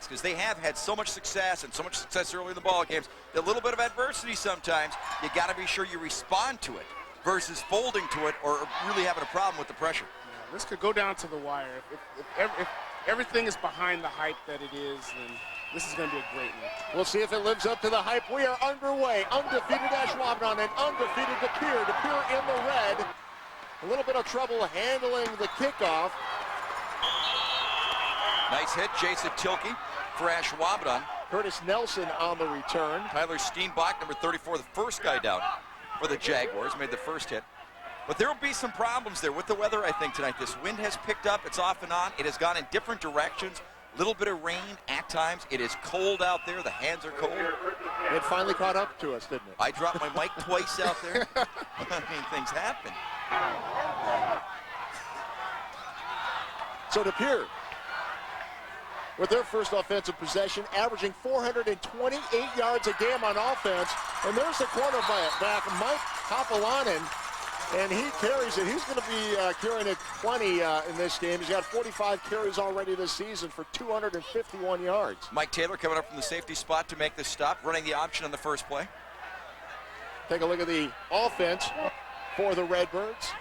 because they have had so much success and so much success early in the ball games. A little bit of adversity sometimes, you got to be sure you respond to it versus folding to it or really having a problem with the pressure. Yeah, this could go down to the wire. If everything is behind the hype that it is, then this is going to be a great one. We'll see if it lives up to the hype. We are underway. Undefeated Ashwaubenon and undefeated Pere. Pere in the red. A little bit of trouble handling the kickoff. Nice hit, Jason Tilke for Ashwaubenon. Curtis Nelson on the return. Tyler Steenbach, number 34, the first guy down for the Jaguars, made the first hit. But there will be some problems there with the weather, I think, tonight. This wind has picked up. It's off and on. It has gone in different directions. Little bit of rain at times. It is cold out there. The hands are cold. It finally caught up to us, didn't it? I dropped my mic twice out there. I mean, things happen. So Pere, with their first offensive possession, averaging 428 yards a game on offense. And there's the quarterback, Mike Hopalainen, and he carries it. He's going to be carrying it plenty in this game. He's got 45 carries already this season for 251 yards. Mike Taylor coming up from the safety spot to make this stop, running the option on the first play. Take a look at the offense for the Redbirds.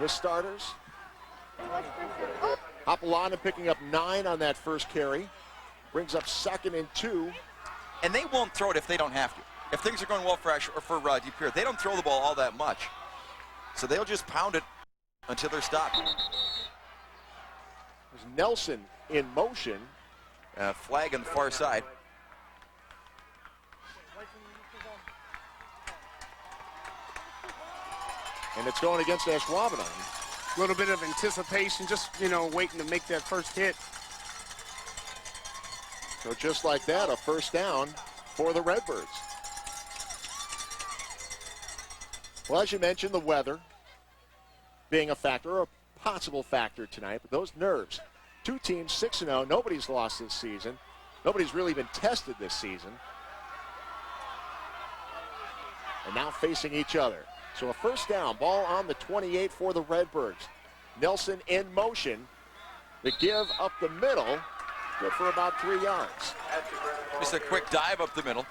The starters. Hopalainen picking up 9 on that first carry. Brings up 2nd and 2. And they won't throw it if they don't have to. If things are going well for Pere, they don't throw the ball all that much. So they'll just pound it until they're stopped. There's Nelson in motion. Flag on the far side. And it's going against Ashwaubenon. A little bit of anticipation, just, waiting to make that first hit. So just like that, a first down for the Redbirds. Well, as you mentioned, the weather being a factor, or a possible factor tonight, but those nerves. 2 teams, 6-0. Nobody's lost this season. Nobody's really been tested this season. And now facing each other. So a first down, ball on the 28 for the Redbirds. Nelson in motion. The give up the middle, good for about 3 yards. Just a quick dive up the middle.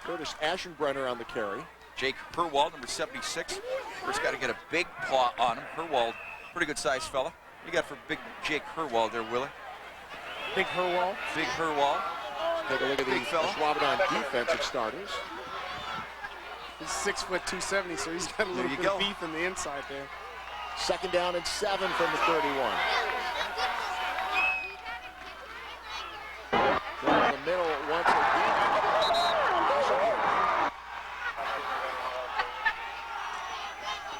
Curtis Ashwaubenon on the carry. Jake Herwald, number 76. First got to get a big paw on him. Herwald, pretty good sized fella. What do you got for big Jake Herwald there, Willie? Big Herwald. Big Herwald. Take a look at the Ashwaubenon defensive starters. He's 6 foot 270, so he's got a little bit of beef in the inside there. 2nd down and 7 from the 31. Down the middle once again.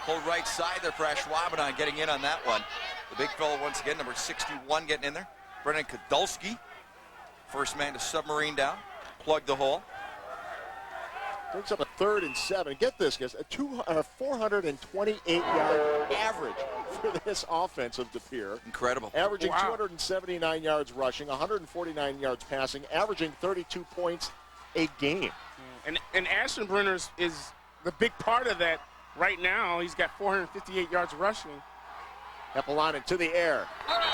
Pulled right side there for Ashwaubenon, getting in on that one. The big fellow once again, number 61, getting in there. Brennan Kadulski, first man to submarine down, plug the hole. Brings up a 3rd and 7. Get this, guys, a 428-yard average for this offense of Pere. Incredible. Averaging 279 yards rushing, 149 yards passing, averaging 32 points a game. And Ashwaubenon is the big part of that right now. He's got 458 yards rushing. Hopalainen to the air.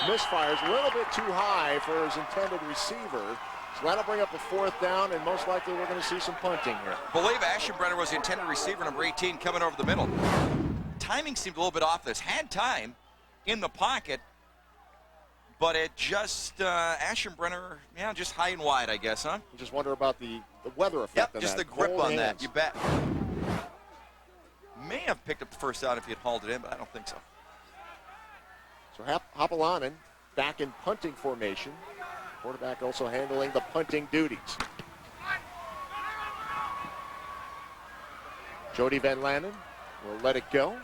Misfires a little bit too high for his intended receiver. So that'll bring up a 4th down, and most likely we're going to see some punting here. I believe Ashwaubenon was the intended receiver, number 18, coming over the middle. Timing seemed a little bit off this. Had time in the pocket, but it just, Ashwaubenon, just high and wide, I guess, huh? I just wonder about the weather effect on just that. the grip on that, hands. you bet. May have picked up the first down if he had hauled it in, but I don't think so. So Hopalainen back in punting formation. Quarterback also handling the punting duties. Jody Van Lanen will let it go.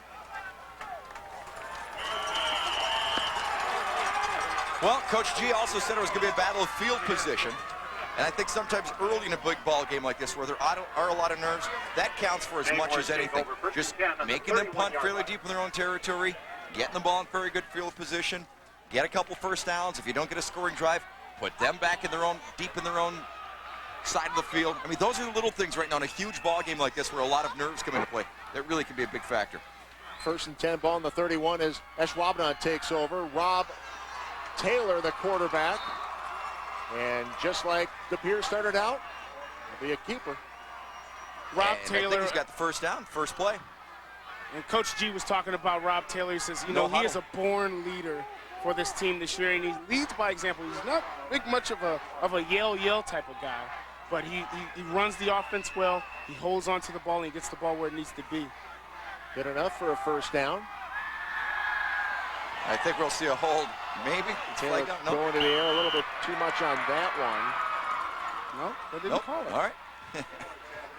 Well, Coach G also said it was going to be a battle of field position. And I think sometimes early in a big ball game like this where there are a lot of nerves, that counts for as much as anything. Just making them punt fairly deep in their own territory, getting the ball in very good field position, get a couple first downs. If you don't get a scoring drive, put them back in their own, deep in their own side of the field. I mean, those are the little things right now in a huge ball game like this where a lot of nerves come into play. That really can be a big factor. 1st and 10, ball on the 31 as Ashwaubenon takes over. Rob Taylor, the quarterback. And just like the Pere started out, he'll be a keeper. Rob and Taylor. I think he's got the first down, first play. And Coach G was talking about Rob Taylor. He says, you No know, he is huddle. a born leader for this team this year, and he leads by example. He's not much of a yell type of guy, but he runs the offense well. He holds on to the ball, and he gets the ball where it needs to be. Good enough for a first down. I think we'll see a hold, maybe. Taylor going to the air a little bit too much on that one. No, they didn't call it. All right.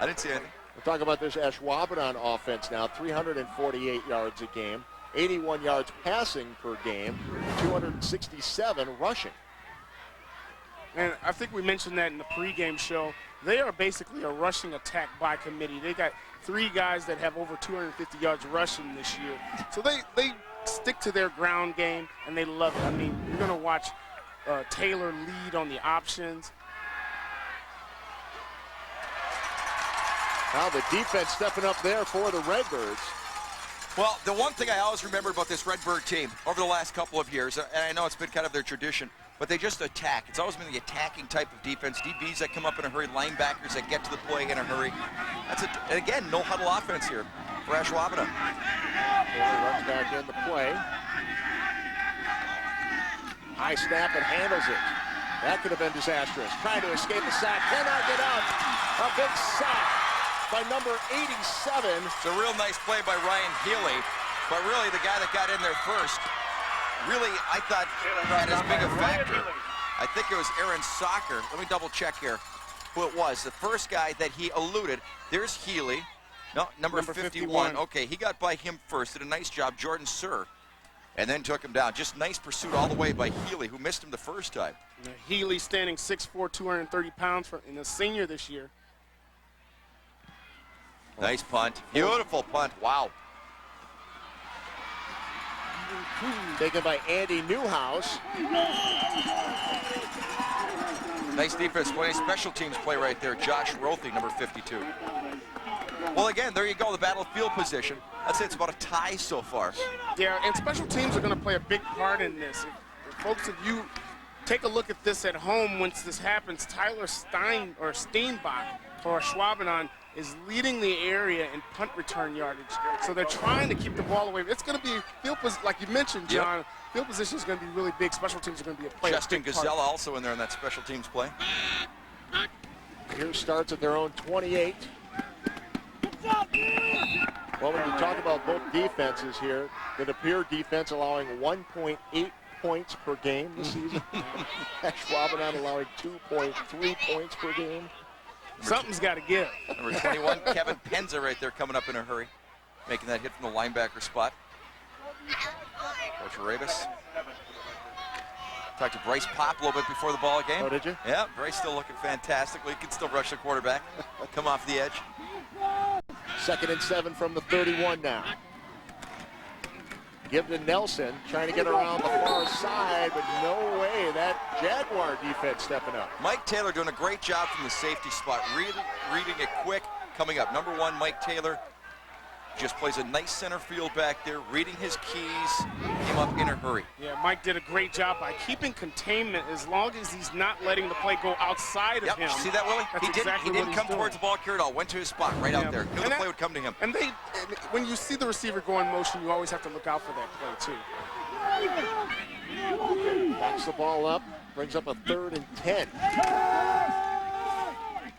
I didn't see anything. We'll talk about this Ashwaubenon offense now. 348 yards a game, 81 yards passing per game, 267 rushing. And I think we mentioned that in the pregame show. They are basically a rushing attack by committee. They got 3 guys that have over 250 yards rushing this year. So they stick to their ground game, and they love it. I mean, you're going to watch Taylor lead on the options. Now the defense stepping up there for the Redbirds. Well, the one thing I always remember about this Redbird team over the last couple of years, and I know it's been kind of their tradition, but they just attack. It's always been the attacking type of defense. DBs that come up in a hurry, linebackers that get to the play in a hurry. And again, no huddle offense here for Ashwaubenon. Taylor runs back in the play. High snap and handles it. That could have been disastrous. Trying to escape the sack, cannot get out. A big sack by number 87. It's a real nice play by Ryan Healy, but really the guy that got in there first, really, I thought had as big a factor. I think it was Aaron Soccer. Let me double check here who it was. The first guy that he eluded, there's Healy. No, number 51. Okay, he got by him first. Did a nice job, Jordan Sir, and then took him down. Just nice pursuit all the way by Healy, who missed him the first time. Healy standing 6'4", 230 pounds and a senior this year. Nice punt. Beautiful punt. Wow. Taken by Andy Newhouse. Nice defense play. Special teams play right there. Josh Rothy, number 52. Well, again, there you go. The battlefield position. I'd say it's about a tie so far. Yeah, and special teams are going to play a big part in this. Folks, if you take a look at this at home once this happens, Tyler Steinbach for Ashwaubenon is leading the area in punt return yardage. So they're trying to keep the ball away. It's going to be field position, like you mentioned, John. Yep. Field position is going to be really big. Special teams are going to be a play. Justin Gazella also in there in that special teams play. Here starts at their own 28. Well, when you talk about both defenses here, the Pere defense allowing 1.8 points per game this season. Ashwaubenon allowing 2.3 points per game. Something's got to give. Number 21, Kevin Penza right there coming up in a hurry, making that hit from the linebacker spot. Coach Rabus. Talked to Bryce Pop a little bit before the ball game. Oh, did you? Yeah, Bryce still looking fantastic. He can still rush the quarterback, come off the edge. 2nd and 7 from the 31 now. Give to Nelson, trying to get around the far side, but no way. That Jaguar defense stepping up. Mike Taylor doing a great job from the safety spot, really reading it quick. Coming up, number 1, Mike Taylor. Just plays a nice center field back there, reading his keys, came up in a hurry. Yeah, Mike did a great job by keeping containment as long as he's not letting the play go outside of him. See that, Willie? That's He didn't come towards the ball carrier at all. Went to his spot right out there. Knew the play would come to him. And when you see the receiver go in motion, you always have to look out for that play, too. Backs the ball up, brings up a 3rd and 10.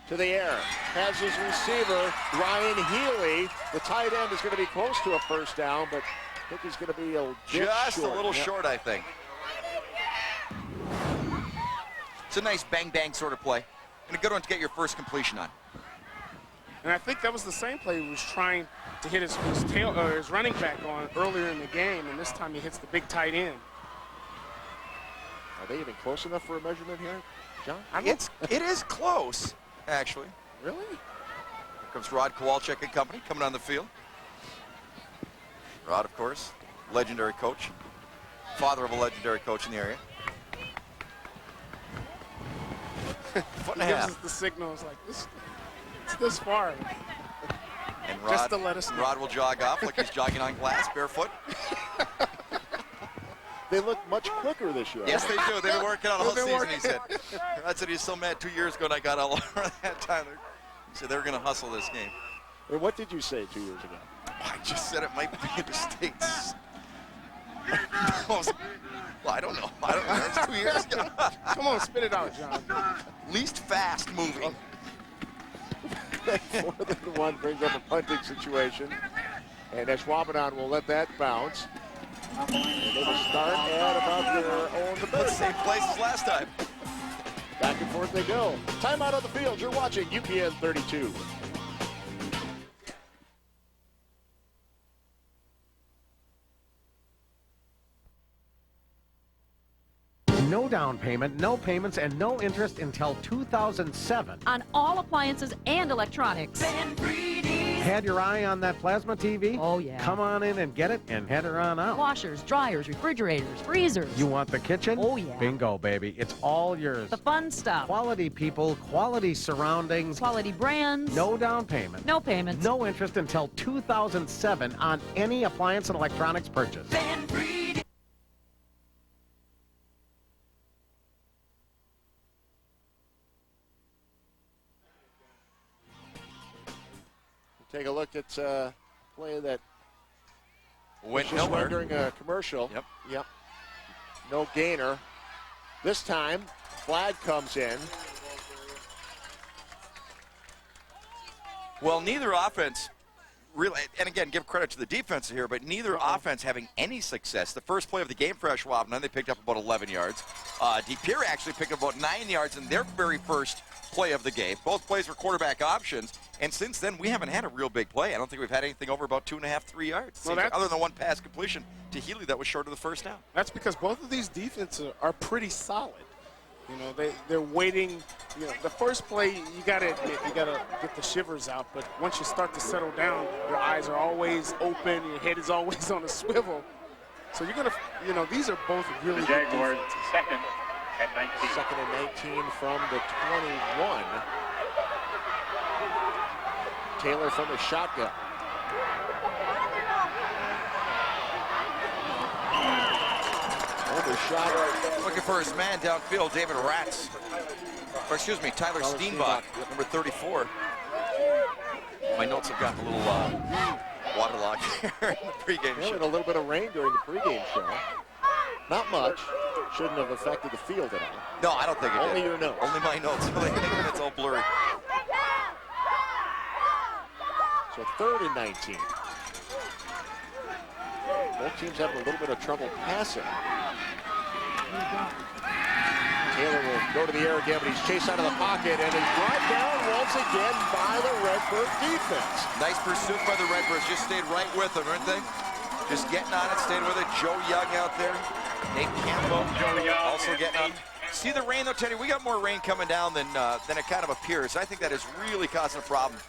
To the air, has his receiver, Ryan Healy. The tight end is going to be close to a first down, but I think he's going to be just a little short, I think. It's a nice bang-bang sort of play, and a good one to get your first completion on. And I think that was the same play he was trying to hit his running back on earlier in the game, and this time he hits the big tight end. Are they even close enough for a measurement here, John? It is close. Actually. Really? Here comes Rod Kowalczyk and company coming on the field. Rod, of course, legendary coach. Father of a legendary coach in the area. Foot and a half. Gives us the signals like this. It's this far. And Rod, just to let us know. Rod will jog off like he's jogging on glass, barefoot. they look much quicker this year. Yes, they do. They've been working out all season, he said. I said he was so mad 2 years ago, and I got all over that time. He said they were going to hustle this game. And what did you say 2 years ago? I just said it might be in the States. Well, I don't know. That's 2 years ago. Come on, spit it out, John. Least fast moving. 4th and 1 brings up a punting situation. And Ashwaubenon will let that bounce. And they will start at about their own The same place as last time. Back and forth they go. Timeout on the field. You're watching UPN 32. No down payment, no payments, and no interest until 2007. On all appliances and electronics. Had your eye on that plasma TV? Oh, yeah. Come on in and get it and head her on out. Washers, dryers, refrigerators, freezers. You want the kitchen? Oh, yeah. Bingo, baby. It's all yours. The fun stuff. Quality people, quality surroundings. Quality brands. No down payment. No payments. No interest until 2007 on any appliance and electronics purchase. Take a look at play that Went just nowhere. during a commercial. Yep. No gainer. This time, flag comes in. Well, neither offense really, and again, give credit to the defense here, but neither offense having any success. The first play of the game for Ashwaubenon, they picked up about 11 yards. Pere actually picked up about 9 yards in their very first play of the game. Both plays were quarterback options, and since then, we haven't had a real big play. I don't think we've had anything over about 2.5, 3 yards. Well, other than one pass completion to Healy that was short of the first down. That's because both of these defenses are pretty solid. You know, they're waiting. You know, the first play, you gotta admit, you gotta get the shivers out. But once you start to settle down, your eyes are always open, your head is always on a swivel. So you're gonna, you know, these are both really good Jaguars defenses. second and 19. Second and 19 from the 21. Taylor from the shotgun. Over shot. Looking for his man downfield, David Ratz. Or excuse me, Tyler Steenbach, number 34. My notes have gotten a little waterlogged here in the pregame There show. was a little bit of rain during the pregame show. Not much. Shouldn't have affected the field at all. No, I don't think it Only did. your notes. Only my notes. It's all blurry. So 3rd and 19. Both teams having a little bit of trouble passing. Taylor will go to the air again, but he's chased out of the pocket and is brought down once again by the Redbird defense. Nice pursuit by the Redbirds. Just stayed right with them, weren't they? Just getting on it, stayed with it. Joe Young out there. Nate Campbell also getting on. See the rain though, Teddy? We got more rain coming down than it kind of appears. I think that is really causing a problem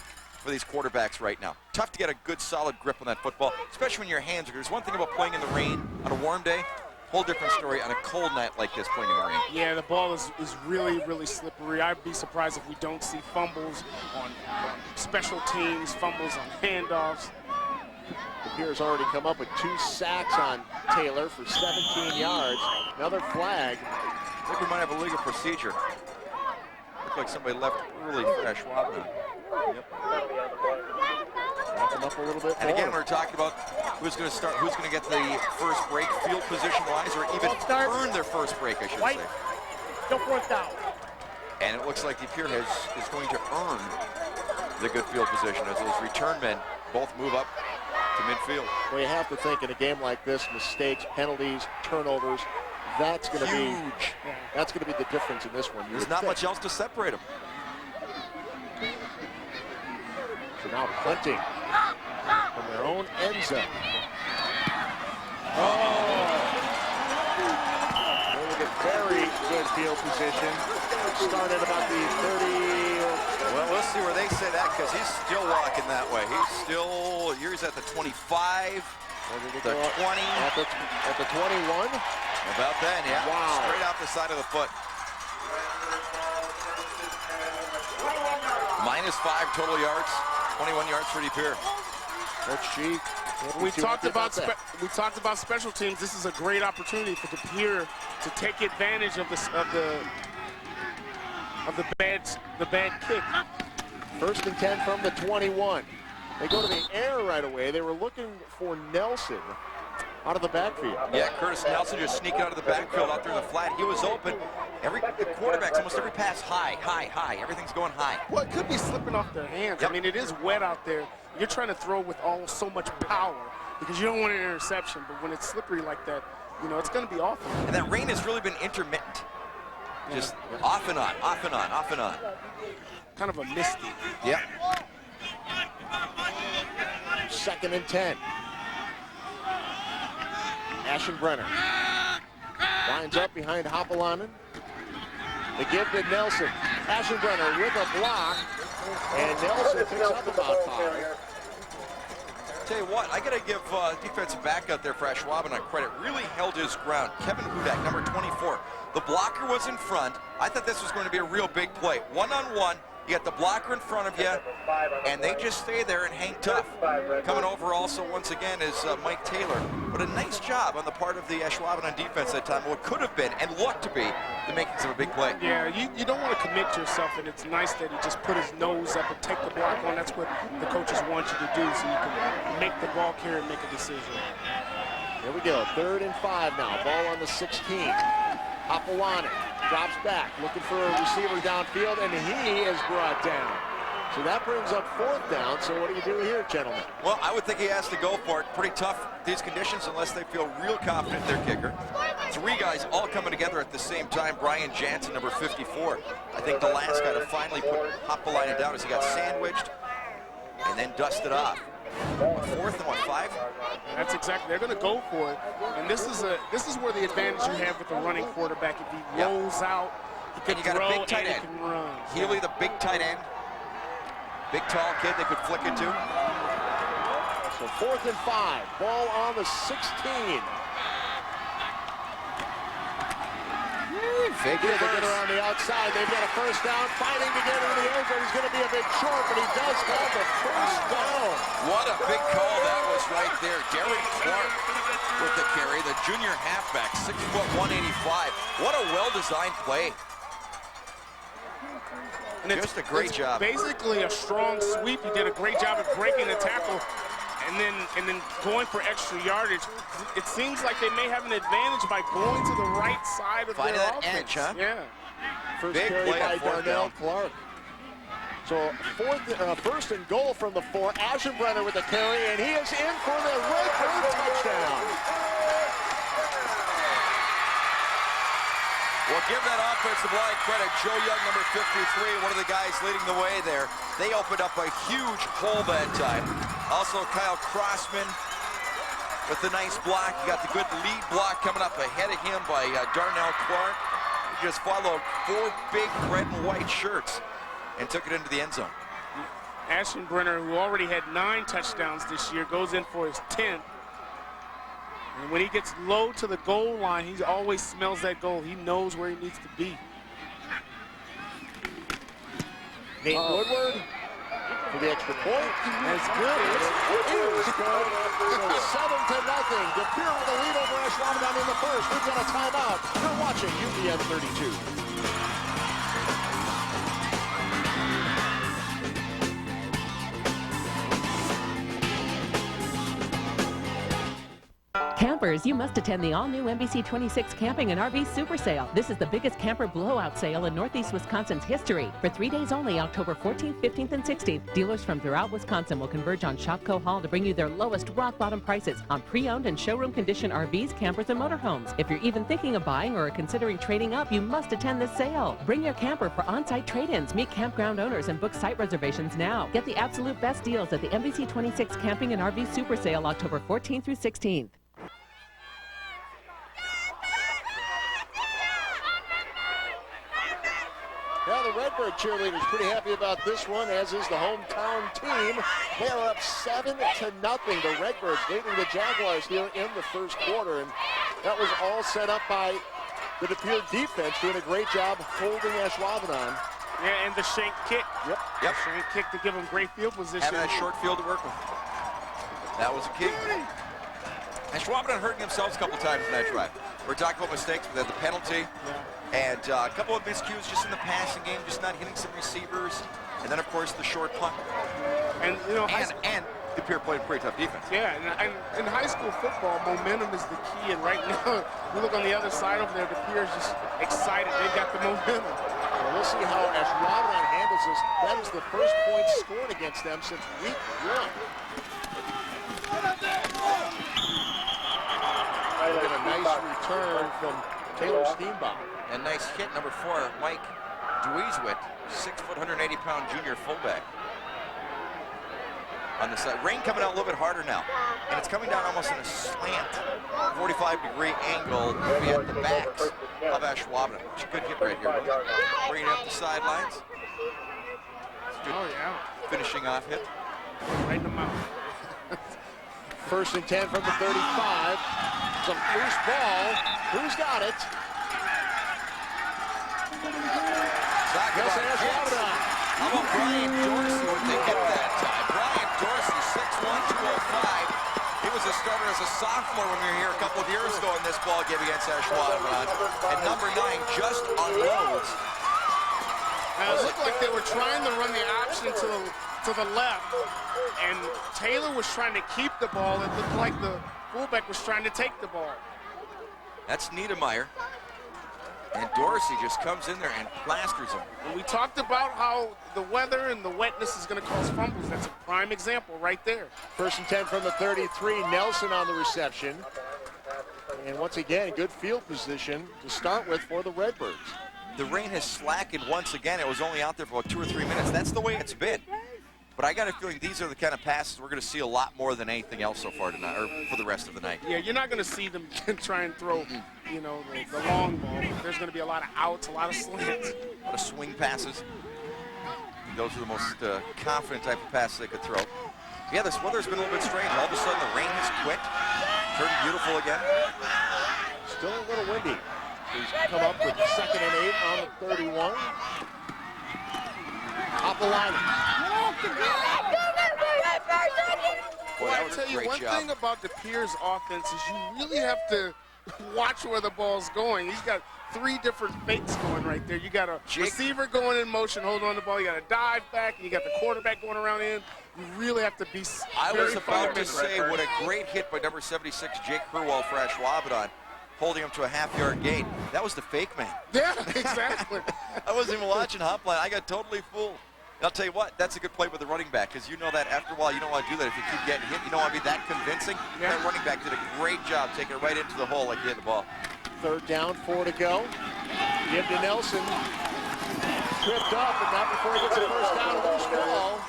for these quarterbacks right now. Tough to get a good solid grip on that football, especially when your hands are good. There's one thing about playing in the rain on a warm day, whole different story on a cold night like this playing in the rain. Yeah, the ball is really, really slippery. I'd be surprised if we don't see fumbles on special teams, fumbles on handoffs. Pierre's already come up with 2 sacks on Taylor for 17 yards. Another flag. I think we might have a legal procedure. Looked like somebody left early for Ashwaubenon. Yep. Back him up a little bit And again, forward. we're talking about who's going to start, who's going to get the first break field position-wise, or even earn their first break, I should say. Go fourth down. And it looks like the Pere is going to earn the good field position as those return men both move up to midfield. Well, you have to think in a game like this, mistakes, penalties, turnovers, that's going to be Huge. that's going to be the difference in this one. There's not much else to separate them. So now punting from their own end zone. They will get very good field position. Started about the 30. Well, let's see where they say that, because he's still walking that way. He's at the 25, the 20. At the 21. About then, yeah. Wow. Straight off the side of the foot. -5 total yards, 21 yards for Pere. Coach G We talked about special teams. This is a great opportunity for the Pere to take advantage of the bad kick. 1st and 10 from the 21. They go to the air right away. They were looking for Nelson out of the backfield. Yeah, Curtis Nelson just sneaking out of the backfield out there in the flat. He was open. The quarterbacks, almost every pass high, high, high. Everything's going high. Well, it could be slipping off their hands. Yep. I mean, it is wet out there. You're trying to throw with so much power because you don't want an interception. But when it's slippery like that, you know, it's going to be awful. And that rain has really been intermittent. Just off and on, off and on, off and on. Kind of a misty. Yeah. 2nd and 10. Ashwaubenon lines up behind Hopalainen. They give to Nelson. Ashwaubenon with a block, and Nelson picks up about 5. Tell you what, I got to give defensive back out there for Ashwaubenon credit. Really held his ground. Kevin Hudak, number 24. The blocker was in front. I thought this was going to be a real big play. One-on-one. You got the blocker in front of you, and they just stay there and hang tough. Coming over also, once again, is Mike Taylor. But a nice job on the part of the Ashwaubenon defense that time. What could have been, and looked to be, the makings of a big play. Yeah, you don't want to commit yourself, and it's nice that he just put his nose up and take the block on. That's what the coaches want you to do, so you can make the ball carrier and make a decision. Here we go, 3rd and 5 now. Ball on the 16. Hopalainen drops back, looking for a receiver downfield, and he is brought down. So that brings up 4th down. So what do you do here, gentlemen? Well, I would think he has to go for it. Pretty tough these conditions unless they feel real confident in their kicker. 3 guys all coming together at the same time. Brian Jansen, number 54. I think the last guy to finally put Hopalainen down as he got sandwiched and then dusted off. 4th and 5? That's exactly. They're going to go for it, and this is where the advantage you have with the running quarterback. If he rolls out, he can you got throw a big tight and end. he can run. Healy, the big tight end, big tall kid they could flick it to. So 4th and 5. Ball on the 16. Fake Here it they get around the outside. They've got a 1st down, fighting to get into the end zone. He's going to be a bit short, but he does have the 1st down. What a big call that was right there. Derek Clark with the carry, the junior halfback, 6 foot 185. What a well-designed play. And Just a great job. Basically a strong sweep. He did a great job at breaking the tackle and then going for extra yardage. It seems like they may have an advantage by going to the right side of Finding their that offense. edge, huh? Yeah. First Big carry play by on 4th Darnell down. Clark. So 1st and goal from the 4. Ashwaubenon with the carry, and he is in for the Redbird touchdown. Well, give that offensive line credit. Joe Young, number 53, one of the guys leading the way there. They opened up a huge hole that time. Also, Kyle Crossman with the nice block. You got the good lead block coming up ahead of him by Darnell Clark. He just followed 4 big red and white shirts and took it into the end zone. Ashwaubenon, who already had 9 touchdowns this year, goes in for his 10th. And when he gets low to the goal line, he always smells that goal. He knows where he needs to be. Nate Woodward for the extra point. That's good. It is good. So 7-0. De Pere with the lead over Ashwaubenon in the 1st. We've got a timeout. You're watching UPN 32. Campers, you must attend the all-new NBC 26 Camping and RV Super Sale. This is the biggest camper blowout sale in Northeast Wisconsin's history. For 3 days only, October 14th, 15th, and 16th, dealers from throughout Wisconsin will converge on Shopco Hall to bring you their lowest rock-bottom prices on pre-owned and showroom condition RVs, campers, and motorhomes. If you're even thinking of buying or are considering trading up, you must attend this sale. Bring your camper for on-site trade-ins, meet campground owners, and book site reservations now. Get the absolute best deals at the NBC 26 Camping and RV Super Sale, October 14th through 16th. Now the Redbird cheerleaders pretty happy about this one, as is the hometown team. They are up 7-0. The Redbirds leading the Jaguars here in the 1st quarter, and that was all set up by the De Pere defense, doing a great job holding Ashwaubenon. Yeah, and the shank kick. Yep. The shank kick to give them great field position. Having that short field to work with. That was a key. And Ashwaubenon hurting themselves a couple times in that drive. We're talking about mistakes, but they had the penalty. And a couple of miscues just in the passing game, just not hitting some receivers. And then, of course, the short punt. And, you know, and the Pere played a pretty tough defense. yeah, and in high school football, momentum is the key. And right now, we look on the other side over there, the Pere's just excited. They've got the momentum. Well, we'll see how Ashwaubenon handles this. That is the first point scored against them since week 1. Look at a nice return from Taylor Steenbach. And nice hit, number 4, Mike Dweezewit, 6 foot, 180-pound junior fullback. On the side. Rain coming out a little bit harder now. And it's coming down almost in a slant, 45-degree angle at the backs of Ashwaubenon. Which is a good hit right here. Bringing up the sidelines. Oh, yeah. Finishing off hit. Right in the mouth. 1st and 10 from the 35. Some loose ball. Who's got it? How about Brian Dorsey when they hit that time? Brian Dorsey, 6'1", 205. He was a starter as a sophomore when we were here a couple of years ago in this ball game against Ashwaubenon. And number 9 just unloads. It looked like they were trying to run the option to the left, and Taylor was trying to keep the ball. It looked like the fullback was trying to take the ball. That's Niedermeyer. And Dorsey just comes in there and plasters him. And we talked about how the weather and the wetness is going to cause fumbles. That's a prime example right there. 1st and 10 from the 33. Nelson on the reception. And once again, good field position to start with for the Redbirds. The rain has slackened once again. It was only out there for about 2 or 3 minutes. That's the way it's been. But I got a feeling these are the kind of passes we're going to see a lot more than anything else so far tonight, or for the rest of the night. Yeah, you're not going to see them try and throw, you know, the long ball. There's going to be a lot of outs, a lot of slants. A lot of swing passes. Those are the most confident type of passes they could throw. Yeah, this weather's been a little bit strange. All of a sudden, the rain has quit, turned beautiful again. Still a little windy. He's come up with 2nd and 8 on the 31. Ashwaubenon. Boy, Well, that I was tell a you, great one job. thing about the Pere's offense is you really have to watch where the ball's going. He's got 3 different fakes going right there. You got a receiver going in motion, holding on the ball. You got a dive back, and you got the quarterback going around in. You really have to be I was very about to fundamental. say what a great hit by number 76, Jake Herwald for Ashwaubenon, holding him to a half-yard gain. That was the fake man. Yeah, exactly. I wasn't even watching Hopline. I got totally fooled. And I'll tell you what, that's a good play with the running back, because you know that after a while you don't want to do that if you keep getting hit. You don't want to be that convincing. Yeah. That running back did a great job taking it right into the hole like he hit the ball. 3rd down, 4 to go. Give to Nelson. Tripped up, but not before he gets a 1st down. Loose ball.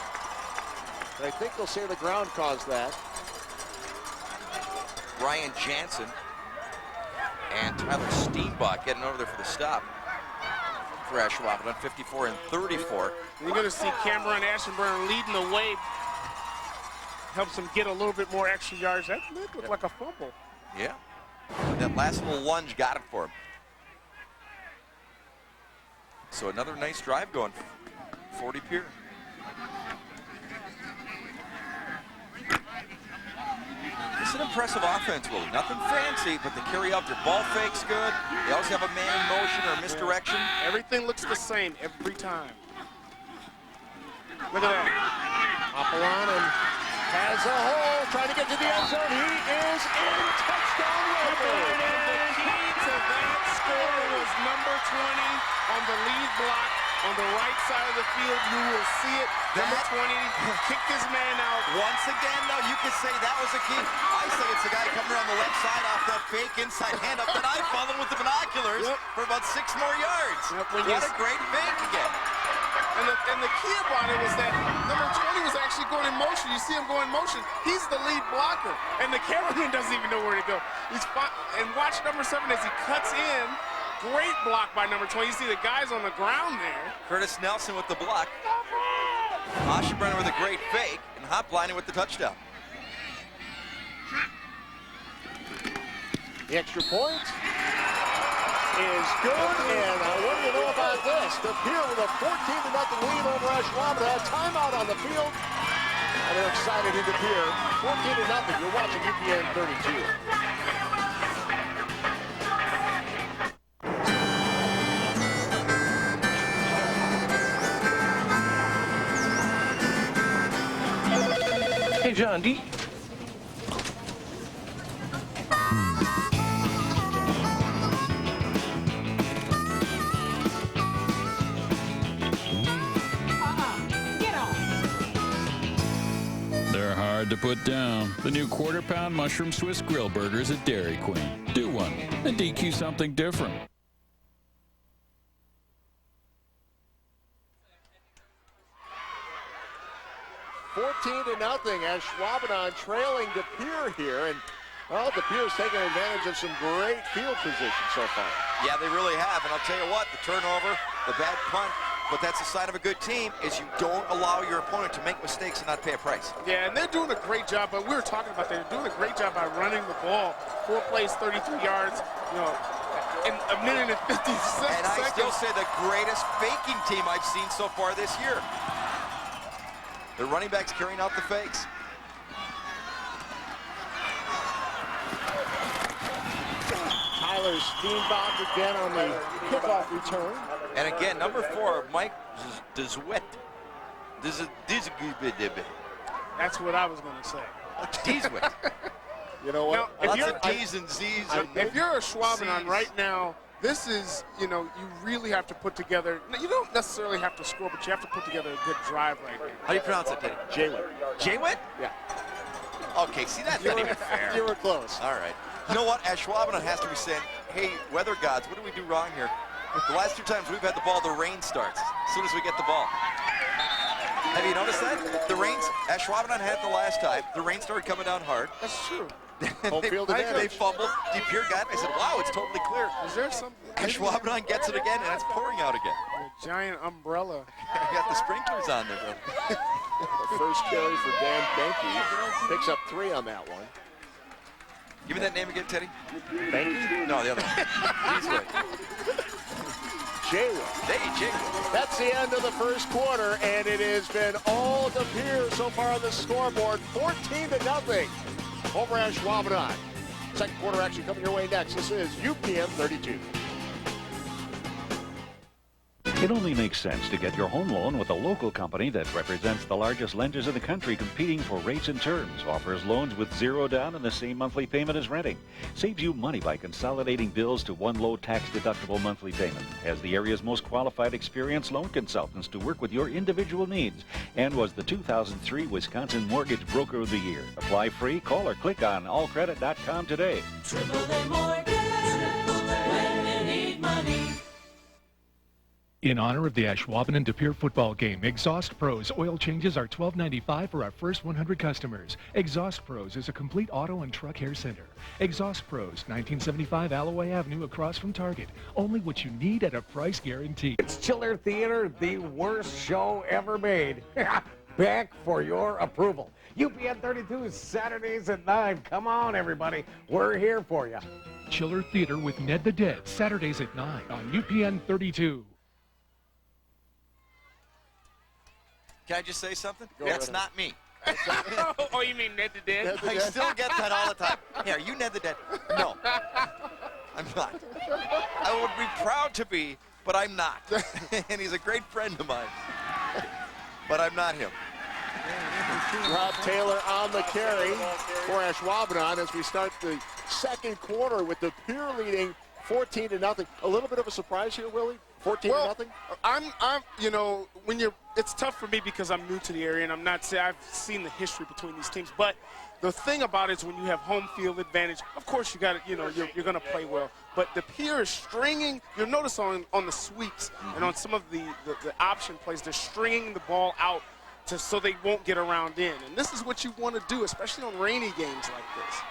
But I think they'll say the ground caused that. Ryan Jansen and Tyler Steenbach getting over there for the stop for Ashwaubenon, 54 and 34. You're going to see Cameron Ashwaubenon leading the way. Helps him get a little bit more extra yards. That looked like a fumble. Yeah. That last little lunge got it for him. So another nice drive going. 40 Pere. It's an impressive offense, Willie. Nothing fancy, but they carry out their ball fakes good. They always have a man in motion or a misdirection. Everything looks the same every time. Look at that. Ashwaubenon has a hole, trying to get to the end zone. He is in. Touchdown, Redbirds. The key to that score was number 20 on the lead block on the right side of the field. You will see it. Number 20 kicked his man out. Once again, though, you could say that was a key. I say it's the guy coming around the left side off that fake inside hand up that I followed with the binoculars for about 6 more yards. What a great fake again. And the key about it was that number 20 was actually going in motion. You see him going in motion. He's the lead blocker. And the cameraman doesn't even know where to go. And watch number 7 as he cuts in. Great block by number 20. You see the guys on the ground there. Curtis Nelson with the block. Ashwaubenon with a great fake. And Hoplining with the touchdown. The extra point is good, and what do you know about this? The Pere with a 14-0 lead over Ashwaubenon. Timeout on the field. And they're excited into Pere. 14-0. You're watching UPN 32. Hey, John, do you... They're hard to put down. The new quarter-pound mushroom Swiss grill burgers at Dairy Queen. Do one and DQ something different. Ashwaubenon trailing De Pere here, and well, De Pere's taking advantage of some great field position so far. Yeah, they really have, and I'll tell you what, the turnover, the bad punt, but that's the sign of a good team, is you don't allow your opponent to make mistakes and not pay a price. Yeah, and they're doing a great job, but we were talking about that. They're doing a great job by running the ball. 4 plays, 33 yards, you know, in a minute and 50 seconds. And I still say the greatest faking team I've seen so far this year. The running backs carrying out the fakes. Tyler Steenbach again on the kickoff return. And again, number 4, Mike Dzwit. That's what I was going to say. Dzwit. You know what? Now, Lots of D's and Z's. If you're a Ashwaubenon C's. right now, this is, you know, you really have to put together, you don't necessarily have to score, but you have to put together a good drive right now. How do you pronounce it, Teddy? Jaywin. Jaywin? Yeah. Okay, see, that's not even fair. You were close. All right. You know what? Ashwaubenon has to be saying, hey, weather gods, what do we do wrong here? The last 2 times we've had the ball, the rain starts as soon as we get the ball. Have you noticed that? The rains, Ashwaubenon had it the last time. The rain started coming down hard. That's true. Home field They advantage. fumbled. De Pere got it. I said, wow, it's totally clear. Is there some Ashwaubenon gets it again, and it's pouring out again. a giant umbrella? I got the sprinklers on there, brother. The first carry for Dan Benke. Picks up 3 on that one. Give me that name again, Teddy. Benke? No, the other one. He's right. Jaywin. Hey, Jake. That's the end of the first quarter, and it has been all De Pere so far on the scoreboard. 14-0 over Ashwaubenon. Second quarter action coming your way next. This is UPN 32. It only makes sense to get your home loan with a local company that represents the largest lenders in the country competing for rates and terms, offers loans with 0 down and the same monthly payment as renting, saves you money by consolidating bills to one low tax-deductible monthly payment, has the area's most qualified experienced loan consultants to work with your individual needs, and was the 2003 Wisconsin Mortgage Broker of the Year. Apply free, call or click on allcredit.com today. AAA Mortgage, when you need money. In honor of the Ashwaubenon De Pere football game, Exhaust Pros oil changes are $12.95 for our first 100 customers. Exhaust Pros is a complete auto and truck hair center. Exhaust Pros, 1975 Alloway Avenue across from Target. Only what you need at a price guarantee. It's Chiller Theater, the worst show ever made. Back for your approval. UPN 32 Saturdays at 9. Come on, everybody. We're here for you. Chiller Theater with Ned the Dead, Saturdays at 9 on UPN 32. Can I just say something? Go That's right not me. Oh, you mean Ned the Dead? Ned the I Dead. still get that all the time. Hey, are you Ned the Dead? No. I'm not. I would be proud to be, but I'm not. And he's a great friend of mine. But I'm not him. Rob Taylor on the carry for Ashwaubenon as we start the second quarter with De Pere leading 14-0. A little bit of a surprise here, Willie? 14-0? I'm, you know, it's tough for me because I'm new to the area and I'm not saying I've seen the history between these teams. But the thing about it is when you have home field advantage, of course you got to, you know, you're going to play well. But De Pere is stringing. You'll notice on the sweeps and on some of the option plays, they're stringing the ball out so they won't get around in. And this is what you want to do, especially on rainy games like this.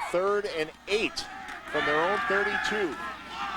3rd and 8 from their own 32.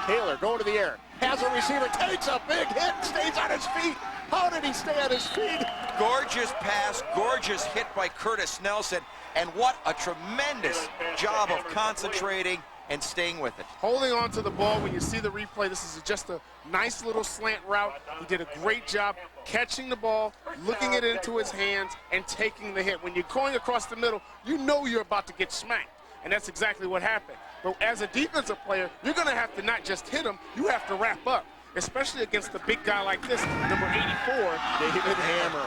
Taylor going to the air. Has a receiver, takes a big hit, stays on his feet. How did he stay on his feet? Gorgeous pass, gorgeous hit by Curtis Nelson. And what a tremendous job of concentrating and staying with it. Holding on to the ball when you see the replay. This is just a nice little slant route. He did a great job catching the ball, looking it into his hands, and taking the hit. When you're going across the middle, you know you're about to get smacked, and that's exactly what happened. But as a defensive player, you're going to have to not just hit him, you have to wrap up, especially against a big guy like this, number 84, David Hammer.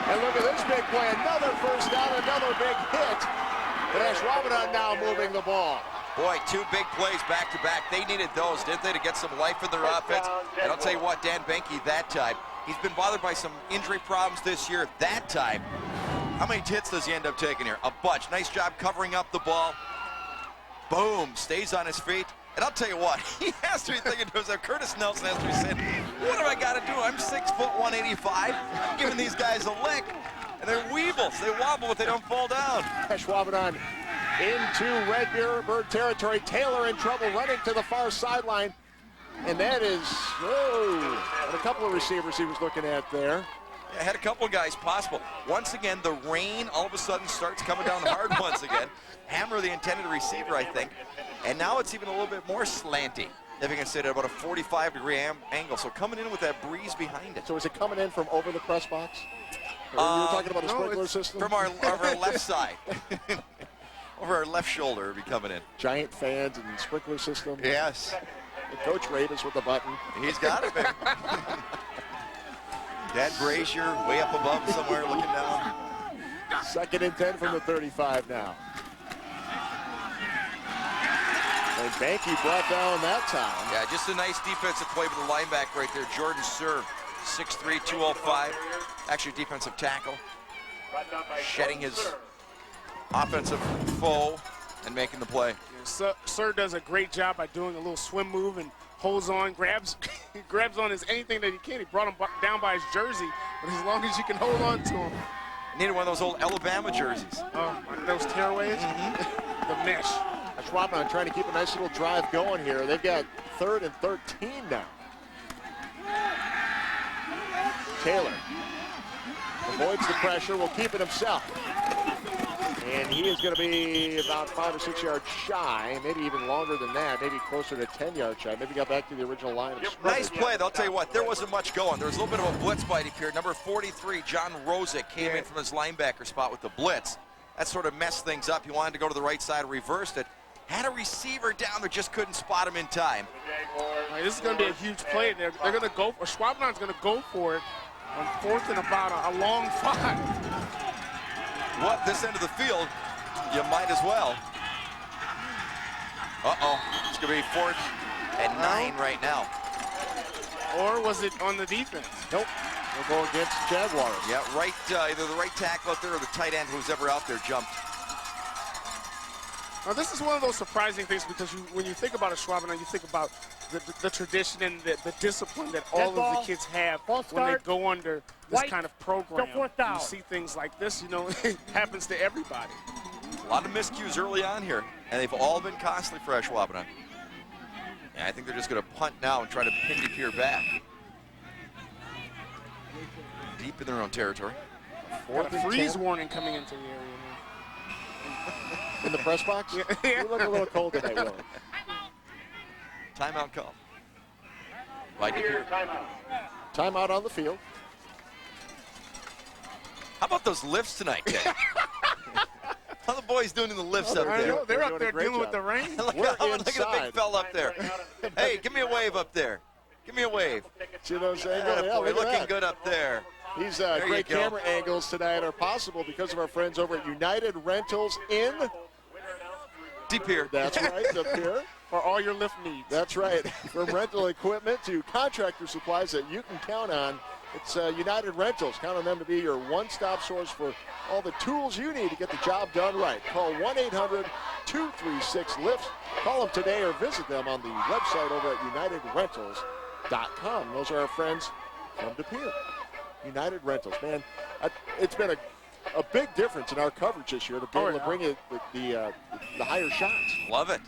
And look at this big play, another first down, another big hit. But Ashwaubenon now moving the ball. Boy, 2 big plays back-to-back. They needed those, didn't they, to get some life in their offense? And I'll tell you what, Dan Benke that time, he's been bothered by some injury problems this year. That time, how many hits does he end up taking here? A bunch. Nice job covering up the ball. Boom, stays on his feet. And I'll tell you what, he has to be thinking to himself, Curtis Nelson has to be saying, what have I got to do? I'm 6 foot 185. I'm giving these guys a lick. And they're weebles. They wobble, but they don't fall down. Ashwaubenon into Redbird territory. Taylor in trouble, running to the far sideline. And that is, and a couple of receivers he was looking at there. Yeah, had a couple of guys possible. Once again, the rain all of a sudden starts coming down hard once again. Hammer, the intended receiver, I think. And now it's even a little bit more slanty, if you can say that, about a 45-degree angle. So coming in with that breeze behind it. So is it coming in from over the press box? Or you were talking about a sprinkler system? From our left side. Over our left shoulder, it'll be coming in. Giant fans and sprinkler system. Yes. And Coach Ravis with the button. He's got it, baby. Dad Brazier way up above somewhere looking down. 2nd and 10 from the 35 now. And Benke brought down that time. Yeah, just a nice defensive play with the linebacker right there. Jordan Serve, 6'3", 205. Actually, defensive tackle. Shedding his offensive foe and making the play. Yeah, Sir does a great job by doing a little swim move and holds on, grabs on his anything that he can. He brought him down by his jersey, but as long as you can hold on to him. Needed one of those old Alabama jerseys. Oh, those tearaways? The mesh. Ashwaubenon trying to keep a nice little drive going here. They've got 3rd and 13 now. Taylor avoids the pressure, will keep it himself. And he is going to be about 5 or 6 yards shy, maybe even longer than that, maybe closer to 10 yards shy. Maybe got back to the original line of scrimmage. Nice play, though. I'll tell you what, there wasn't much going. There was a little bit of a blitz by here. Number 43, John Rosick, came in from his linebacker spot with the blitz. That sort of messed things up. He wanted to go to the right side, reversed it. Had a receiver down there, just couldn't spot him in time. Right, this is going to be a huge play. They're going to go, or Schwabenon's going to go for it on 4th and about a long 5. Well, this end of the field, you might as well. Uh-oh, it's going to be 4th and 9 right now. Or was it on the defense? Nope, we'll go against the Jaguars. Yeah, right, either the right tackle out there or the tight end, who's ever out there, jumped. Now, this is one of those surprising things because when you think about Ashwaubenon, you think about the tradition and the discipline that all of the kids have when they go under this kind of program. You see things like this, you know, it happens to everybody. A lot of miscues early on here, and they've all been costly for Ashwaubenon. And I think they're just going to punt now and try to pin Pere back. Deep in their own territory. Got a freeze warning coming into the area. In the press box? Yeah. You look a little cold tonight, Willie. Timeout call. By Pere. Timeout on the field. How about those lifts tonight, Ted? How are the boys doing in the lifts up there? I know, they're up there dealing with the rain. Look at the big fella up there. Hey, give me a wave up there. Give me a wave. See those angles? Yeah, We're looking good up there. These great camera angles tonight are possible because of our friends over at United Rentals in Pere. That's right, Pere. For all your lift needs. That's right. From rental equipment to contractor supplies that you can count on, it's United Rentals. Count on them to be your one-stop source for all the tools you need to get the job done right. Call 1-800-236-LIFTS. Call them today or visit them on the website over at UnitedRentals.com. Those are our friends from Pere. United Rentals, man. It's been a big difference in our coverage this year to be able to bring it the higher shots. Love it.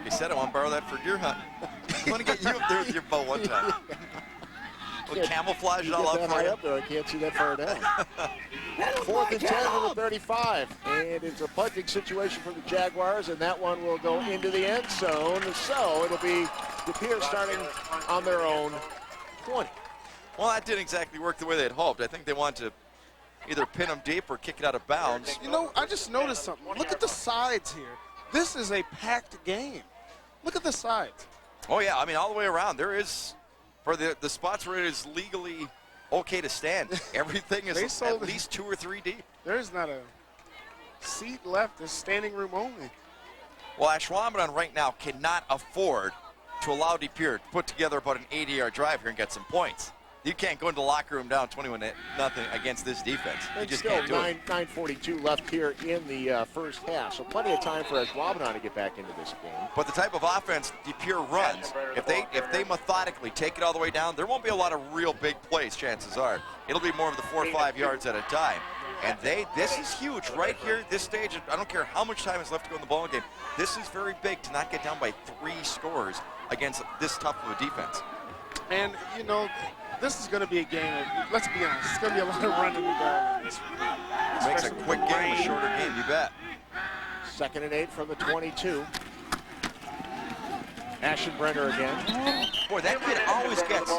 He said I want to borrow that for deer hunt. I want to get you up there with your bow one time. We'll camouflage it You all get out that for high you. up there, I can't see that far down. 4th and 10 from the 35. And it's a punting situation for the Jaguars, and that one will go into the end zone. So it'll be De Pere starting on their own 20. Well, that didn't exactly work the way they had hoped. I think they wanted to either pin them deep or kick it out of bounds. You know, I just noticed something. Look at the sides here. This is a packed game. Look at the sides. Oh, yeah. I mean, all the way around. There is, for the spots where it is legally okay to stand, everything is at least 2 or 3 deep. There's not a seat left. There's standing room only. Well, Ashwaubenon right now cannot afford to allow De Pere to put together about an 80-yard drive here and get some points. You can't go into the locker room down 21-0 against this defense. You just still can't do it. 9:42 left here in the first half, so plenty of time for Ashwaubenon to get back into this game. But the type of offense De Pere runs, if they methodically take it all the way down, there won't be a lot of real big plays, chances are. It'll be more of the 4 or 5 yards at a time. And this is huge right here at this stage. I don't care how much time is left to go in the ball game. This is very big to not get down by 3 scores against this tough of a defense. And, you know, this is going to be a game of, let's be honest, it's going to be a lot of running the ball. Makes a quick game, a shorter game, you bet. 2nd and 8 from the 22. Ashwaubenon again. Boy, that kid always gets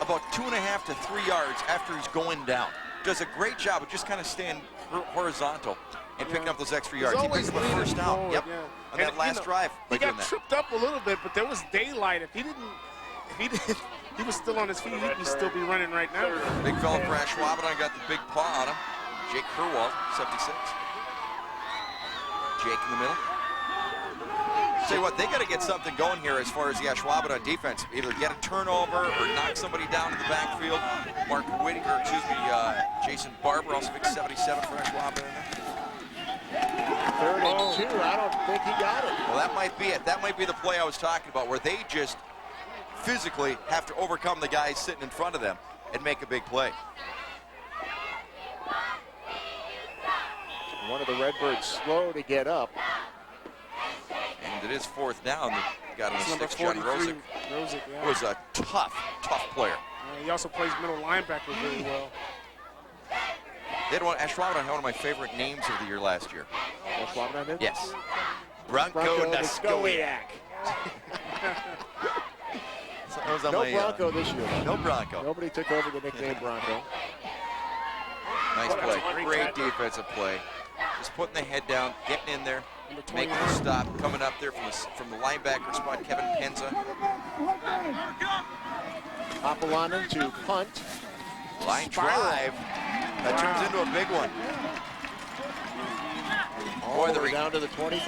about 2.5 to 3 yards after he's going down. Does a great job of just kind of staying horizontal and picking up those extra yards. He picks up a first down. Forward, yep. yeah. On that last drive. He got tripped up a little bit, but there was daylight. If he was still on his feet, he'd still be running right now. Big fella for Ashwaubenon got the big paw on him. Jake Kerwald, 76. Jake in the middle. Tell you what, they got to get something going here as far as the Ashwaubenon defense. Either get a turnover or knock somebody down in the backfield. Mark Whitaker, Jason Barber, also big 77 for Ashwaubenon. 3rd and 2, I don't think he got it. Well, that might be it. That might be the play I was talking about, where they just physically have to overcome the guys sitting in front of them and make a big play. One of the Redbirds slow to get up. And it is 4th down. They got on the sticks. John Rosick yeah. was a tough player. He also plays middle linebacker really well. They had Ashwaubenon had one of my favorite names of the year last year. Ashwaubenon did? Yes. Bronco Naskowiak. No Bronco this year. No Bronco. Nobody took over the nickname Bronco. Nice play. Great defensive play. Just putting the head down, getting in there, making the stop, coming up there from the linebacker spot, Kevin Penza. Ashwaubenon to punt. Line drive. That turns into a big one. All the way down to the 25.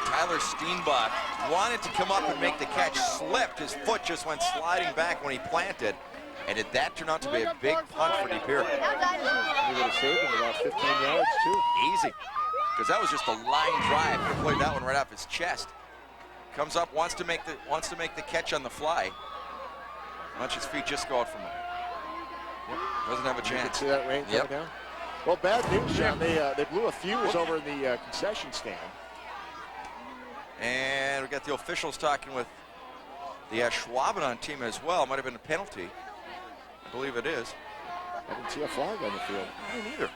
Tyler Steenbach wanted to come up and make the catch, slipped. His foot just went sliding back when he planted. And did that turn out to be a big punt for De Pere? He would have saved him about 15 yards, too. Easy. Because that was just a line drive. He played that one right off his chest. Comes up, wants to make the catch on the fly. Watch his feet just go out from him. Yep. Doesn't have a chance. You can see that rain coming down. Well, bad news, John. They blew a fuse over in the concession stand. And we got the officials talking with the Ashwaubenon team as well. Might have been a penalty. I believe it is. I didn't see a flag on the field. I didn't either.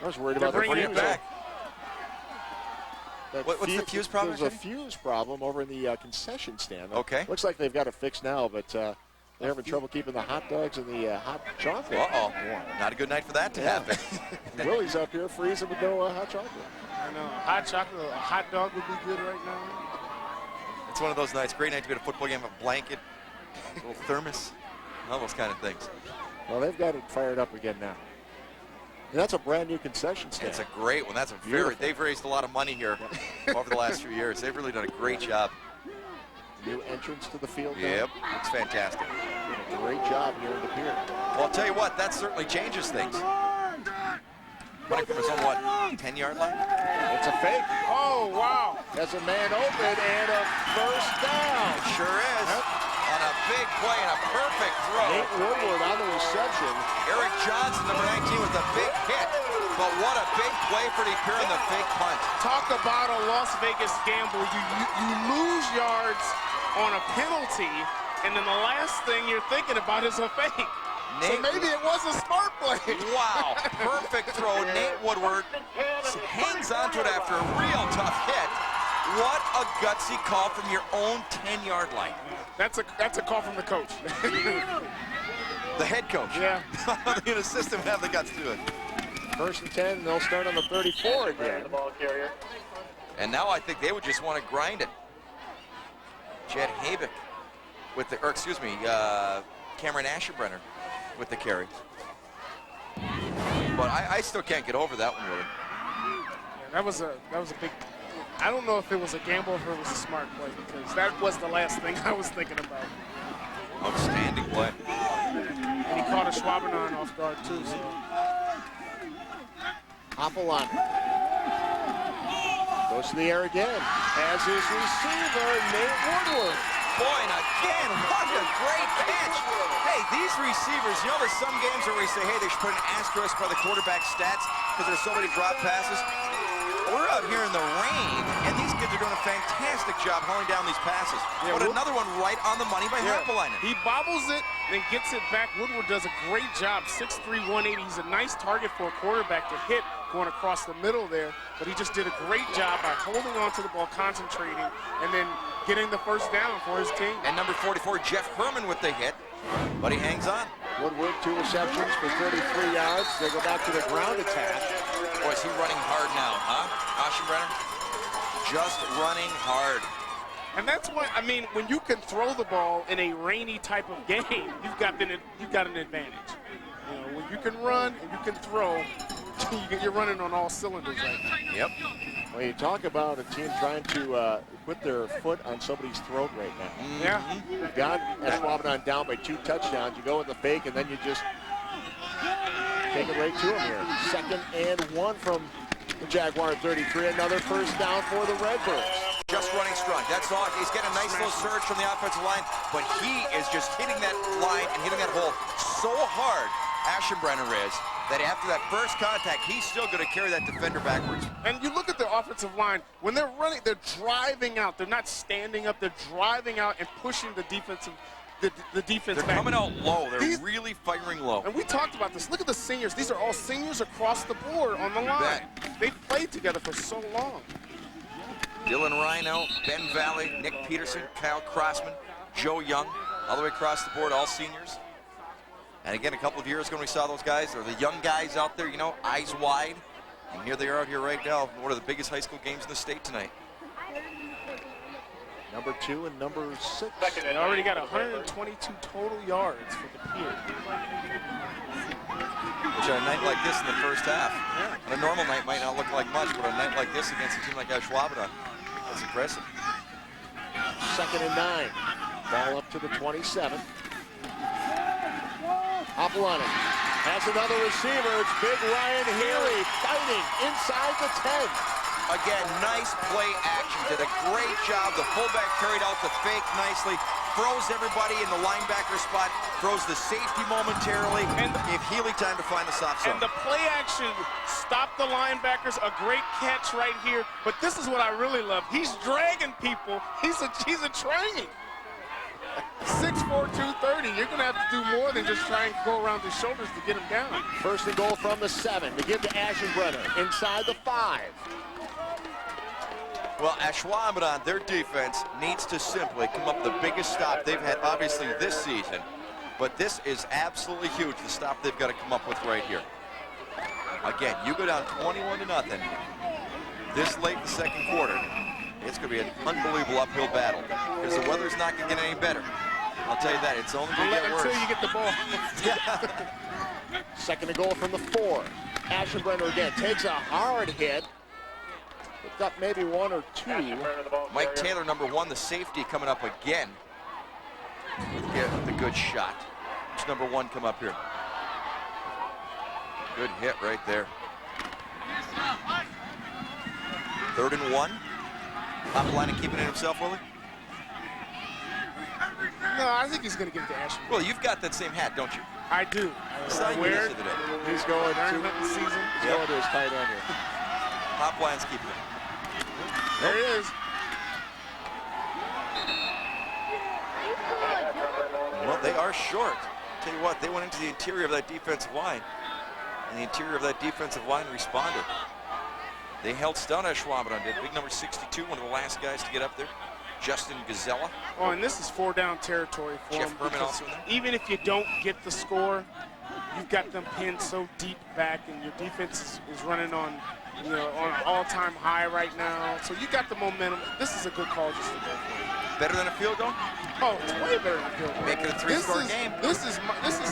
I was worried about bringing it back. What's the fuse problem? There's a fuse problem over in the concession stand. Okay. Looks like they've got it fixed now, but they're having trouble keeping the hot dogs and the hot chocolate. Uh-oh. Not a good night for that to happen. Willie's up here freezing with no hot chocolate. I know. Hot chocolate, a hot dog would be good right now. It's one of those nights. Great night to be at a football game. A blanket, a little thermos, all those kind of things. Well, they've got it fired up again now. And that's a brand new concession stand. It's a great one. That's a very. They've raised a lot of money here over the last few years. They've really done a great job. New entrance to the field. Yep, it's fantastic. Did a great job here in De Pere. Well, I'll tell you what, that certainly changes things. Running from his own, 10-yard line? It's a fake. Oh, wow. That's a man open and a first down. Sure is. On a big play and a perfect throw. Nate Woodward on the reception. Eric Johnson, number 19, with a big hit. But what a big play for De Pere in the fake punt. Talk about a Las Vegas gamble. You lose yards on a penalty, and then the last thing you're thinking about is a fake. So maybe it was a smart play. Wow, perfect throw. Nate Woodward hangs onto it after a real tough hit. What a gutsy call from your own 10-yard line. That's a call from the coach. The head coach. Yeah. The assistant would have the guts to do it. 1st and 10, they'll start on the 34 again. And now I think they would just want to grind it. Jed Havick with the, or excuse me, Cameron Ashwaubenon with the carry. But I still can't get over that one, really. Yeah, that was a big. I don't know if it was a gamble or if it was a smart play, because that was the last thing I was thinking about. Outstanding play. And he caught Ashwaubenon off guard too. So. Hopalon goes to the air again, as his receiver, Nate Woodward. Boy, and again, what a great catch. Hey, these receivers, you know there's some games where we say, hey, they should put an asterisk by the quarterback stats because there's so many drop passes. We're out here in the rain, and these kids are doing a fantastic job hauling down these passes. Yeah, but another one right on the money by Hopalainen. He bobbles it, then gets it back. Woodward does a great job, 6'3", 180. He's a nice target for a quarterback to hit going across the middle there, but he just did a great job by holding on to the ball, concentrating, and then getting the first down for his team. And number 44, Jeff Herman with the hit, but he hangs on. Woodward, 2 receptions for 33 yards. They go back to the ground attack. Boy, is he running hard now, huh? Ashwaubenon just running hard. And that's why, I mean, when you can throw the ball in a rainy type of game, you've got an advantage. You know, when you can run and you can throw, you're running on all cylinders right now. Yep. Well, you talk about a team trying to put their foot on somebody's throat right now. Yeah. You got Ashwaubenon down by 2 touchdowns. You go with the fake, and then you just take it right to him here. 2nd and 1 from the Jaguar 33. Another first down for the Redbirds. Just running strong. That's all. He's getting a nice little surge from the offensive line, but he is just hitting that line and hitting that hole so hard, Ashwaubenon is, that after that first contact, he's still going to carry that defender backwards. And you look at the offensive line, when they're running, they're driving out. They're not standing up. They're driving out and pushing the defensive the defense They're back. coming out low. They're really firing low. And we talked about this. Look at the seniors. These are all seniors across the board on the line. They've played together for so long. Dylan Rhino, Ben Valley, Nick Peterson, Kyle Crossman, Joe Young, all the way across the board, all seniors. And again, a couple of years ago when we saw those guys, they're the young guys out there, you know, eyes wide. And here they are out here right now, one of the biggest high school games in the state tonight. Number 2 and number 6. They already got 122 total yards for the Pere. Which on a night like this in the first half, on a normal night might not look like much, but on a night like this against a team like Ashwaubenon, that's impressive. 2nd and 9. Ball up to the 27. Hopalainen has another receiver. It's big Ryan Healy fighting inside the 10. Again, nice play action. Did a great job. The fullback carried out the fake nicely. Froze everybody in the linebacker spot. Froze the safety momentarily. And gave Healy time to find the soft zone. And the play action stopped the linebackers. A great catch right here. But this is what I really love. He's dragging people. He's a train. 6'4", 230. You're going to have to do more than just try and go around his shoulders to get him down. 1st and goal from the 7. To give to Ashwaubenon inside the 5. Well, Ashwaubenon, their defense needs to simply come up with the biggest stop they've had, obviously, this season. But this is absolutely huge, the stop they've got to come up with right here. Again, you go down 21-0 this late in the second quarter. It's going to be an unbelievable uphill battle because the weather's not going to get any better. I'll tell you that. It's only going to get worse. Until you get the ball. 2nd and goal from the 4. Ashwaubenon again takes a hard hit. Picked up maybe 1 or 2. Mike Taylor, number 1, the safety, coming up again. With the good shot. It's number 1 come up here. Good hit right there. 3rd and 1. Hopalainen keeping it himself, will he? No, I think he's going to give it to Ashwaubenon. Well, you've got that same hat, don't you? I do. I wear it. He's going to the season. He's going to his tight end here. Hopalainen's keeping it. There he is. are short. Tell you what, they went into the interior of that defensive line, and the interior of that defensive line responded. They held down Ashwaubenon did. Big number 62, one of the last guys to get up there. Justin Gazella. Oh, and this is 4-down territory for Jeff them. Berman also in there. Even if you don't get the score, you've got them pinned so deep back, and your defense is running on, on an all-time high right now. So you got the momentum. This is a good call just to go for it. Better than a field goal? Oh, it's way better than a field goal. Make it a 3-score game. This is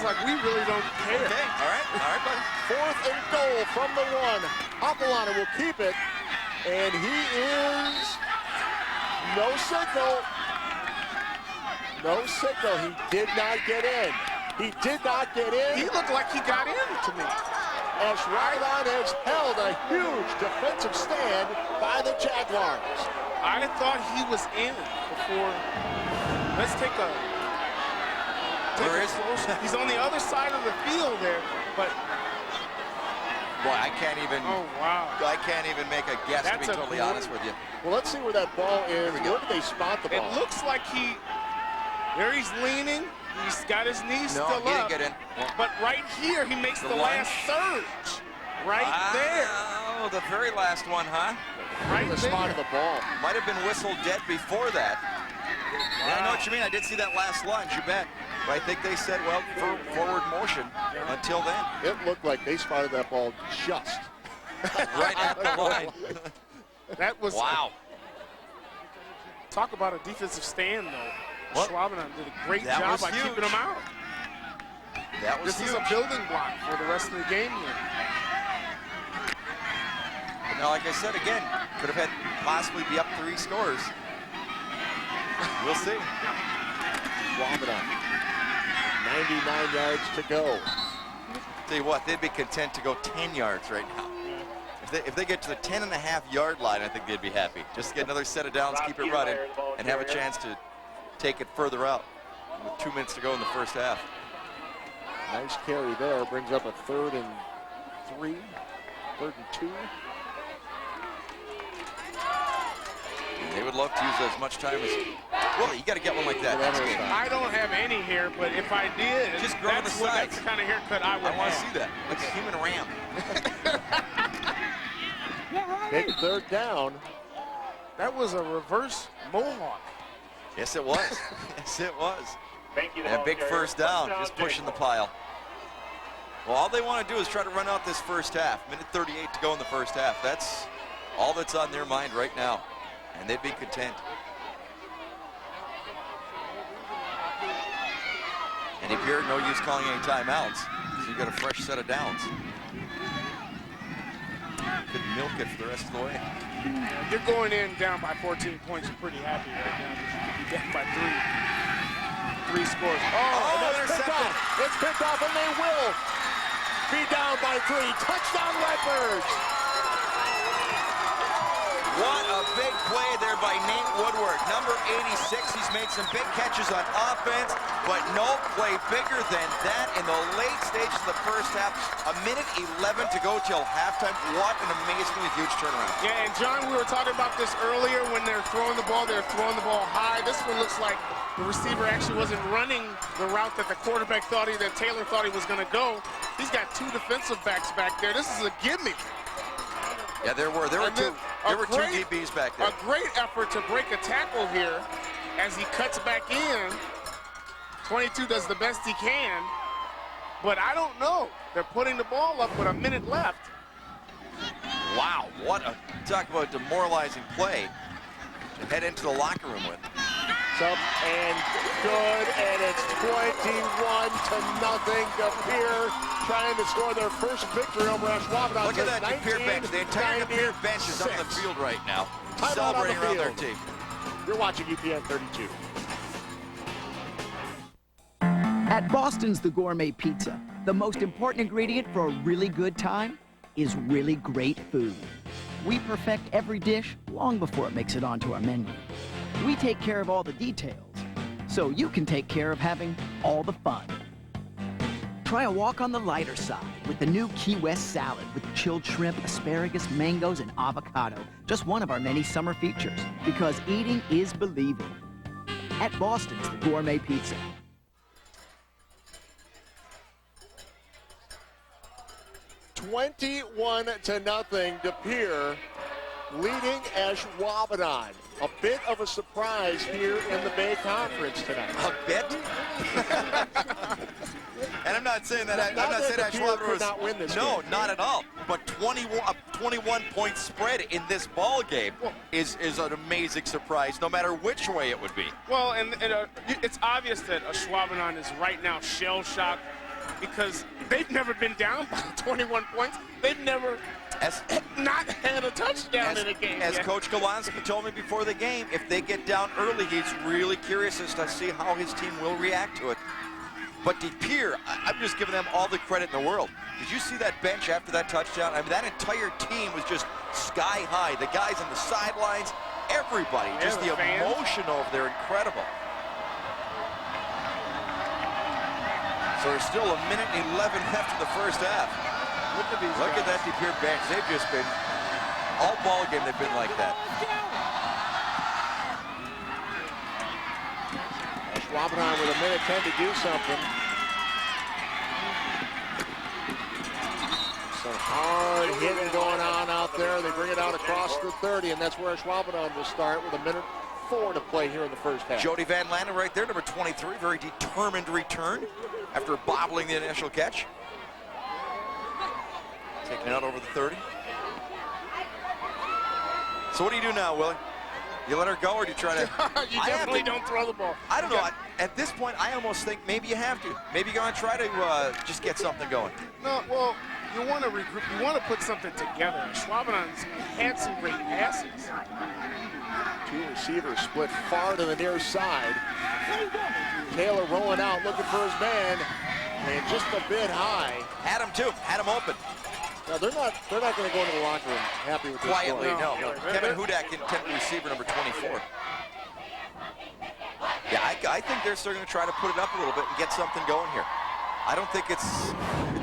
like we really don't care. Okay, all right, buddy. 4th and goal from the 1. Hopalana will keep it, and he is no signal. No signal. He did not get in. He did not get in. He looked like he got in to me. Ashwaubenon has held a huge defensive stand by the Jaguars. I thought he was in before. Let's take a close. He's on the other side of the field there, but boy, I can't even. Oh wow! I can't even make a guess. To be totally honest with you. Well, let's see where that ball is. Where did they spot the ball? It looks like there he's leaning. He's got his knees still up. No, he didn't get in. But right here, he makes the last surge. Right there. Oh, the very last one, huh? Right the there. spot of the ball. Might have been whistled dead before that. Wow. Yeah, I know what you mean. I did see that last lunge, you bet. But I think they said, well, forward motion until then. It looked like they spotted that ball just right at the line. That was wow. Talk about a defensive stand, though. Well, Ashwaubenon did a great job by keeping them out. That was This is a building block for the rest of the game here. But now, like I said, again, could have had possibly be up 3 scores. We'll see. Ashwaubenon, 99 yards to go. Tell you what, they'd be content to go 10 yards right now. If they get to the 10.5-yard line, I think they'd be happy. Just get another set of downs, keep it running, and have a chance to take it further out with 2 minutes to go in the first half. Nice carry there, brings up a 3rd and 3, 3rd and 2. And they would love to use as much time as, well, you got to get one like that. I don't have any here, but if I did, just grow on the sides. That's the kind of haircut I would I want to see that, like a human ram. Big 3rd down. That was a reverse mohawk. Yes, it was. Yes, it was. Thank you. And a big first down, just pushing the pile. Well, all they want to do is try to run out this first half. Minute 38 to go in the first half. That's all that's on their mind right now, and they'd be content. And if you're no use calling any timeouts, so you've got a fresh set of downs. Could milk it for the rest of the way. Yeah, you're going in down by 14 points. You're pretty happy right now. You could be down by 3 scores. Oh, it's picked off. It's picked off, and they will be down by 3. Touchdown, Redbirds. What a big play there by Nate Woodward. Number 86, he's made some big catches on offense, but no play bigger than that in the late stages of the first half. A minute 11 to go till halftime. What an amazingly huge turnaround. Yeah, and John, we were talking about this earlier when they're throwing the ball high. This one looks like the receiver actually wasn't running the route that the quarterback that Taylor thought he was going to go. He's got 2 defensive backs back there. This is a gimme. Yeah, there were 2 DBs back there. A great effort to break a tackle here as he cuts back in. 22 does the best he can, but I don't know. They're putting the ball up with a minute left. Wow, talk about a demoralizing play to head into the locker room with. It's up and good, and it's 21-0. Pere trying to score their first victory over Ashwaubenon. Look at that Pere bench. The entire Pere bench is on the field right now, celebrating around their team. You're watching UPN 32. At Boston's The Gourmet Pizza, the most important ingredient for a really good time is really great food. We perfect every dish long before it makes it onto our menu. We take care of all the details, so you can take care of having all the fun. Try a walk on the lighter side with the new Key West salad with chilled shrimp, asparagus, mangoes, and avocado. Just one of our many summer features, because eating is believing. At Boston's The Gourmet Pizza. 21-0, De Pere leading Ashwaubenon. A bit of a surprise here in the Bay Conference tonight. A bit? And I'm not saying that. I'm not saying Ashwaubenon was not win this no, game. not at all. But 21-point spread in this ball game is an amazing surprise, no matter which way it would be. Well, and it's obvious that Ashwaubenon is right now shell-shocked because they've never been down by 21 points. They've never not had a touchdown in a game. As Coach Golonsky told me before the game, if they get down early, he's really curious as to see how his team will react to it. But De Pere, I'm just giving them all the credit in the world. Did you see that bench after that touchdown? I mean, that entire team was just sky high. The guys on the sidelines, everybody, just the emotion over there, incredible. So there's still a minute and 11 left in the first half. Look at these Look at that De Pere bench. They've just been, all ball game they've been like that. Ashwaubenon with a minute 10 to do something. Some hard hitting going on out there. They bring it out across the 30, and that's where Ashwaubenon will start with a minute 4 to play here in the first half. Jody Van Landen right there, number 23, very determined return after bobbling the initial catch. Taking it out over the 30. So what do you do now, Willie? You let her go, or do you try to? You definitely don't throw the ball. I don't know. At this point, I almost think maybe you have to. Maybe you're going to try to just get something going. No, well, you want to regroup. You want to put something together. Schwabenon's had some great passes. Two receivers split far to the near side. Taylor rolling out, looking for his man, and just a bit high. Had him too. Had him open. No, they're not going to go into the locker room happy with this quietly. score. No. Kevin Hudak, intended receiver, number 24. Yeah, I think they're still going to try to put it up a little bit and get something going here. I don't think it's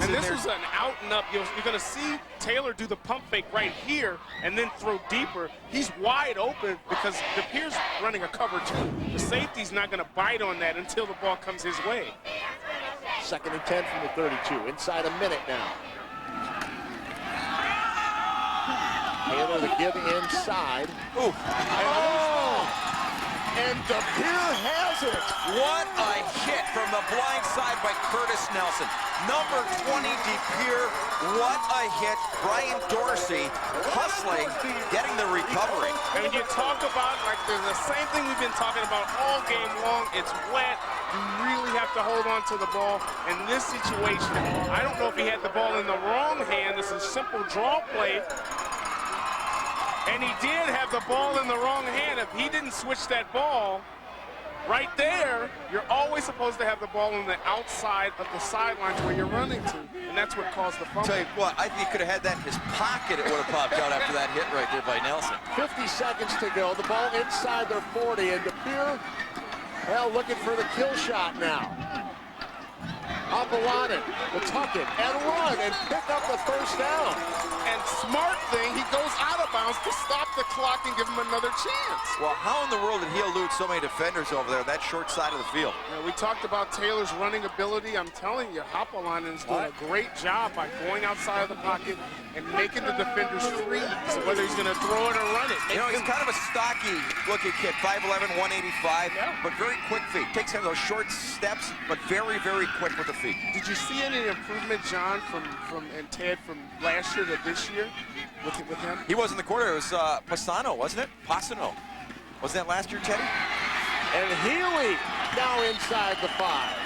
and this was an out and up. You're going to see Taylor do the pump fake right here and then throw deeper. He's wide open because De Pere's running a cover 2. The safety's not going to bite on that until the ball comes his way. 2nd and 10 from the 32. Inside a minute now. Taylor the giving inside. Ooh. And De Pere has it. What a hit from the blind side by Curtis Nelson. Number 20, De Pere. What a hit. Brian Dorsey hustling, getting the recovery. And when you talk about, like, there's the same thing we've been talking about all game long. It's wet. You really have to hold on to the ball. In this situation, I don't know if he had the ball in the wrong hand. This is a simple draw play. And he did have the ball in the wrong hand. If he didn't switch that ball, right there, you're always supposed to have the ball on the outside of the sidelines where you're running to. And that's what caused the fumble. Tell you what, I think he could have had that in his pocket. It would have popped out after that hit right there by Nelson. 50 seconds to go. The ball inside their 40. And De Pere, well, looking for the kill shot now. Ashwaubenon will tuck it and run and pick up the first down. And smart thing, he goes out of bounds to stop the clock and give him another chance. Well, how in the world did he elude so many defenders over there, that short side of the field? Yeah, we talked about Taylor's running ability. I'm telling you, Ashwaubenon is doing a great job by going outside of the pocket and making the defenders free. So whether he's going to throw it or run it. You know, he's kind of a stocky-looking kid, 5'11", 185, but very quick feet. Takes kind of those short steps, but very, very quick with the feet. Did you see any improvement, John, from Ted from last year to this year with him? He wasn't the quarter. It was Pasano, wasn't it? Pasano. Was that last year, Teddy? And Healy now inside the 5.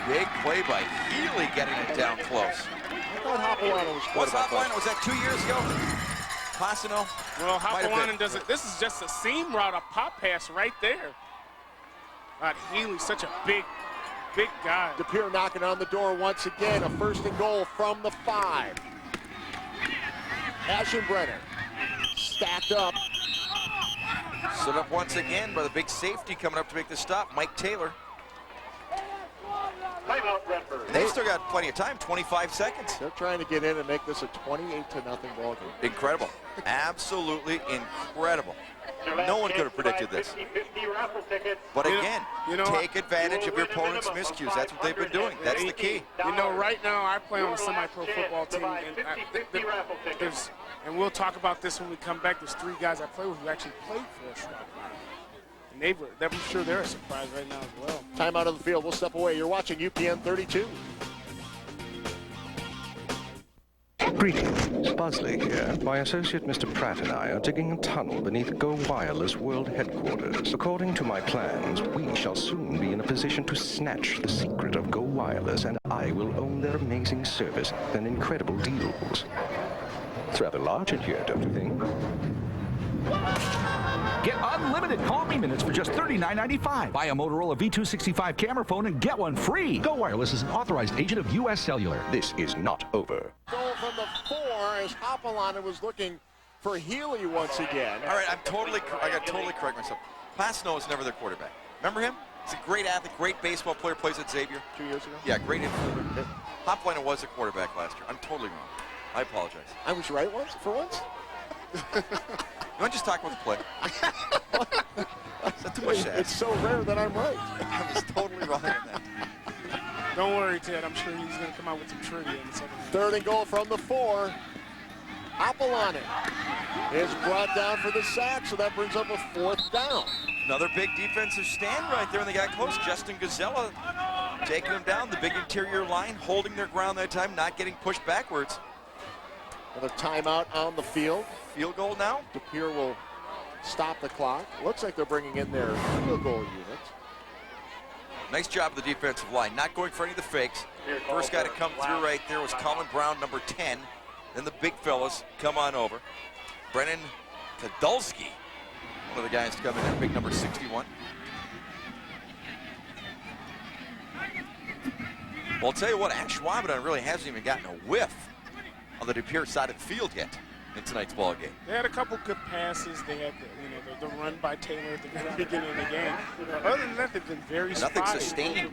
Big play by Healy getting it down close. I thought Ashwaubenon was What's Ashwaubenon? Was that 2 years ago? Pasano? Well, Ashwaubenon does it. This is just a seam route, a pop pass right there. Healy's such a big guy. De Pere knocking on the door once again. A 1st and goal from the 5. Ashwaubenon stacked up. Stood up once again by the big safety coming up to make the stop, Mike Taylor. They still got plenty of time, 25 seconds. They're trying to get in and make this a 28-0 ball game. Incredible. Absolutely incredible. No one could have predicted this. But again, take advantage of your opponent's miscues. That's what they've been doing. That's the key. You know, right now I play on a semi-pro football team, and we'll talk about this when we come back. There's 3 guys I play with who actually played for Ashwaubenon. And I'm sure they're a surprise right now as well. Time out of the field. We'll step away. You're watching UPN 32. Greetings, Buzzley here. My associate Mr. Pratt and I are digging a tunnel beneath Go Wireless World Headquarters. According to my plans, we shall soon be in a position to snatch the secret of Go Wireless, and I will own their amazing service and incredible deals. It's rather large in here, don't you think? Get unlimited call-me minutes for just $39.95. Buy a Motorola V265 camera phone and get one free. Go Wireless is an authorized agent of U.S. Cellular. This is not over. Goal from the 4 as Hopalana was looking for Healy once again. All right, I got to totally correct myself. Pasno was never their quarterback. Remember him? He's a great athlete, great baseball player, plays at Xavier. 2 years ago? Yeah, great infielder. Hopalana was a quarterback last year. I'm totally wrong. I apologize. I was right for once? You want to just talk about the play? Is that too much to ask? It's so rare that I'm right. I was totally wrong on that. Don't worry, Ted. I'm sure he's going to come out with some trivia in a second. 3rd and goal from the 4. Hopalana is brought down for the sack, so that brings up a 4th down. Another big defensive stand right there, and they got close. Justin Gazella taking them down. The big interior line holding their ground that time, not getting pushed backwards. Another timeout on the field. Field goal now. DePere will stop the clock. Looks like they're bringing in their field goal unit. Nice job of the defensive line, not going for any of the fakes. First guy to come through right there was Colin Brown, number 10. Then the big fellas come on over. Brennan Kadulski, one of the guys to come in there, big number 61. Well, I'll tell you what, Ashwaubenon really hasn't even gotten a whiff on the DePere side of the field yet in tonight's ball game. They had a couple good passes. They had the run by Taylor at the very beginning of the game. But other than that, they've been very spotty. Nothing sustained.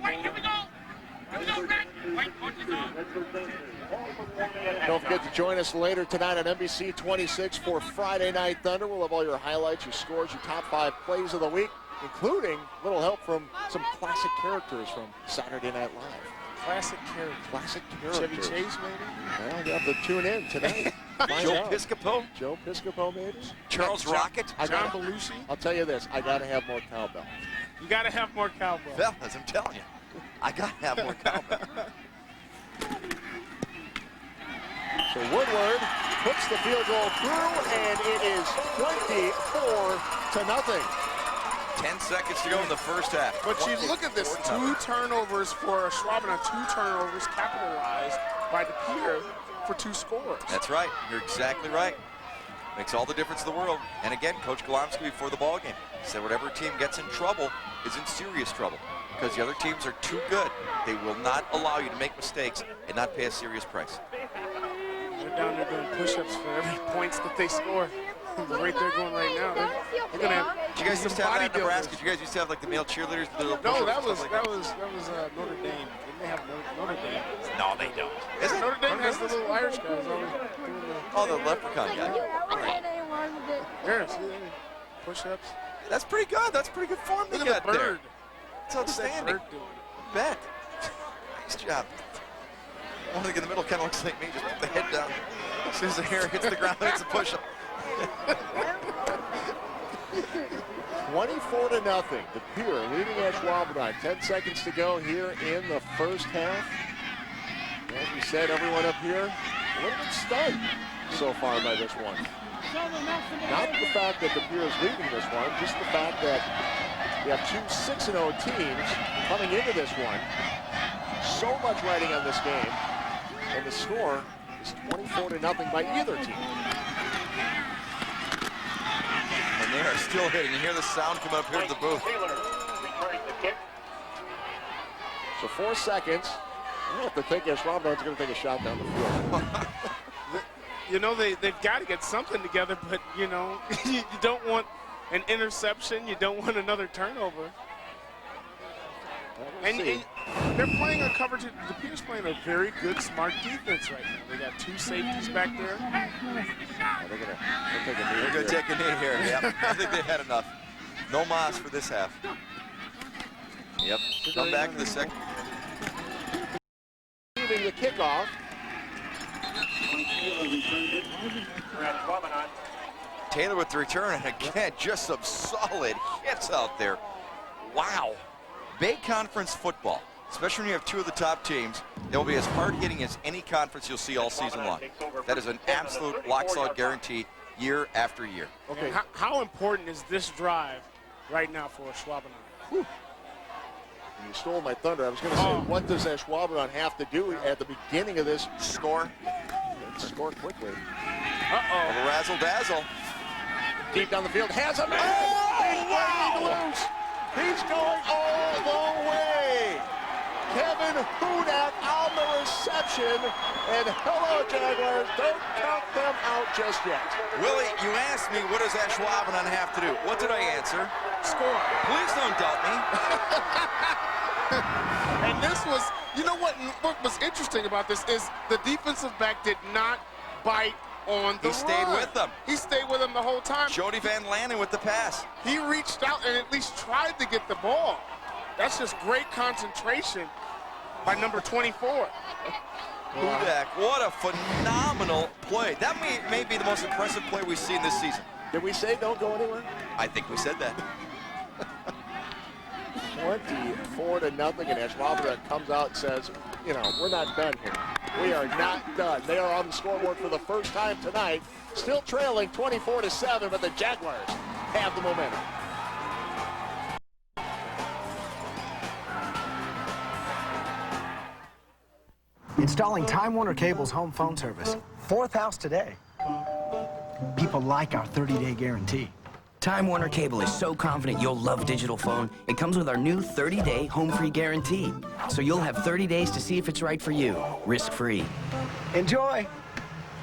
Don't forget to join us later tonight on NBC 26 for Friday Night Thunder. We'll have all your highlights, your scores, your top 5 plays of the week, including a little help from some classic characters from Saturday Night Live. Classic character. Classic character. Chevy Chase, maybe? Well, you have to tune in tonight. Joe Piscopo. Joe Piscopo, maybe. Charles Rocket. John Belushi. I'll tell you this. I got to have more cowbell. You got to have more cowbell. Fellas, I'm telling you. I got to have more cowbell. So Woodward puts the field goal through, and it is 24-0. 10 seconds to go in the first half. But you look at this, 2 turnovers for Ashwaubenon, 2 turnovers capitalized by DePere for 2 scores. That's right. You're exactly right. Makes all the difference in the world. And again, Coach Golomsky before the ball game said whatever team gets in trouble is in serious trouble because the other teams are too good. They will not allow you to make mistakes and not pay a serious price. They're down there doing push-ups for every points that they score. Right there going right now. They're gonna have. Did you guys used to have that in Nebraska? Did you guys used to have like the male cheerleaders? No, that was Notre Dame. Didn't they have Notre Dame? No, they don't. Is it? Notre Dame has the little Irish guys always doing the. Oh, the leprechaun guy. There, see, push-ups. That's pretty good. That's pretty good form they got there. It's outstanding. Bet. Nice job. One thing in the middle kind of looks like me. Just put the head down. As soon as the hair hits the ground, it's a push-up. 24-0. DePere leading Ashwaubenon. 10 seconds to go here in the first half. As we said, everyone up here a little bit stunned so far by this one. Not the fact that DePere is leading this one, just the fact that we have 2 6-0 teams coming into this one. So much riding on this game, and the score is 24-0 by either team. And they are still hitting. You hear the sound coming up here to the booth. So 4 seconds. I don't have to think Ashwaubenon's going to take a shot down the field. You know, they've got to get something together, but, you know, you don't want an interception. You don't want another turnover. And They're playing a coverage. The Pere's playing a very good, smart defense right now. They got 2 safeties back there. They're going to They're going to take a knee here. Yep. I think they had enough. No mas for this half. Yep. Come back to the second. Leaving the kickoff. Taylor with the return, and again, just some solid hits out there. Wow. Bay Conference football, especially when you have 2 of the top teams, it will be as hard hitting as any conference you'll see all season long. That is an absolute lock-solid guarantee year after year. Okay, how important is this drive right now for Ashwaubenon? You stole my thunder. I was going to say, what does Ashwaubenon have to do at the beginning of this? Score. Score quickly. Uh-oh. Razzle-dazzle. Deep down the field, has a man. Oh, wow. Loose. He's going all the way. Kevin Hudak on the reception. And hello, Jaguars. Don't count them out just yet. Willie, you asked me, what does Ashwaubenon have to do? What did I answer? Score. Please don't doubt me. And this was, you know what was interesting about this is the defensive back did not bite on the He stayed run. with them. He stayed with them the whole time. Jody Van Lanen with the pass. He reached out and at least tried to get the ball. That's just great concentration by number 24. Hudak, what a phenomenal play. That may be the most impressive play we've seen this season. Did we say don't go anywhere? I think we said that. 24-0, and Ashwaubenon comes out and says, you know, we're not done here. We are not done. They are on the scoreboard for the first time tonight, still trailing 24-7, but the Jaguars have the momentum. Installing Time Warner Cable's home phone service. 4th house today. People like our 30-day guarantee. Time Warner Cable is so confident you'll love digital phone, it comes with our new 30-day home-free guarantee. So you'll have 30 days to see if it's right for you, risk-free. Enjoy.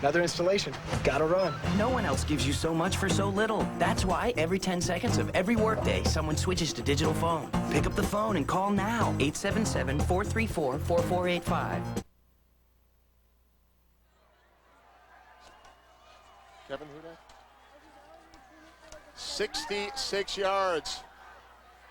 Another installation. Gotta run. No one else gives you so much for so little. That's why every 10 seconds of every workday, someone switches to digital phone. Pick up the phone and call now. 877-434-4485. Kevin Hudak. 66 yards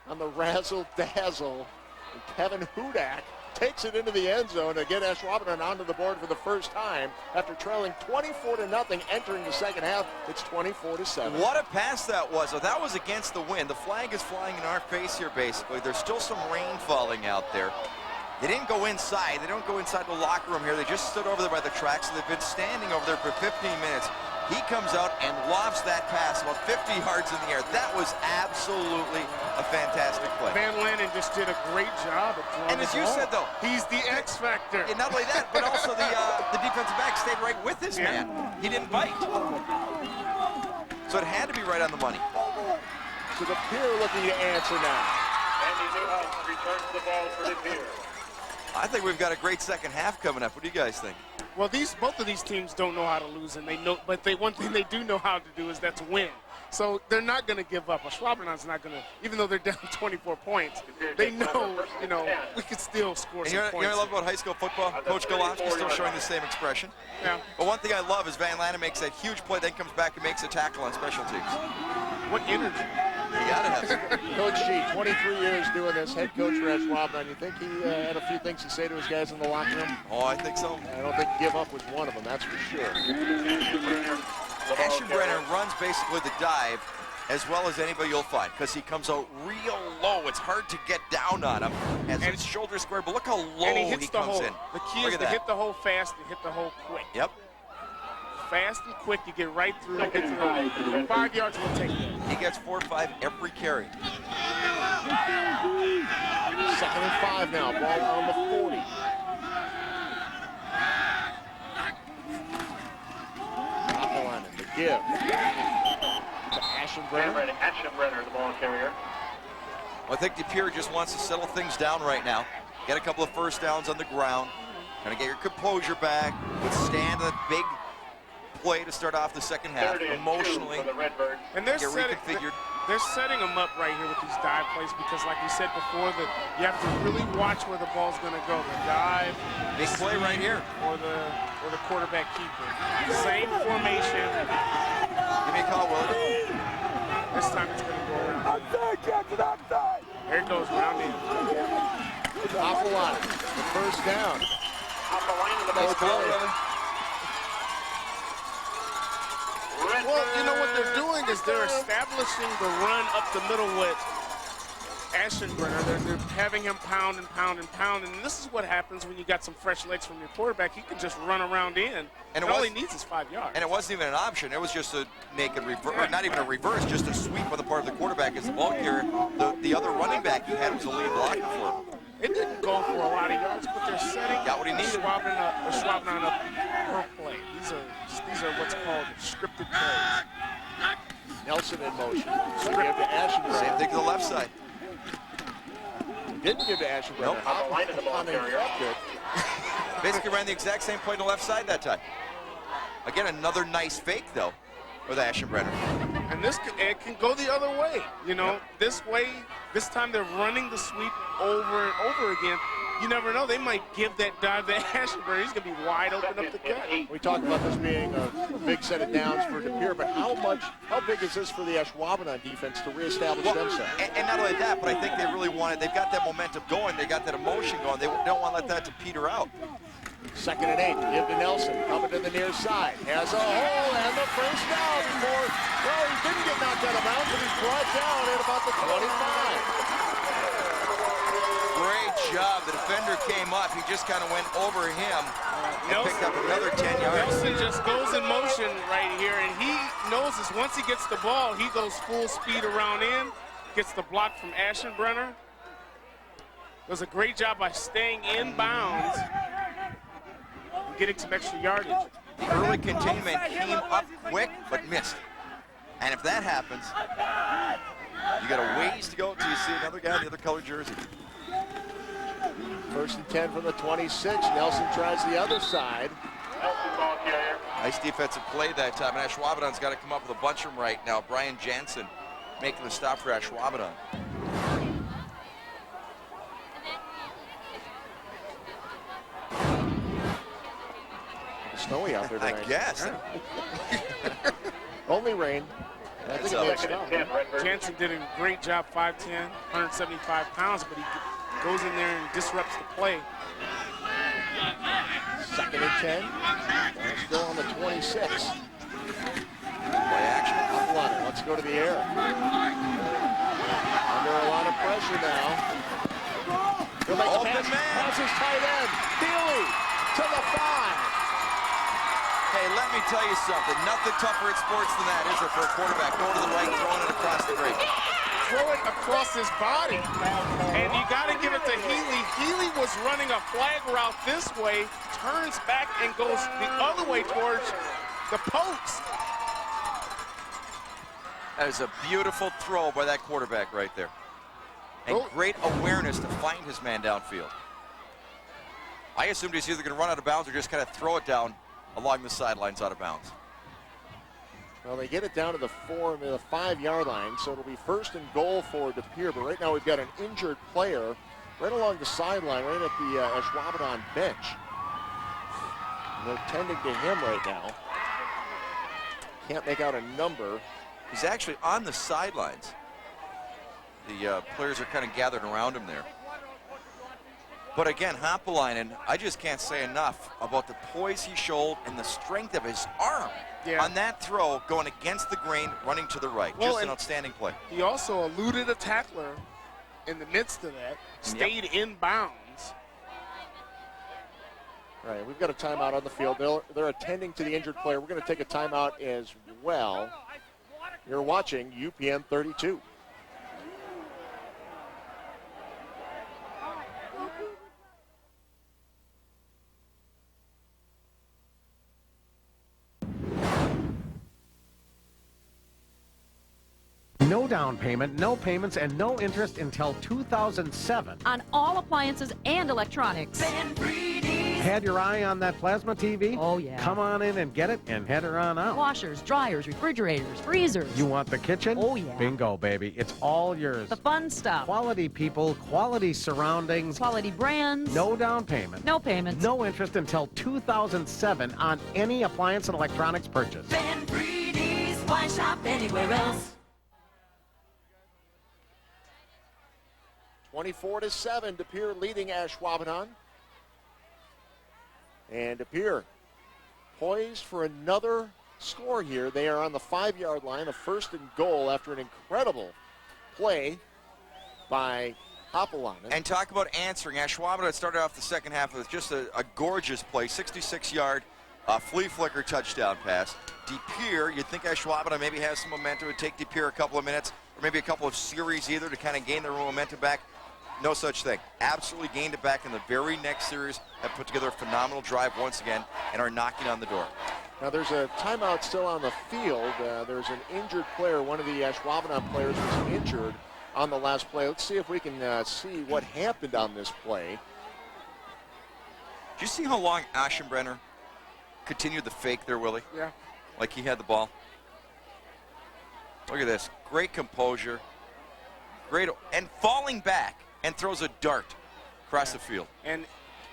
on the razzle-dazzle. And Kevin Hudak takes it into the end zone to get Ashwaubenon onto the board for the first time after trailing 24-0 entering the second half. It's 24-7. What a pass that was. So that was against the wind. The flag is flying in our face here, basically. There's still some rain falling out there. They didn't go inside. They don't go inside the locker room here. They just stood over there by the track, so they've been standing over there for 15 minutes. He comes out and lofts that pass about 50 yards in the air. That was absolutely a fantastic play. Van Lanen just did a great job at throwing And as you said, though, he's the X factor. And not only that, but also the defensive back stayed right with his man. He didn't bite. So it had to be right on the money. So the Pere looking to answer now. Andy Newhouse returns the ball for the Pere. I think we've got a great second half coming up. What do you guys think? Well, both of these teams don't know how to lose, and they know. But one thing they do know how to do is that's win. So they're not going to give up. Ashwaubenon's not going to, even though they're down 24 points, they know, we could still score some points. You know what I love about high school football? Coach Golofsky's still showing the same expression. Yeah. But one thing I love is Van Lanen makes that huge play, then comes back and makes a tackle on special teams. What energy. You got to have some. Coach G, 23 years doing this, head coach for Ashwaubenon. You think he had a few things to say to his guys in the locker room? Oh, I think so. I don't think give up was one of them, that's for sure. Ashwaubenon runs basically the dive as well as anybody you'll find because he comes out real low. It's hard to get down on him as his shoulder square, but look how low and he hits the comes hole. in. The key is to hit the hole fast and hit the hole quick. Yep. Fast and quick, you get right through. Get to the 5 yards will take that. He gets 4 or 5 every carry. 2nd and 5 now, ball on the 40. Appalachian, the give to Ashwaubenon. Ashwaubenon, the ball carrier. Well, I think Pere just wants to settle things down right now. Get a couple of first downs on the ground. Kind of get your composure back. Withstand a big play to start off the second half. Emotionally, and they're get reconfigured. They're setting them up right here with these dive plays because, like we said before, that you have to really watch where the ball's going to go. The dive, big play right here, or the quarterback keeper. Same formation. Give me a call, Willie. This time it's going to go around. Outside, catch it outside. There it goes, round in. Ashwaubenon, the first down. Nice call, Willie. Well, you know what they're doing is they're establishing the run up the middle with Ashwaubenon. They're having him pound and pound and pound, and this is what happens when you got some fresh legs from your quarterback. He can just run around in, and all he needs is 5 yards. And it wasn't even an option. It was just a naked reverse, or not even a reverse, just a sweep on the part of the quarterback. As the ball carrier, the other running back he had was a lead blocker for him. It didn't go for a lot of yards, but they're setting got what he needed. Ashwaubenon up per play. These are what's called scripted plays. Nelson in motion. So we have to Ashwaubenon. Same thing to the left side. Didn't give to Ashwaubenon. Nope. The ball carrier. Basically ran the exact same play to the left side that time. Again, another nice fake, though, with Ashwaubenon. And it can go the other way. You know, this way, this time they're running the sweep over and over again. You never know. They might give that dive to Ashwaubenon. He's going to be wide open up the gut. We talked about this being a big set of downs for Pere, but how big is this for the Ashwaubenon defense to reestablish themselves? And not only that, but I think they really wanted, they've got that momentum going, they got that emotion going. They don't want to let that to peter out. 2nd and 8, give to Nelson, coming to the near side. Has a hole and the first down before, well, he didn't get knocked out of bounds, but he's brought down at about the 25. Great job. The defender came up. He just kind of went over him and picked up another 10 yards. Nelson just goes in motion right here, and he knows this. Once he gets the ball, he goes full speed around in, gets the block from Ashwaubenon. Does a great job by staying in bounds and getting some extra yardage. The early continuement came up quick, but missed. And if that happens, you got a ways to go until you see another guy in the other colored jersey. 1st and 10 from the 26. Nelson tries the other side. Nice defensive play that time. And Ashwaubenon's got to come up with a bunch of them right now. Brian Jansen making the stop for Ashwaubenon. Snowy out there tonight. I guess. Only rain. I think it makes sense. Jansen did a great job, 5'10", 175 pounds, but he goes in there and disrupts the play. 2nd and 10. Still on the 26. Play action. Ashwaubenon, let's go to the air. Under a lot of pressure now. He'll make the pass. Passes tight end. Healy to the 5. Hey, let me tell you something. Nothing tougher in sports than that, is there, for a quarterback? Going to the right, throwing it across the green. Throw it across his body. And you got to give it to Healy. Healy was running a flag route this way, turns back and goes the other way towards the post. That is a beautiful throw by that quarterback right there. And great awareness to find his man downfield. I assumed he's either going to run out of bounds or just kind of throw it down along the sidelines out of bounds. Well, they get it down to the 5-yard line, so it'll be 1st and goal for Pere. But right now we've got an injured player right along the sideline, right at the Ashwaubenon bench. And they're tending to him right now. Can't make out a number. He's actually on the sidelines. The players are kind of gathered around him there. But again, Ashwaubenon, I just can't say enough about the poise he showed and the strength of his arm on that throw, going against the grain, running to the right. Just an outstanding play. He also eluded a tackler in the midst of that, stayed in bounds. All right, we've got a timeout on the field. They're attending to the injured player. We're going to take a timeout as well. You're watching UPN 32. No down payment, no payments, and no interest until 2007. On all appliances and electronics. Had your eye on that plasma TV? Oh, yeah. Come on in and get it and head her on out. Washers, dryers, refrigerators, freezers. You want the kitchen? Oh, yeah. Bingo, baby. It's all yours. The fun stuff. Quality people, quality surroundings. Quality brands. No down payment. No payments. No interest until 2007 on any appliance and electronics purchase. Ben Breedy's, why shop anywhere else? 24-7, De Pere leading Ashwaubenon. And De Pere poised for another score here. They are on the 5-yard line, a 1st and goal after an incredible play by Hopalainen. And talk about answering. Ashwaubenon started off the second half with just a gorgeous play, 66-yard flea flicker touchdown pass. De Pere, you'd think Ashwaubenon maybe has some momentum. It would take De Pere a couple of minutes or maybe a couple of series either to kind of gain their momentum back. No such thing. Absolutely gained it back in the very next series. Have put together a phenomenal drive once again and are knocking on the door. Now there's a timeout still on the field. There's an injured player. One of the Ashwaubenon players was injured on the last play. Let's see if we can see what happened on this play. Do you see how long Ashwaubenon continued the fake there, Willie? Yeah. Like he had the ball. Look at this. Great composure. Great. And falling back and throws a dart across the field. And,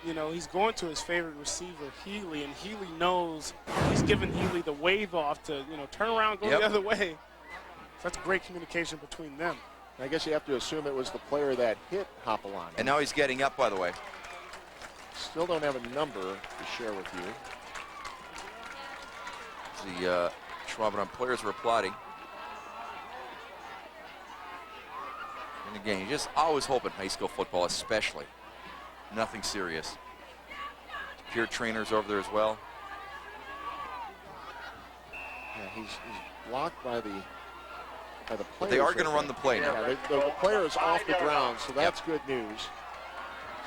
you know, he's going to his favorite receiver, Healy, and Healy knows he's giving Healy the wave off to, you know, turn around, go the other way. So that's great communication between them. I guess you have to assume it was the player that hit Hopalainen. And now he's getting up, by the way. Still don't have a number to share with you. The Ashwaubenon players were applauding. And again, you just always hope in high school football, especially, nothing serious. Peer trainers over there as well. Yeah, he's blocked by the players. But they are going to run the play now. Yeah, the player is off the ground, so that's good news.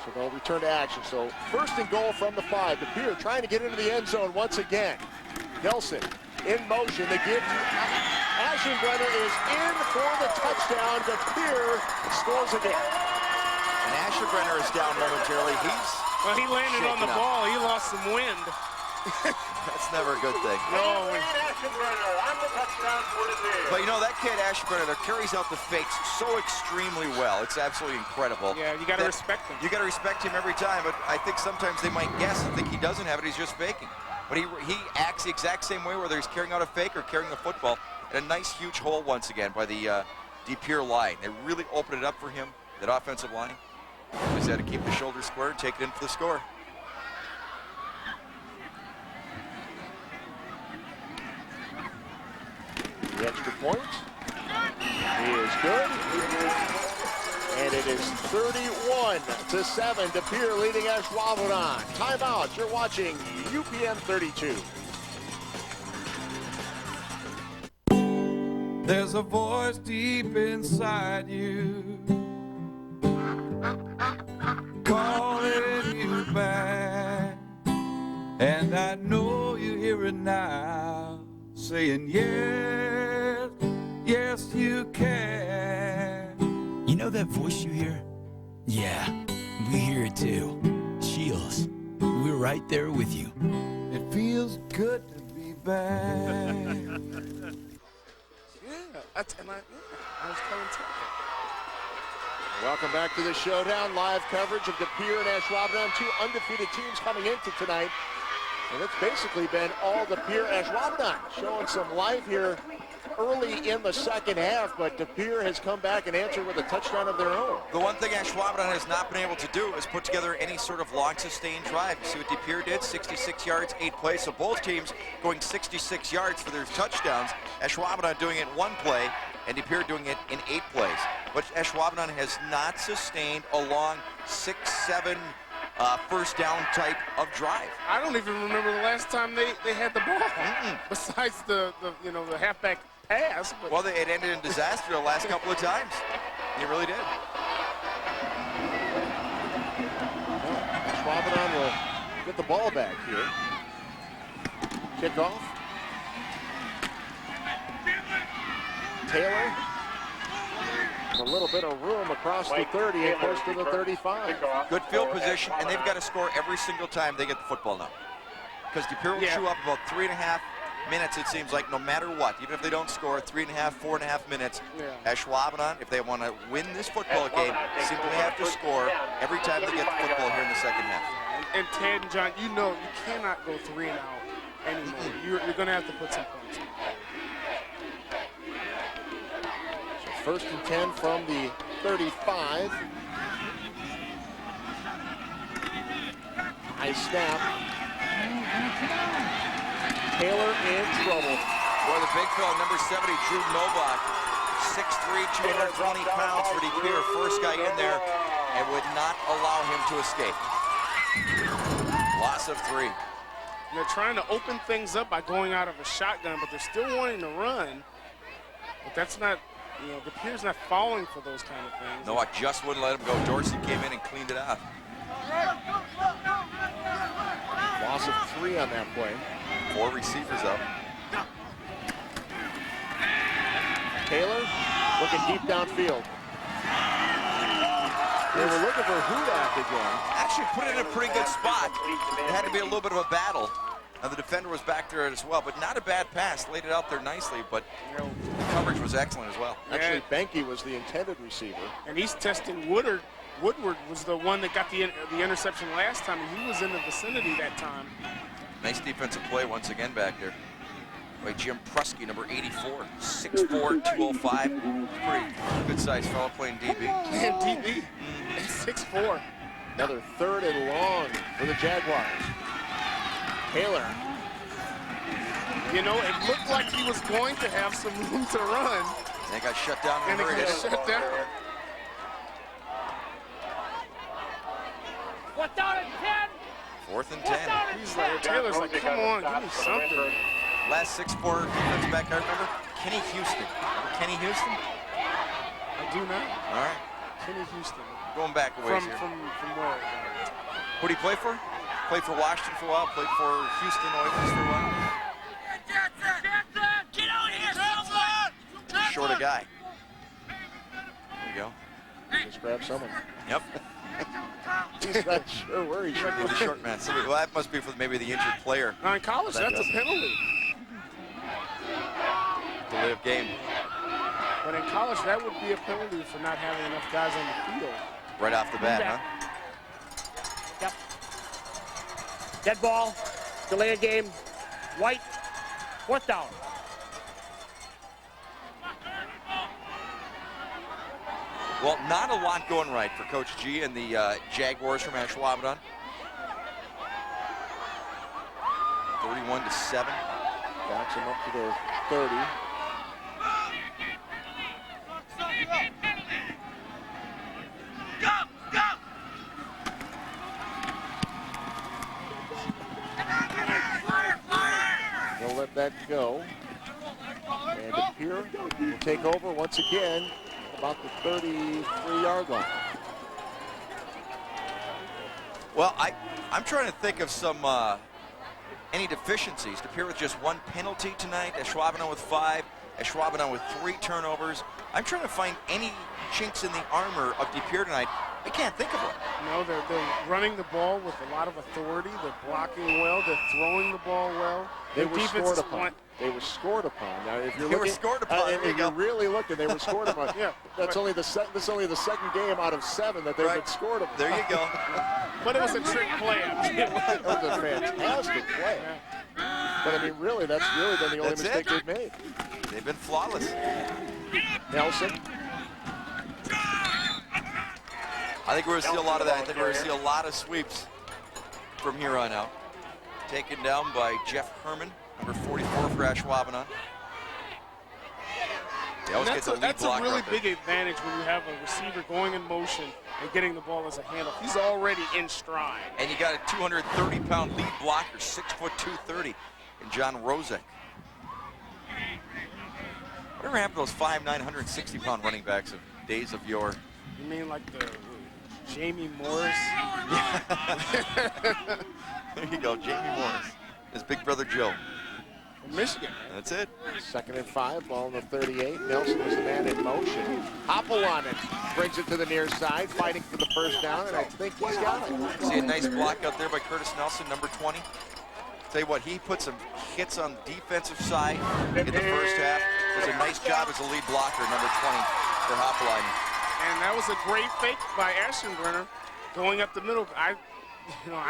So they'll return to action. So 1st and goal from the 5. De Pere trying to get into the end zone once again. Nelson in motion. They give Ashwaubenon is in for the touchdown. De Pere scores again. And Ashwaubenon is down momentarily. Well, he landed on the ball. He lost some wind. That's never a good thing. No. But you know, that kid Ashwaubenon carries out the fakes so extremely well. It's absolutely incredible. Yeah, you got to respect him. You got to respect him every time. But I think sometimes they might guess and think he doesn't have it. He's just faking. But he acts the exact same way, whether he's carrying out a fake or carrying the football. And a nice, huge hole once again by the De Pere line. They really opened it up for him, that offensive line. Just had to keep the shoulders square and take it in for the score. The extra point is good. And it is 31-7. De Pere leading Ashwaubenon. Timeout. You're watching UPN 32. There's a voice deep inside you calling you back, and I know you hear it now, saying yes, yes you can. You know that voice you hear? Yeah, we hear it too. Shields, we're right there with you. It feels good to be back. I was telling Ted. Welcome back to the Showdown. Live coverage of De Pere and Ashwaubenon, 2 undefeated teams coming into tonight. And it's basically been all De Pere Ashwaubenon showing some life here early in the second half, but De Pere has come back and answered with a touchdown of their own. The one thing Ashwaubenon has not been able to do is put together any sort of long sustained drive. You see what De Pere did, 66 yards, 8 plays. So both teams going 66 yards for their touchdowns. Ashwaubenon doing it in 1 play and De Pere doing it in 8 plays. But Ashwaubenon has not sustained a long 6-7 first down type of drive. I don't even remember the last time they had the ball. Besides the halfback pass. But well, it ended in disaster the last couple of times. It really did. Ashwaubenon will get the ball back here. Kickoff. Taylor a little bit of room across the 30 and close to the 35. Good field position, and they've got to score every single time they get the football now. Because De Pere will chew up about 3.5 minutes, it seems like, no matter what. Even if they don't score, 3.5, 4.5 minutes. Ashwaubenon, if they want to win this football game, simply have to score every time they get the football here in the second half. And Ted and John, you know you cannot go 3 and out anymore. You're going to have to put some points in. So 1st and 10 from the 35. High snap. Taylor in trouble. Boy, the big fella, number 70, Drew Novak, 6'3", 220 pounds for De Pere, first guy in there, and would not allow him to escape. Loss of 3. They're trying to open things up by going out of a shotgun, but they're still wanting to run. But that's not, you know, De Pere's not falling for those kind of things. Novak just wouldn't let him go. Dorsey came in and cleaned it up. Loss of 3 on that play. 4 receivers up. Taylor looking deep downfield. They were looking for Hudak again. Actually put it in a pretty good spot. It had to be a little bit of a battle. And the defender was back there as well, but not a bad pass. Laid it out there nicely, but the coverage was excellent as well. Actually, Benke was the intended receiver. And he's testing Woodward. Woodward was the one that got the interception last time, and he was in the vicinity that time. Nice defensive play once again back there by Jim Prusky, number 84, 6'4", 205. Pretty good-sized fellow playing DB. And DB, 6'4". Another 3rd and long for the Jaguars. Taylor. You know, it looked like he was going to have some room to run. And it got shut down. And it got shut down. 4th down and 10. 4th and 10. He's like, Taylor's like, come on, give me something. Last 6'4" defense back, I remember. Kenny Houston. Remember Kenny Houston? I do not. All right. Kenny Houston. Going back a ways here. From where? Who did he play for? Played for Washington for a while. Played for Houston Oilers for a while. Get out here, someone! Short a guy. There you go. Just grab someone. Yep. He's not sure where he should be. The short man. So, well, that must be for maybe the injured player. Now in college, that's a penalty. Delay of game. But in college, that would be a penalty for not having enough guys on the field. Right off the bat, huh? Yep. Dead ball. Delay of game. White. 4th down. Well, not a lot going right for Coach G and the Jaguars from Ashwaubenon. 31-7. Backs him up to the 30. They'll let that go. And De Pere will take over once again about the 33-yard line. Well, I'm trying to think of some any deficiencies. De Pere with just 1 penalty tonight. Ashwaubenon with 5. Ashwaubenon with 3 turnovers. I'm trying to find any chinks in the armor of De Pere tonight. I can't think of one. No, they're running the ball with a lot of authority. They're blocking well. They're throwing the ball well. They were scored upon. They were scored upon. Now, if you're looking, were scored upon. If you're really looking, they were scored upon. Yeah, that's only the this is only the 2nd game out of 7 that they've been scored upon. There you go. But it was a trick play. It was a fantastic play. But I mean, really, that's really been the only mistake they've made. They've been flawless. Nelson. I think we're going to see a lot of that. I think we're going to see a lot of sweeps from here on out. Taken down by Jeff Herman, number 44 for Ashwaubenon. That's a really big advantage when you have a receiver going in motion and getting the ball as a handoff. He's already in stride. And you got a 230-pound lead blocker, 6'2", 230, and John Rozek. Whatever happened to those 5'9", 160-pound running backs of days of yore? You mean like the Jamie Morris? There you go, Jamie Morris. His big brother Joe. from Michigan. That's it. 2nd and 5, ball in the 38. Nelson was the man in motion. Hopalainen brings it to the near side, fighting for the first down, and I think he's got it. See a nice block out there by Curtis Nelson, number 20. Tell you what, he put some hits on the defensive side in the first half. Does a nice job as a lead blocker, number 20 for Hopalainen. And that was a great fake by Ashwaubenon going up the middle. I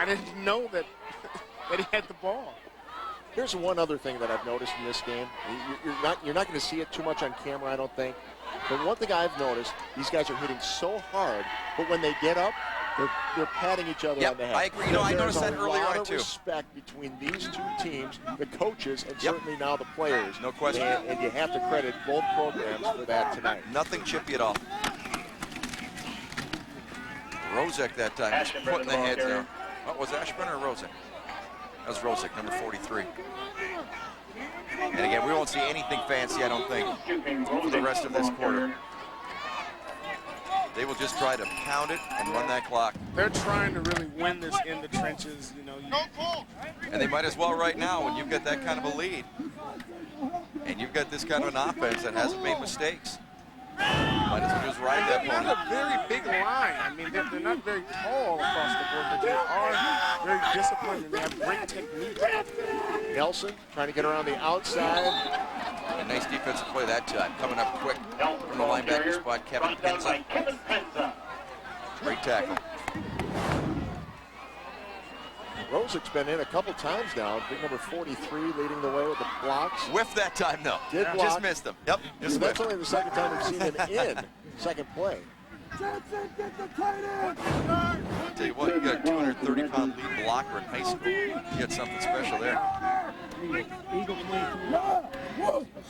didn't know that that he had the ball. Here's one other thing that I've noticed in this game. You're not going to see it too much on camera, I don't think. But one thing I've noticed, these guys are hitting so hard, but when they get up, they're patting each other on the head. I agree. I noticed that earlier on, too. There's a lot of respect between these two teams, the coaches, and certainly now the players. No question. And you have to credit both programs for that tonight. Nothing chippy at all. Rozek that time, just putting the heads down. What was Ashburn or Rozek? That was Rozek, number 43. And again, we won't see anything fancy, I don't think, for the rest of this quarter. They will just try to pound it and run that clock. They're trying to really win this in the trenches, And they might as well right now when you've got that kind of a lead. And you've got this kind of an offense that hasn't made mistakes. Might as well just ride that They're not a very big line. I mean, they're not very tall across the board, but they are very disciplined and they have great technique. Nelson trying to get around the outside. A nice defensive play that time. Coming up quick from the linebacker spot, Kevin Penza. Great tackle. Rozek's been in a couple times now. Big number 43 leading the way with the blocks. Whiffed that time, though. Did block. Just missed him. Yep, just so that's only the second time we've seen him in second play. I'll tell you what, you got a 230-pound lead blocker in high school. You got something special there.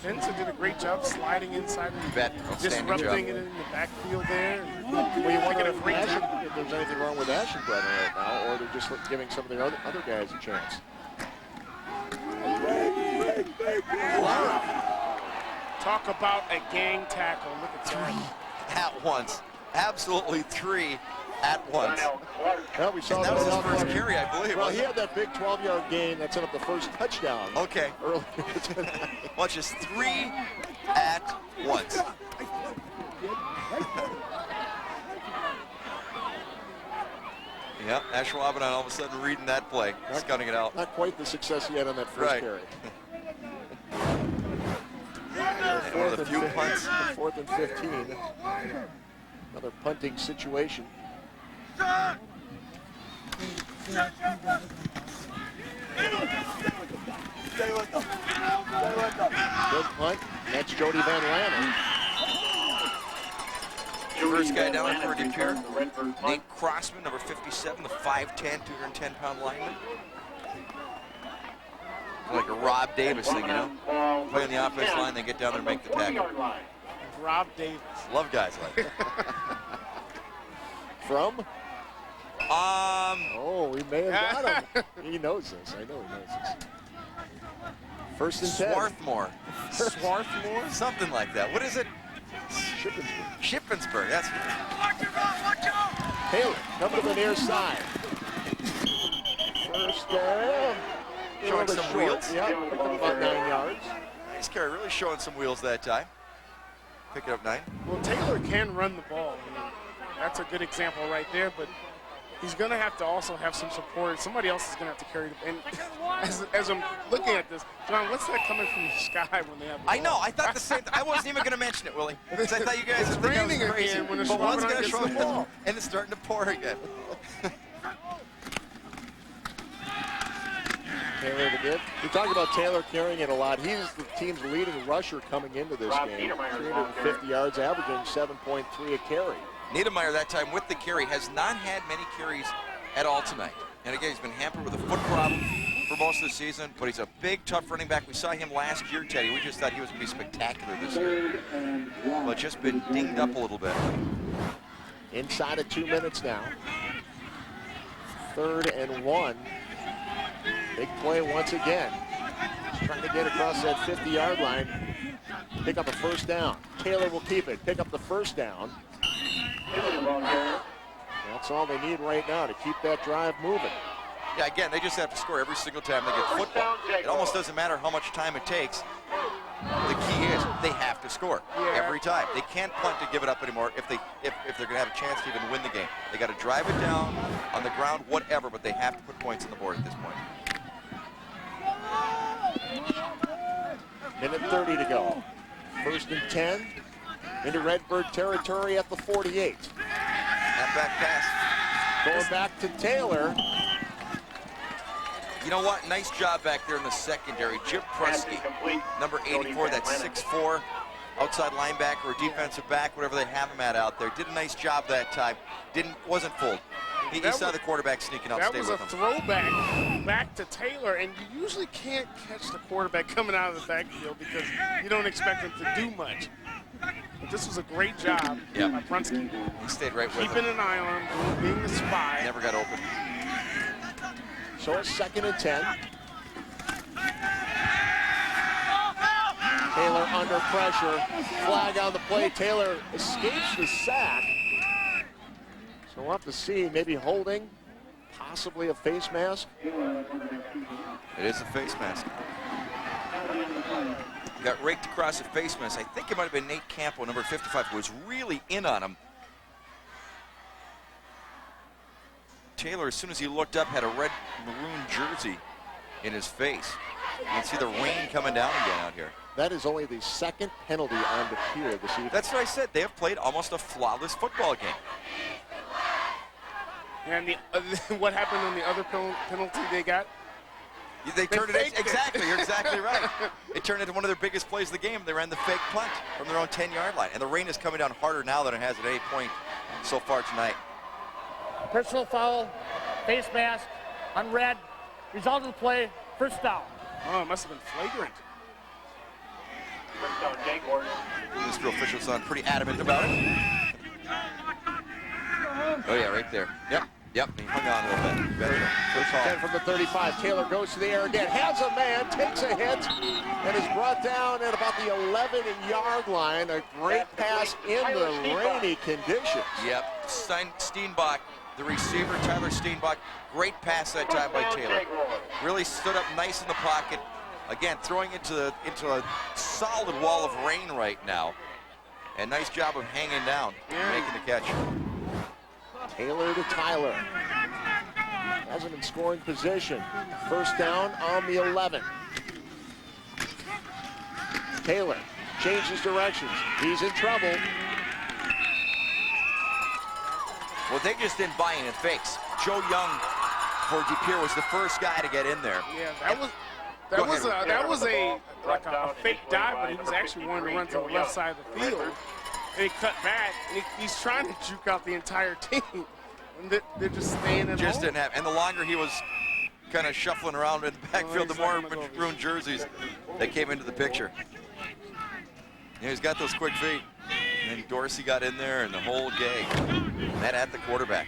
Penza did a great job sliding inside and disrupting it in the backfield there. Well, you wonder if there's anything wrong with Ashwaubenon right now, or they're just giving some of the other guys a chance. Talk about a gang tackle. Look at that. At once. Absolutely 3 at once. Well, we saw that was his first carry, I believe. Well, he had that big 12-yard gain that set up the first touchdown. Okay. Earlier tonight. Well, just 3 at once. Yep, Ashwaubenon all of a sudden reading that play, stunning it out. Not quite the success he had on that first carry. One of the few punts. 4th and 15. Another punting situation. Good punt. That's Jody Van Lannen. First guy down for Pere. Nate Crossman, number 57, the 5'10", 210-pound lineman. Like a Rob Davis thing, you know? Play on the offense line, then get down there and make the tackle. Rob Davis. Love guys like that. From? Oh, we may have got him. He knows this. I know he knows this. 1st and 10. Swarthmore. Swarthmore? Something like that. What is it? Shippensburg. Shippensburg, that's Taylor, coming to the near side. First down. Showing some wheels. Yeah, picked up about 9 yards. Nice carry, really showing some wheels that time. Pick it up 9. Well, Taylor can run the ball. I mean, that's a good example right there, but he's going to have to also have some support. Somebody else is going to have to carry the ball. And as I'm looking at this, John, what's that coming from the sky when they have the ball? I know, I thought the same thing. I wasn't even going to mention it, Willie, because I thought you guys would think I was crazy. Again when but one's going to gets throw the ball. and it's starting to pour again. Taylor the good. We talked about Taylor carrying it a lot. He's the team's leading rusher coming into this game. 350 yards, averaging 7.3 a carry. Niedermeyer that time with the carry has not had many carries at all tonight. And again, he's been hampered with a foot problem for most of the season, but he's a big, tough running back. We saw him last year, Teddy. We just thought he was going to be spectacular this year. But just been dinged up a little bit. Inside of 2 minutes now. 3rd and 1. Big play once again. Just trying to get across that 50-yard line. Pick up a first down. Taylor will keep it. Pick up the first down. That's all they need right now to keep that drive moving. Yeah, again, they just have to score every single time they get football. It almost doesn't matter how much time it takes. The key is they have to score every time. They can't punt to give it up anymore if they're going to have a chance to even win the game. They got to drive it down on the ground, whatever, but they have to put points on the board at this point. Minute 30 to go. 1st and 10 into Redbird territory at the 48. Halfback pass. Going back to Taylor. You know what? Nice job back there in the secondary. Jim Prusky, number 84, that's 6'4", outside linebacker or defensive back, whatever they have him at out there. Did a nice job that time. Wasn't fooled. He saw the quarterback sneaking out. That was a throwback back to Taylor, and you usually can't catch the quarterback coming out of the backfield because you don't expect him to do much. But this was a great job by Prusky. He stayed right with him. Keeping an eye on him, being the spy. Never got open. So it's 2nd and 10. Taylor under pressure. Flag on the play. Taylor escapes the sack. So we'll have to see, maybe holding, possibly a face mask. It is a face mask. Got raked across the face mask. I think it might have been Nate Campo, number 55, who was really in on him. Taylor, as soon as he looked up, had a red maroon jersey in his face. You can see the rain coming down again out here. That is only the 2nd penalty on the Pere this evening. That's what I said. They have played almost a flawless football game. And what happened on the other penalty they got? They turned it exactly. You're exactly right. It turned into one of their biggest plays of the game. They ran the fake punt from their own 10-yard line. And the rain is coming down harder now than it has at any point so far tonight. Personal foul, face mask, unread. Result of the play, 1st down. Oh, it must have been flagrant. Mr. Official sound pretty adamant about it. Oh, yeah, right there. Yep. He hung on a little bit. Better. 10 from the 35. Taylor goes to the air again. Has a man, takes a hit, and is brought down at about the 11-yard line. A great pass in the rainy conditions. Yep. Steenbach, the receiver, Tyler Steenbach. Great pass that time by Taylor. Really stood up nice in the pocket. Again, throwing into a solid wall of rain right now. And nice job of hanging down, making the catch. Taylor to Tyler. Hasn't been scoring position. 1st down on the 11. Taylor changes directions. He's in trouble. Well, they just didn't buy any fakes. Joe Young for Pere was the first guy to get in there. Yeah, that was a fake dive, but he was actually wanting to run to the left side of the field. And he cut back, and he's trying to juke out the entire team. And they're just staying at home. Didn't have, and the longer he was kind of shuffling around in the backfield, the more maroon jerseys that came into the picture. Yeah, he's got those quick feet. And then Dorsey got in there, and the whole gang. That at the quarterback.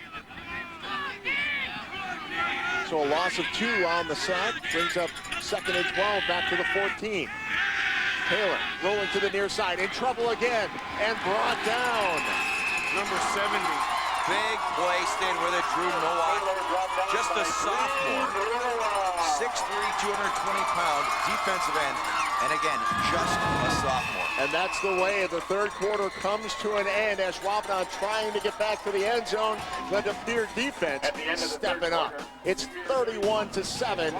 So a loss of 2 on the sack brings up 2nd and 12 back to the 14. Taylor rolling to the near side, in trouble again, and brought down. Number 70. Big play, staying with it, Drew Nowak. Just a sophomore. 6'3", 220-pound defensive end. And again, just a sophomore. And that's the way the 3rd quarter comes to an end. Ashwaubenon trying to get back to the end zone. The Pere defense stepping up. It's 31-7.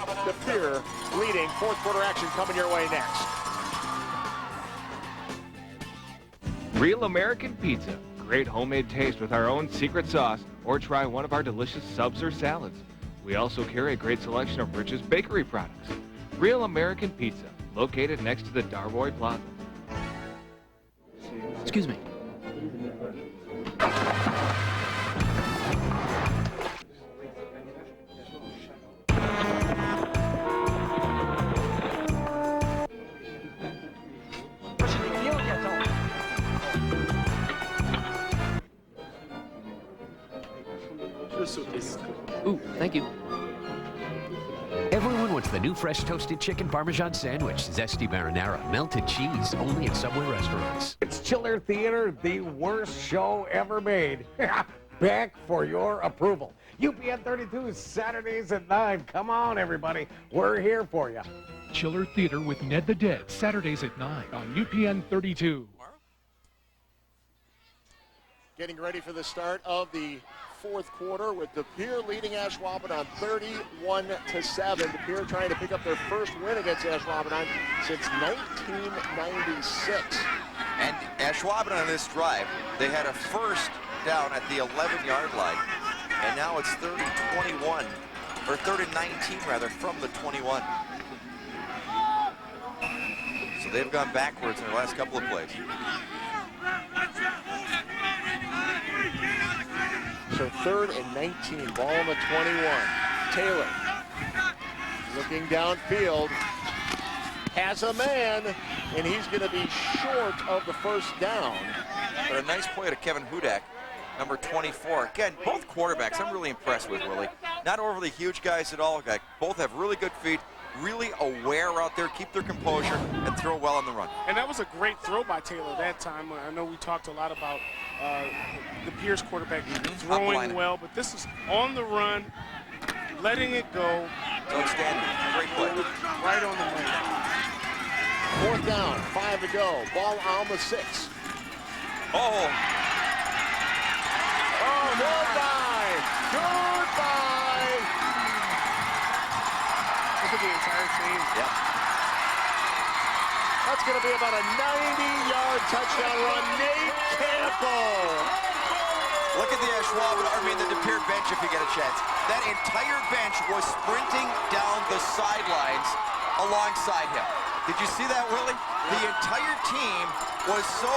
Pere leading. 4th quarter action coming your way next. Real American Pizza. Great homemade taste with our own secret sauce, or try one of our delicious subs or salads. We also carry a great selection of Rich's bakery products. Real American Pizza, located next to the Darboy Plaza. Excuse me. Ooh, thank you. Everyone wants the new fresh toasted chicken Parmesan sandwich, zesty marinara, melted cheese, only at Subway restaurants. It's Chiller Theater, the worst show ever made. Back for your approval. UPN 32 Saturdays at 9. Come on, everybody. We're here for you. Chiller Theater with Ned the Dead, Saturdays at 9 on UPN 32. Getting ready for the start of the fourth quarter with De Pere leading Ashwaubenon 31-7. De Pere trying to pick up their first win against Ashwaubenon since 1996. And Ashwaubenon on this drive, they had a first down at the 11-yard line. And now it's 30-21, or 30-19 rather, from the 21. So they've gone backwards in their last couple of plays. So 3rd and 19, ball on the 21. Taylor looking downfield, has a man, and he's going to be short of the first down. But a nice play to Kevin Hudak, number 24. Again, both quarterbacks I'm really impressed with, Willie. Not overly huge guys at all. Both have really good feet, really aware out there, keep their composure, and throw well on the run. And that was a great throw by Taylor that time. I know we talked a lot about the Pierce quarterback throwing well, but this is on the run, letting it go. Outstanding. Great play. Right on the money. 4th down, 5 to go. Ball on the 6. Oh, goodbye! Goodbye! Look at the entire team. Yep. That's going to be about a 90-yard touchdown run. Nate Campbell. Look at the the De Pere bench if you get a chance. That entire bench was sprinting down the sidelines alongside him. Did you see that, Willie? The entire team was so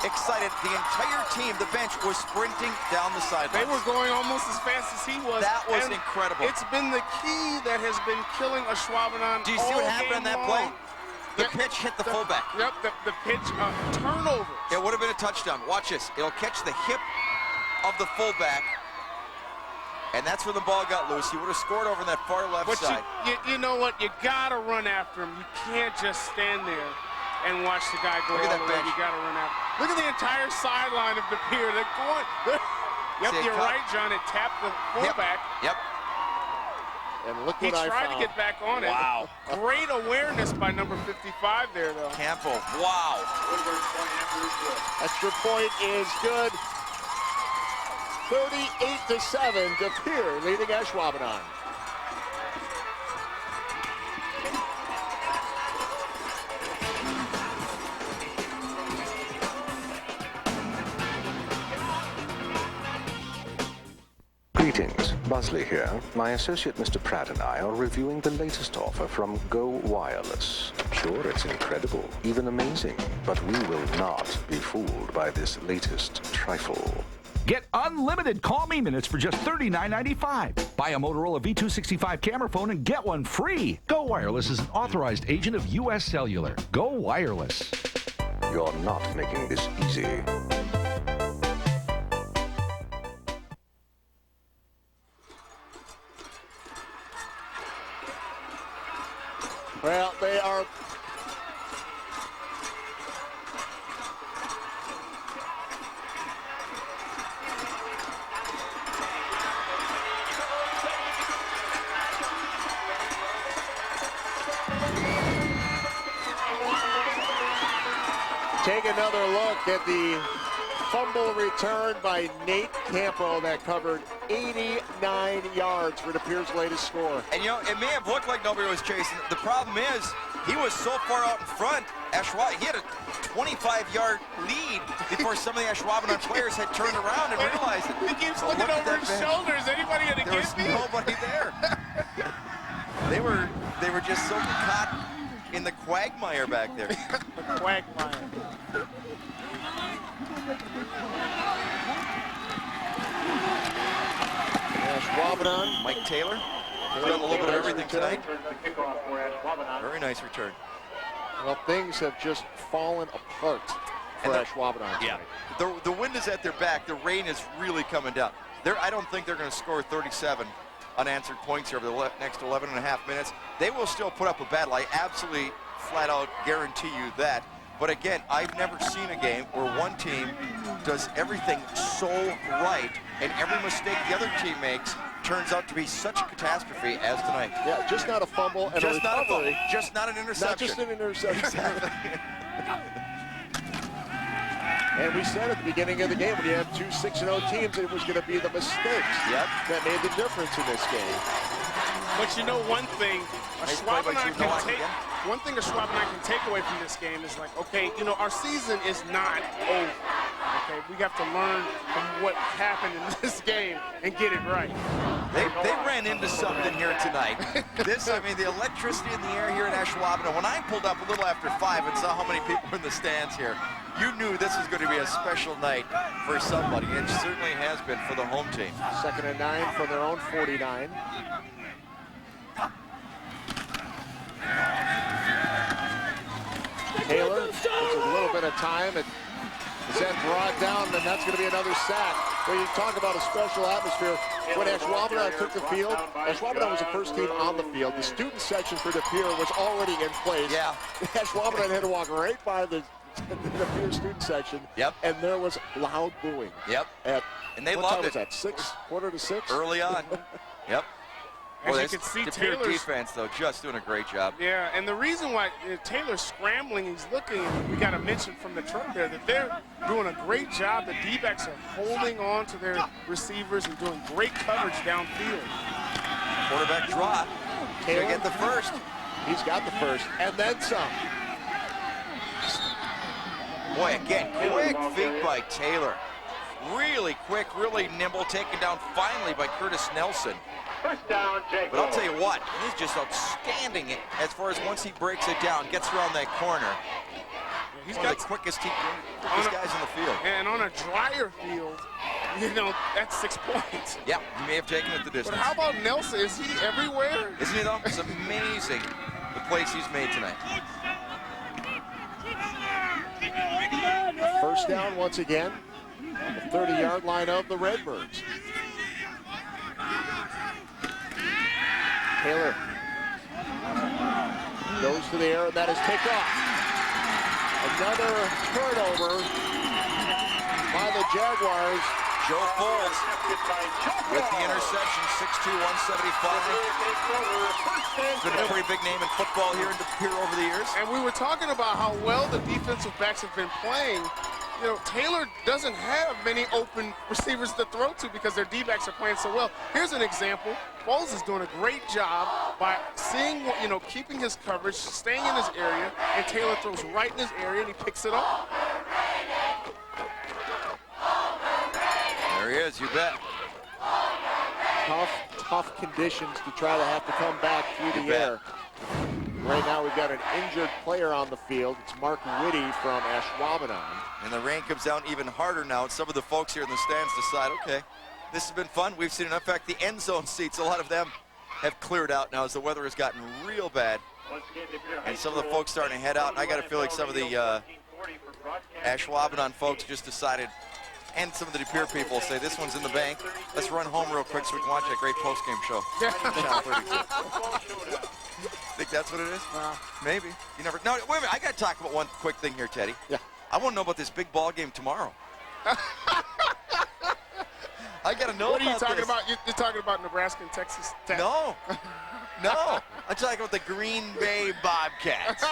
excited. The entire team, the bench, was sprinting down the sidelines. They were going almost as fast as he was. That was and incredible. It's been the key that has been killing Ashwaubenon. Do you see what happened on that play? The pitch hit the fullback. Yep, the pitch turnover. It would have been a touchdown. Watch this. It'll catch the hip of the fullback, and that's where the ball got loose. He would have scored over on that far left side. You know what? You got to run after him. You can't just stand there and watch the guy go all the way. You got to run after him. Look at the entire sideline of De Pere. They're going. Yep, you're right, John. It tapped the fullback. Yep. And look he what I tried found. to get back on it. Wow. Great awareness by number 55 there, though. Campbell, wow. Extra point is good. 38-7, De Pere leading Ashwaubenon. Greetings, Buzzley here. My associate Mr. Pratt and I are reviewing the latest offer from Go Wireless. Sure, it's incredible, even amazing, but we will not be fooled by this latest trifle. Get unlimited Call Me minutes for just $39.95. Buy a Motorola V265 camera phone and get one free. Go Wireless is an authorized agent of U.S. Cellular. Go Wireless. You're not making this easy. Well, they are... Take another look at the fumble return by Nate Campo that covered 89 yards for De Pere's latest score. And you know, it may have looked like nobody was chasing. The problem is, he was so far out in front, he had a 25-yard lead before some of the Ashwaubenon players had turned around and realized it. He keeps looking over his shoulders. Anybody gonna There get was me? nobody there. They were just so caught in the quagmire back there. The quagmire. Ashwaubenon. Mike Taylor. He's done a little bit of everything tonight. Very nice return. Well, things have just fallen apart for Ashwaubenon tonight. Yeah. The wind is at their back. The rain is really coming down. I don't think they're going to score 37 unanswered points here over the next 11 and a half minutes. They will still put up a battle. I absolutely flat out guarantee you that. But again, I've never seen a game where one team does everything so right, and every mistake the other team makes turns out to be such a catastrophe as tonight. Yeah, just not a fumble and just a not recovery. a fumble, just not an interception. Not just an interception. Exactly. And we said at the beginning of the game, when you have two 6-0 teams, it was going to be the mistakes that made the difference in this game. But you know one thing, Ashwaubenon One thing Ashwaubenon can take away from this game is like, okay, you know, our season is not over. Okay, we have to learn from what happened in this game and get it right. They ran into something here tonight. I mean, the electricity in the air here in Ashwaubenon. When I pulled up a little after 5 and saw how many people were in the stands here, you knew this was going to be a special night for somebody. It certainly has been for the home team. 2nd and 9 from their own 49. Taylor gets a little bit of time. It's then brought down, and that's going to be another sack. When you talk about a special atmosphere, when Ashwaubenon took the field, Ashwaubenon was the first team on the field. The student section for De Pere was already in place. Yeah. Ashwaubenon had to walk right by the De Pere student section. Yep. And there was loud booing. Yep. And they what loved time it. was that? 6, quarter to 6? Early on. Yep. As Boy, you can see, De Pere Taylor's defense, though, just doing a great job. Yeah, and the reason why Taylor's scrambling, he's looking, we got to mention from the truck there that they're doing a great job. The D-backs are holding on to their receivers and doing great coverage downfield. Quarterback draw. Taylor Gonna get the first. He's got the first, and then some. Boy, again, quick feet by Taylor. Really quick, really nimble, taken down finally by Curtis Nelson. First down, Jacob. But I'll tell you what, he's just outstanding as far as once he breaks it down, gets around that corner. He's got the quickest guys in the field. And on a drier field, you know, that's 6 points. Yeah, he may have taken it the distance. But how about Nelson? Is he everywhere? Isn't he, though? It's amazing the plays he's made tonight. First down once again. The 30-yard line of the Redbirds. Taylor goes to the air, and that is picked off. Another turnover by the Jaguars. Joe Foles with the interception, 6'2", 175. Been a pretty big name in football here in De Pere over the years. And we were talking about how well the defensive backs have been playing. You know, Taylor doesn't have many open receivers to throw to because their D-backs are playing so well. Here's an example. Foles is doing a great job by seeing, you know, keeping his coverage, staying in his area, and Taylor throws right in his area and he picks it off. There he is, you bet. Tough conditions to try to have to come back through the air. Right now we've got an injured player on the field. It's Mark Whitty from Ashwaubenon. And the rain comes down even harder now, and some of the folks here in the stands decide, okay, this has been fun. We've seen enough. In fact, the end zone seats, a lot of them have cleared out now as the weather has gotten real bad. And some of the folks starting to head out. And I got to feel like some of the Ashwaubenon folks just decided, and some of the De Pere people say, this one's in the bank. Let's run home real quick so we can watch that great post-game show. Channel 32. Think that's what it is? Maybe. You never. No, wait a minute. I got to talk about one quick thing here, Teddy. Yeah. I want to know about this big ball game tomorrow. I got to know what about are you talking this. about? You're talking about Nebraska and Texas Tech. No. I'm talking about the Green Bay Bobcats.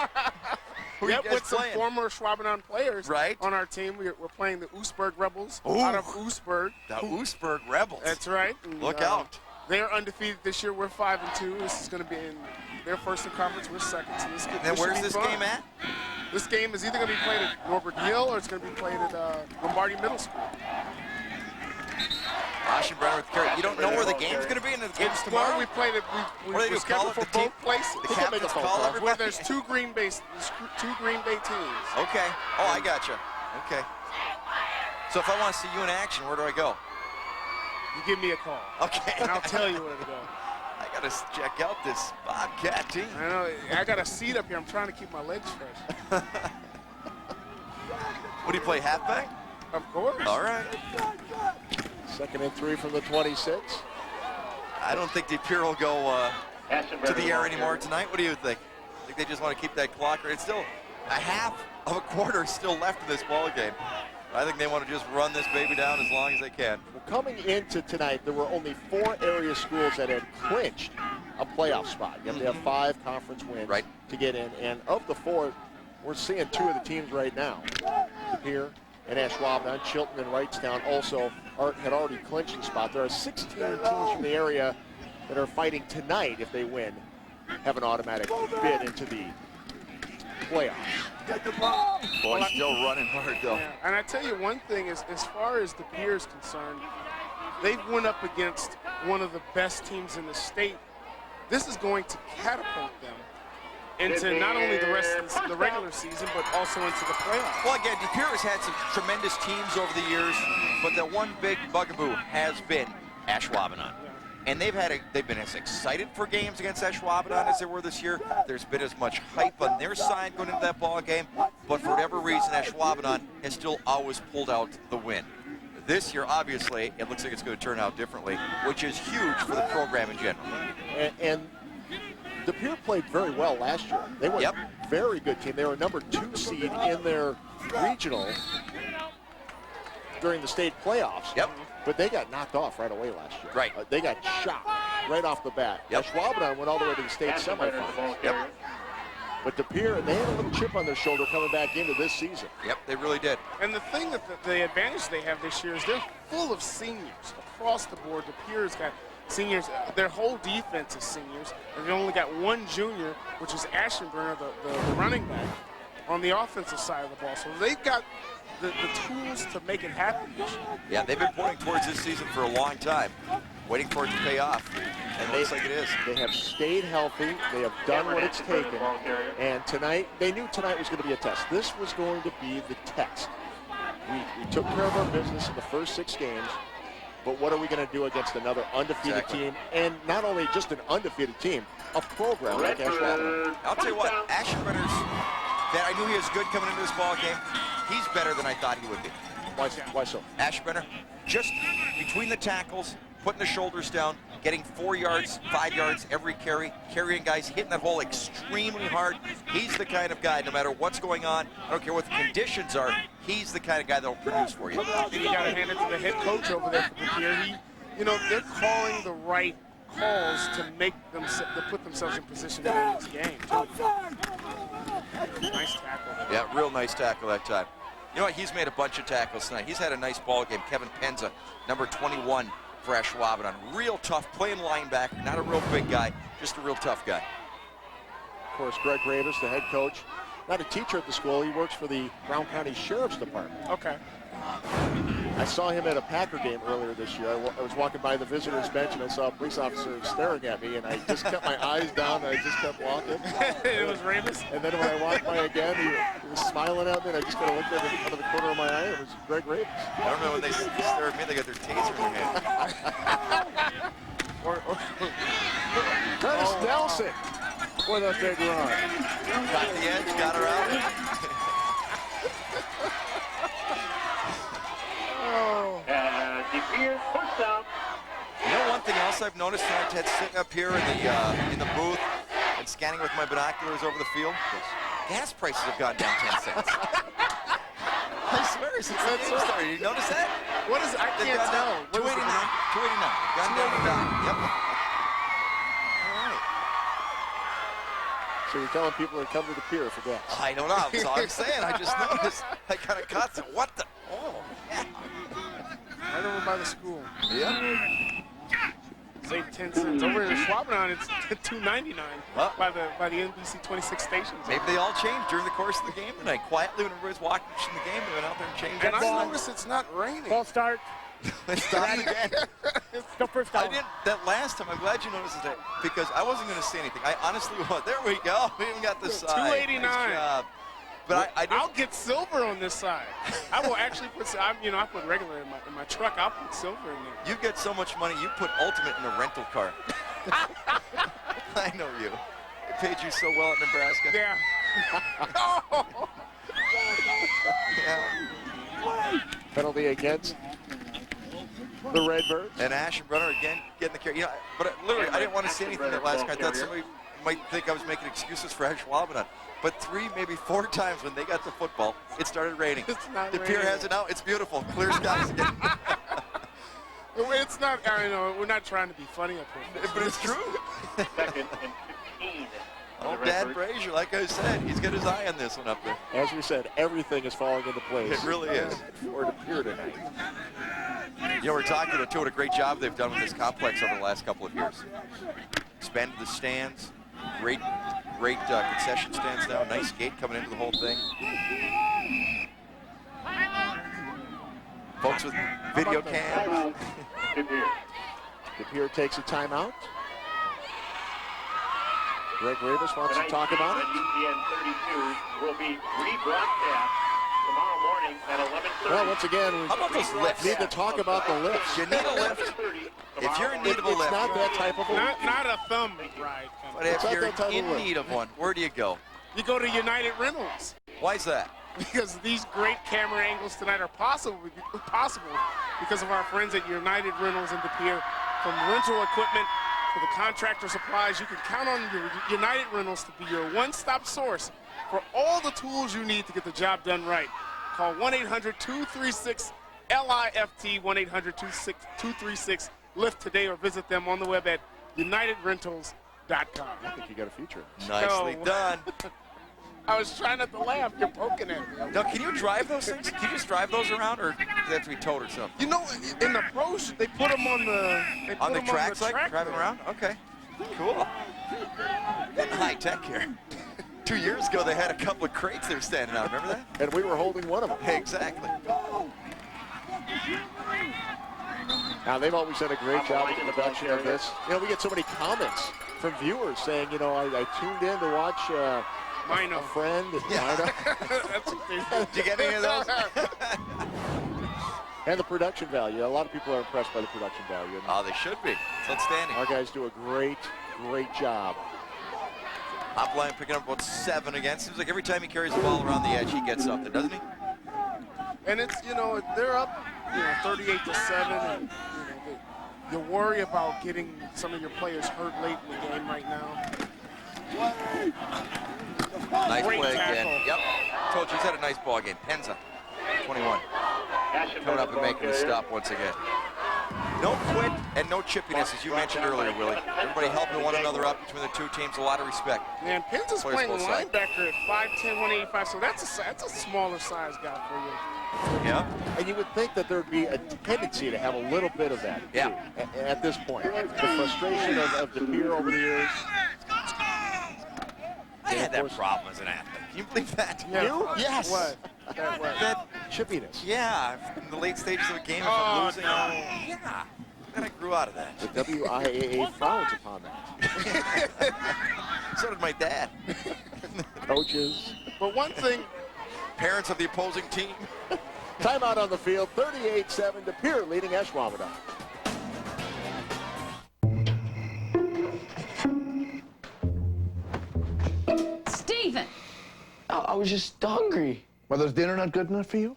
Yep, with some former Ashwaubenon players on our team. We're playing the Oostburg Rebels out of Oostburg. The Oostburg Rebels. That's right. And, look out. They're undefeated this year. We're 5-2. This is going to be in their first in conference. We're second. So this and where's this game at? This game is either going to be played at Norbert Hill or it's going to be played at Lombardi Middle School. Ashwaubenon with Pere. You don't know where the game's going to be in the games tomorrow? Well, we played it. We're scheduled for both places. The captains call everybody? Where there's two Green Bay teams. Okay. Oh, I got you. Okay. So if I want to see you in action, where do I go? You give me a call. Okay. And I'll tell you where to go. I got to check out this Bobcat team. I know. I got a seat up here. I'm trying to keep my legs fresh. What do you play, halfback? Of course. All right. 2nd and 3 from the 26. I don't think De Pere will go to the air anymore tonight. What do you think? I think they just want to keep that clock right. It's still a half of a quarter still left in this ball game. I think they want to just run this baby down as long as they can. Well, coming into tonight, there were only 4 area schools that had clinched a playoff spot. You have to have 5 conference wins to get in. And of the 4, we're seeing 2 of the teams right now. Pere and Ashwaubenon, Chilton and Wrightstown also had already clinched the spot. There are 16 teams from the area that are fighting tonight. If they win, have an automatic bid into the playoffs. Boy, he's still running hard, though. Yeah. And I tell you one thing, is as far as the Pere is concerned, they've went up against one of the best teams in the state. This is going to catapult them into not only the rest of the regular season, but also into the playoffs. Well, again, Pere has had some tremendous teams over the years, but the one big bugaboo has been Ashwaubenon. And they've been as excited for games against Ashwaubenon as they were this year. There's been as much hype on their side going into that ball game, but for whatever reason, Ashwaubenon has still always pulled out the win. This year, obviously, it looks like it's going to turn out differently, which is huge for the program in general. And the Pere played very well last year. They were a very good team. They were number 2 seed in their regional during the state playoffs. But they got knocked off right away last year. They got shot right off the bat. Ashwaubenon went all the way to the state semifinals. But the Pere, they had a little chip on their shoulder coming back into this season. They really did. And the thing that the advantage they have this year is they're full of seniors across the board. The Pere's got seniors. Their whole defense is seniors. And they only got 1 junior, which is Ashwaubenon, the running back, on the offensive side of the ball. So they've got the tools to make it happen this year. Yeah, they've been pointing towards this season for a long time, waiting for it to pay off, and it looks like it is. They have stayed healthy. They have done what it's taken. And tonight, they knew tonight was going to be a test. This was going to be the test. We took care of our business in the first 6 games, but what are we going to do against another undefeated team? And not only just an undefeated team, a program like Ashwaubenon. I'll tell you what, that I knew he was good coming into this ball game. He's better than I thought he would be. Why so? Ashwaubenon, just between the tackles, putting the shoulders down, getting 4 yards, 5 yards every carry, carrying guys, hitting that hole extremely hard. He's the kind of guy, no matter what's going on, I don't care what the conditions are, he's the kind of guy that will produce for you. You got to hand it to the head coach over there for the Pere. They're calling the right calls to put themselves in position to win this game. Nice tackle. Yeah, real nice tackle that time. You know what? He's made a bunch of tackles tonight. He's had a nice ball game. Kevin Penza, number 21 for Ashwaubenon. Real tough, playing linebacker. Not a real big guy, just a real tough guy. Of course, Greg Ravis, the head coach, not a teacher at the school. He works for the Brown County Sheriff's Department. Okay. I saw him at a Packer game earlier this year. I was walking by the visitors bench and I saw a police officer staring at me, and I just kept my eyes down and I just kept walking. It was Ravis? And then when I walked by again, he was smiling at me, and I just kind of looked at him out of the corner of my eye. It was Greg Ravis. I don't know, when they stare at me, they got their taser in their hand. Curtis Nelson with a big run. Got the edge, got her out. You know, one thing else I've noticed tonight, Ted, sitting up here in the booth and scanning with my binoculars over the field, gas prices have gone down 10 cents. I swear, since the game started. You notice that? What is it? I can't tell. $2.89. $2.89. Gone down to $1. Yep. All right. So you're telling people to come to the Pere for gas? I don't know. That's all I'm saying. I just noticed. I kind of caught some. What the? Oh, yeah. Right over by the school. Yep. Save 10 cents. Over in Ashwaubenon, it's $2.99 well, by the NBC 26 stations. Maybe they all changed during the course of the game tonight. Quietly, when everybody's watching the game, they went out there and changed. And I noticed it's not raining. Ball start. Let's start again. Go first down. I did that last time. I'm glad you noticed it because I wasn't going to say anything. I honestly was. There we go. We even got the side. $2.89. Nice job. But I'll get silver on this side. I will actually put, I put regular in my truck. I'll put silver in there. You get so much money, you put ultimate in a rental car. I know you. It paid you so well at Nebraska. Yeah. Yeah. Penalty against the Redbirds. And Ashwaubenon again getting the carry. But literally, I didn't want to say anything that last guy. I thought somebody might think I was making excuses for Ashwaubenon, but 3, maybe 4 times when they got the football, it started raining. It's not the Pere raining. has it now. It's beautiful. Clear skies again. It's not, I know, we're not trying to be funny up here. But it's true. Second and 15. Oh, Dad Brazier, like I said, he's got his eye on this one up there. As we said, everything is falling into place. It really is. For Pere tonight. You know, we're talking about what a great job they've done with this complex over the last couple of years. Expanded the stands, great concession stands now, nice gate coming into the whole thing. Folks with video cams. Pere takes a timeout. Greg Rivas wants to talk about it. UPN 32 will be rebroadcast tomorrow morning at 11:30. Well, once again, How about those lifts? we need to talk about the lifts. You need a lift. If you're in need of a It's lift, not that type of a lift. Not a thumb ride. but if not you're that type of in lift. need of one, where do you go? You go to United Rentals. Why's that? Because these great camera angles tonight are possible because of our friends at United Rentals in De Pere. From rental equipment to the contractor supplies, you can count on your United Rentals to be your one-stop source for all the tools you need to get the job done right. Call 1-800-236-LIFT, 1-800-236-LIFT today, or visit them on the web at unitedrentals.com. I think you got a future. Nicely done. I was trying not to laugh. You're poking at me. Now, can you drive those things? Can you just drive those around, or does they have to be towed or something? You know, in the pros, they put them on the Tracks, like driving around? Okay, cool. Getting high tech here. 2 years ago, they had a couple of crates they were standing out. Remember that? And we were holding one of them. Exactly. Now, they've always done a great job with the production of this. You know, we get so many comments from viewers saying, you know, I tuned in to watch a friend. Yeah. Did you get any of those? And the production value. A lot of people are impressed by the production value. Oh, they should be. It's outstanding. Our guys do a great job. Hop line picking up about 7 again. Seems like every time he carries the ball around the edge, he gets something, doesn't he? And it's, you know, they're up, 38-7, and you worry about getting some of your players hurt late in the game right now. Nice Great play tackle. again. Yep. Told you he's had a nice ball game. Penza, 21. Coming up and making the stop once again. No quit and no chippiness, as you mentioned earlier, Willie. Everybody helping one another up between the two teams. A lot of respect. Man, Penza's Players playing both sides. linebacker at 5'10", 185, so that's a smaller size guy for you. Yeah. And you would think that there would be a tendency to have a little bit of that, too, at this point. The frustration of De Pere over the years. I had that problem as an athlete. Can you believe that? Yeah. You? Yes. What? That chippiness. Yeah, in the late stages of a game, if I'm losing. Yeah. Then I grew out of that. The WIAA frowns upon that. So did my dad. Coaches. But one thing, parents of the opposing team. Timeout on the field, 38-7, De Pere leading Ashwaubenon. Stephen! I was just hungry. Mother's dinner not good enough for you?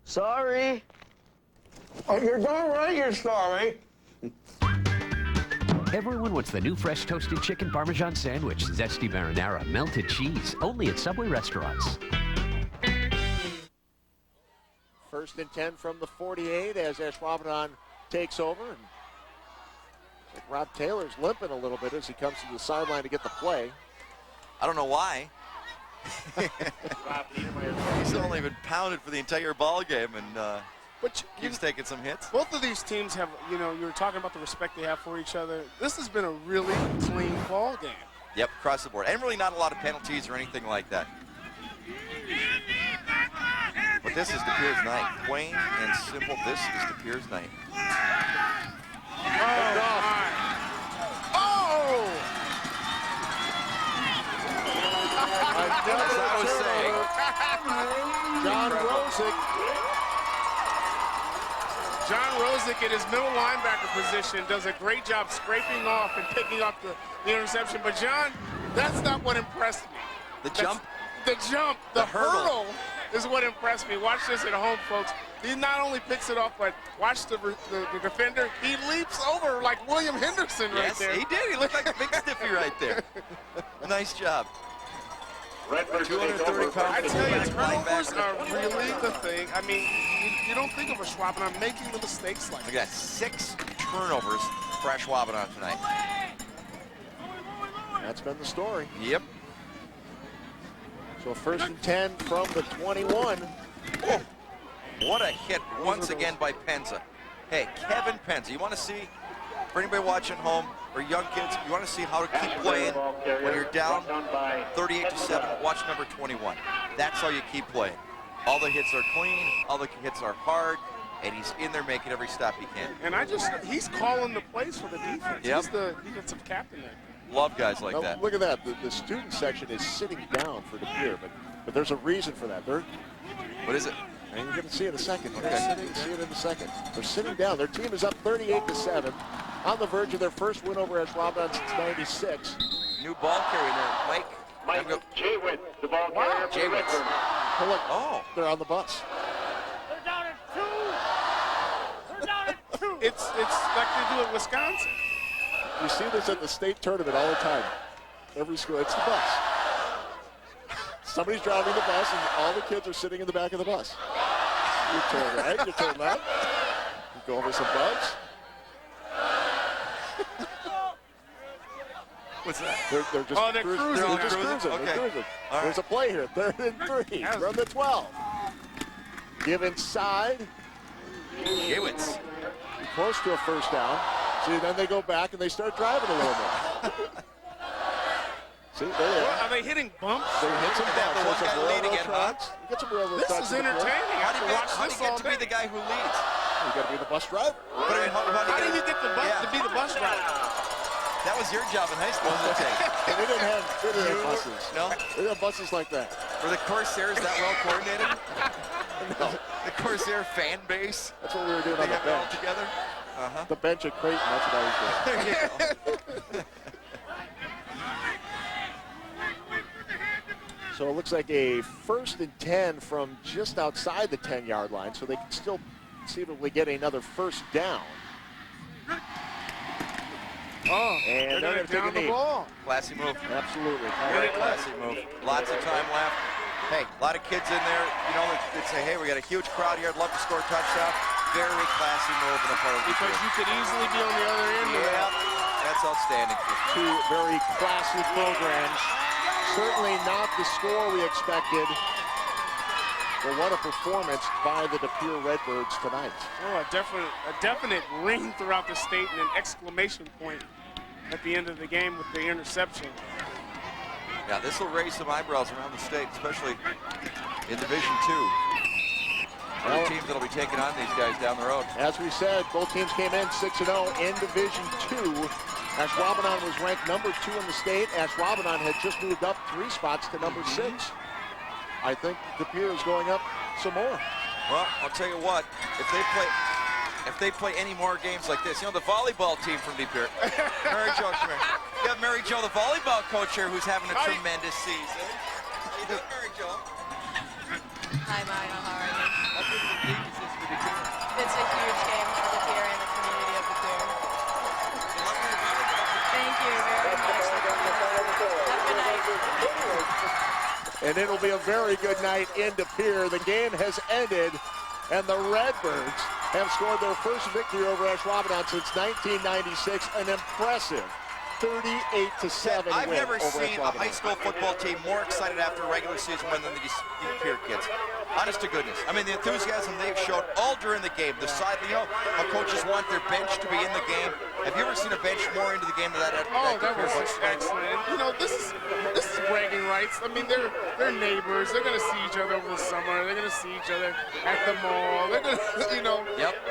Sorry. Oh, you're darn right you're sorry. Everyone wants the new fresh toasted chicken Parmesan sandwich, zesty marinara, melted cheese, only at Subway restaurants. 1st and 10 from the 48 as Ashwaubenon takes over. And Rob Taylor's limping a little bit as he comes to the sideline to get the play. I don't know why. He's only been pounded for the entire ball game and keeps taking some hits. both of these teams have, you were talking about the respect they have for each other. This has been a really clean ball game. Yep, across the board. And really not a lot of penalties or anything like that. But this is De Pere's night. Plain and simple, this is De Pere's night. As I was saying. John Rosick in his middle linebacker position does a great job scraping off and picking up the interception. But John, that's not what impressed me. The jump? The jump, the hurdle. This is what impressed me. Watch this at home, folks. He not only picks it off, but watch the defender. He leaps over like William Henderson right there. Yes, he did. He looked like a big stiffy right there. Nice job. 230 pounds. I tell you, turnovers are really the thing. I mean, you don't think of Ashwaubenon making the mistakes like Look at that. 6 turnovers for Ashwaubenon tonight. That's been the story. Yep. So first and 10 from the 21. Oh, what a hit once again by Penza. Hey, Kevin Penza, you want to see, for anybody watching home or young kids, you want to see how to keep playing when you're down 38-7, watch number 21. That's how you keep playing. All the hits are clean, all the hits are hard, and he's in there making every stop he can. And he's calling the plays for the defense. Yep. He's the defensive captain there. Love guys like that. Look at that. The student section is sitting down for De Pere, but there's a reason for that. What is it? And you're going to see it in a second. Okay. See it in a second. They're sitting down. Their team is up 38-7, on the verge of their first win over Ashwaubenon since '96. New ball carrier there, Mike. Jaywitz, the ball carrier. Jaywitz. Oh, look, they're on the bus. They're down at 2. They're down at 2. It's like they do at Wisconsin. You see this at the state tournament all the time. Every school, it's the bus. Somebody's driving the bus, and all the kids are sitting in the back of the bus. You turn right, you turn left, you go over some bumps. What's that? They're just they're cruising. cruising. They're just cruising. Okay. They're cruising. All There's a play here. 3rd and 3 from the 12. Give inside. Jaywitz. Close to a first down. See, then they go back and they start driving a little more. See, there they are. Are they hitting bumps? They hit some bumps. The one There's guy some leading railroad it, tracks. You get some railroad This tracks is in the play. entertaining. I can watch How do this you all get to be day. the guy who leads? You got to be the bus driver. But I mean, How do you get the bus to be the bus driver? That was your job in high school, wasn't it? And they didn't have buses. No? They didn't have buses like that. Were the Corsairs that well coordinated? No. The Corsair fan base? That's what we were doing They on the have it all bench. together? Uh-huh. The bench at Creighton, that's what I was doing. There you go. So it looks like a 1st and 10 from just outside the 10-yard line, so they can still conceivably get another first down. Oh, And they're going to take a down the knee. ball. Classy move. Absolutely. Very classy move. Lots of time left. Hey, a lot of kids in there, you know, they'd say, hey, we got a huge crowd here. I'd love to score a touchdown. Very classy move on the part of the Because field. you could easily be on the other end of Yeah, that. that's outstanding. Two very classy programs. Certainly not the score we expected. But what a performance by the De Pere Redbirds tonight. Oh, a definite ring throughout the state and an exclamation point at the end of the game with the interception. Yeah, this will raise some eyebrows around the state, especially in Division II. Other teams that'll be taking on these guys down the road. As we said, both teams came in 6-0 in Division II. Ashwaubenon was ranked number 2 in the state. Ashwaubenon had just moved up 3 spots to number 6. I think De Pere is going up some more. Well, I'll tell you what, if they play any more games like this, you know, the volleyball team from De Pere, Mary Jo, come here. You have Mary Jo, the volleyball coach here, who's having a tremendous season. How you doing, Mary Jo? Hi, Mario. How are you? How big of a game is this for De Pere? It's a huge game for De Pere and the community of De Pere. Thank you very much. Have a good night. And it'll be a very good night in De Pere. The game has ended, and the Redbirds have scored their first victory over Ashwaubenon since 1996. An impressive 38-7 I've win never over seen a high Ashwaubenon. school football team more excited after a regular season win than these De Pere kids. Honest to goodness. I mean, the enthusiasm they've showed all during the game. The side, you know, how coaches want their bench to be in the game. Have you ever seen a bench more into the game than that? Oh, that was excellent. You know, this is bragging rights. I mean, they're neighbors. They're going to see each other over the summer. They're going to see each other at the mall. They're going to, you know,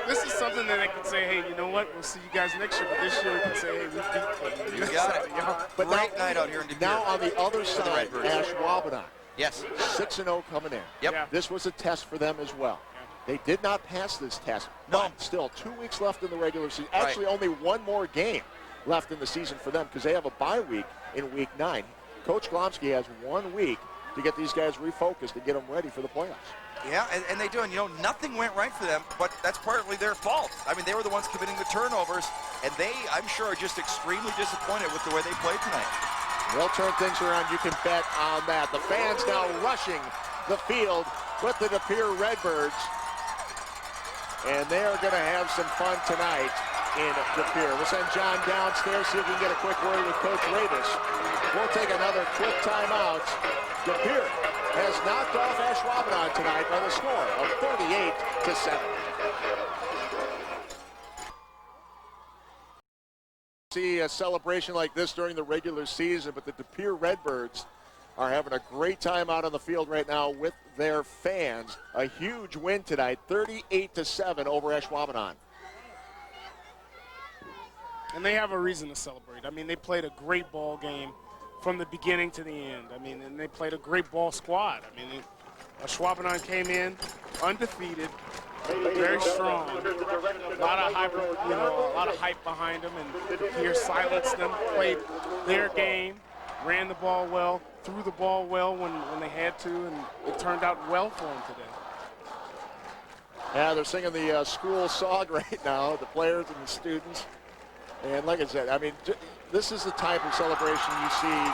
this is something that they can say, hey, you know what? We'll see you guys next year. But this year we can say, hey, we beat them. You got it. But Great night out here in De Pere. Now on the other For the side, Redbirds. Ashwaubenon. Yes. 6-0 coming in. Yep. This was a test for them as well. They did not pass this test, but still 2 weeks left in the regular season. Actually, only one more game left in the season for them because they have a bye week in week 9. Coach Glomsky has 1 week to get these guys refocused and get them ready for the playoffs. Yeah, and they do. And, nothing went right for them, but that's partly their fault. I mean, they were the ones committing the turnovers, and they, I'm sure, are just extremely disappointed with the way they played tonight. They'll turn things around. You can bet on that. The fans now rushing the field with the De Pere Redbirds, and they are going to have some fun tonight in De Pere. We'll send John downstairs, see if we can get a quick word with Coach Ravis. We'll take another quick timeout. De Pere has knocked off Ashwaubenon tonight by the score of 38-7. See a celebration like this during the regular season, but the De Pere Redbirds are having a great time out on the field right now with their fans. A huge win tonight, 38-7 over Ashwaubenon. And they have a reason to celebrate. I mean, they played a great ball game from the beginning to the end. I mean, and they played a great ball squad. I mean, Ashwaubenon came in undefeated, very strong. A lot of hype behind them, and De Pere silenced them, played their game, ran the ball well, threw the ball well when they had to, and it turned out well for them today. Yeah, they're singing the school song right now, the players and the students. And like I said, I mean, this is the type of celebration you see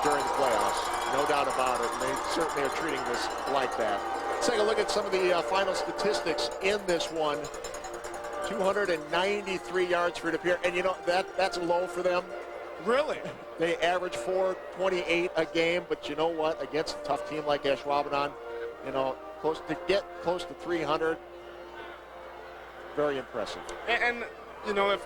during the playoffs, no doubt about it. And they certainly are treating this like that. Let's take a look at some of the final statistics in this one. 293 yards for De Pere, and that's low for them. Really? They average 428 a game, but you know what? Against a tough team like Ashwaubenon, get close to 300, very impressive. And if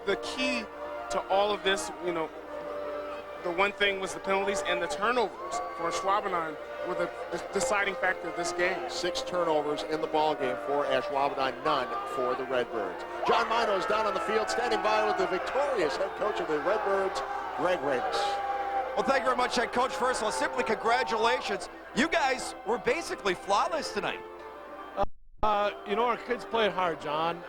the key to all of this, the one thing was the penalties and the turnovers for Ashwaubenon were the deciding factor of this game. 6 turnovers in the ball game for Ashwaubenon, none for the Redbirds. John Mino is down on the field, standing by with the victorious head coach of the Redbirds, Greg Ravis. Well, thank you very much, head coach. First of all, simply congratulations. You guys were basically flawless tonight. Our kids played hard, John.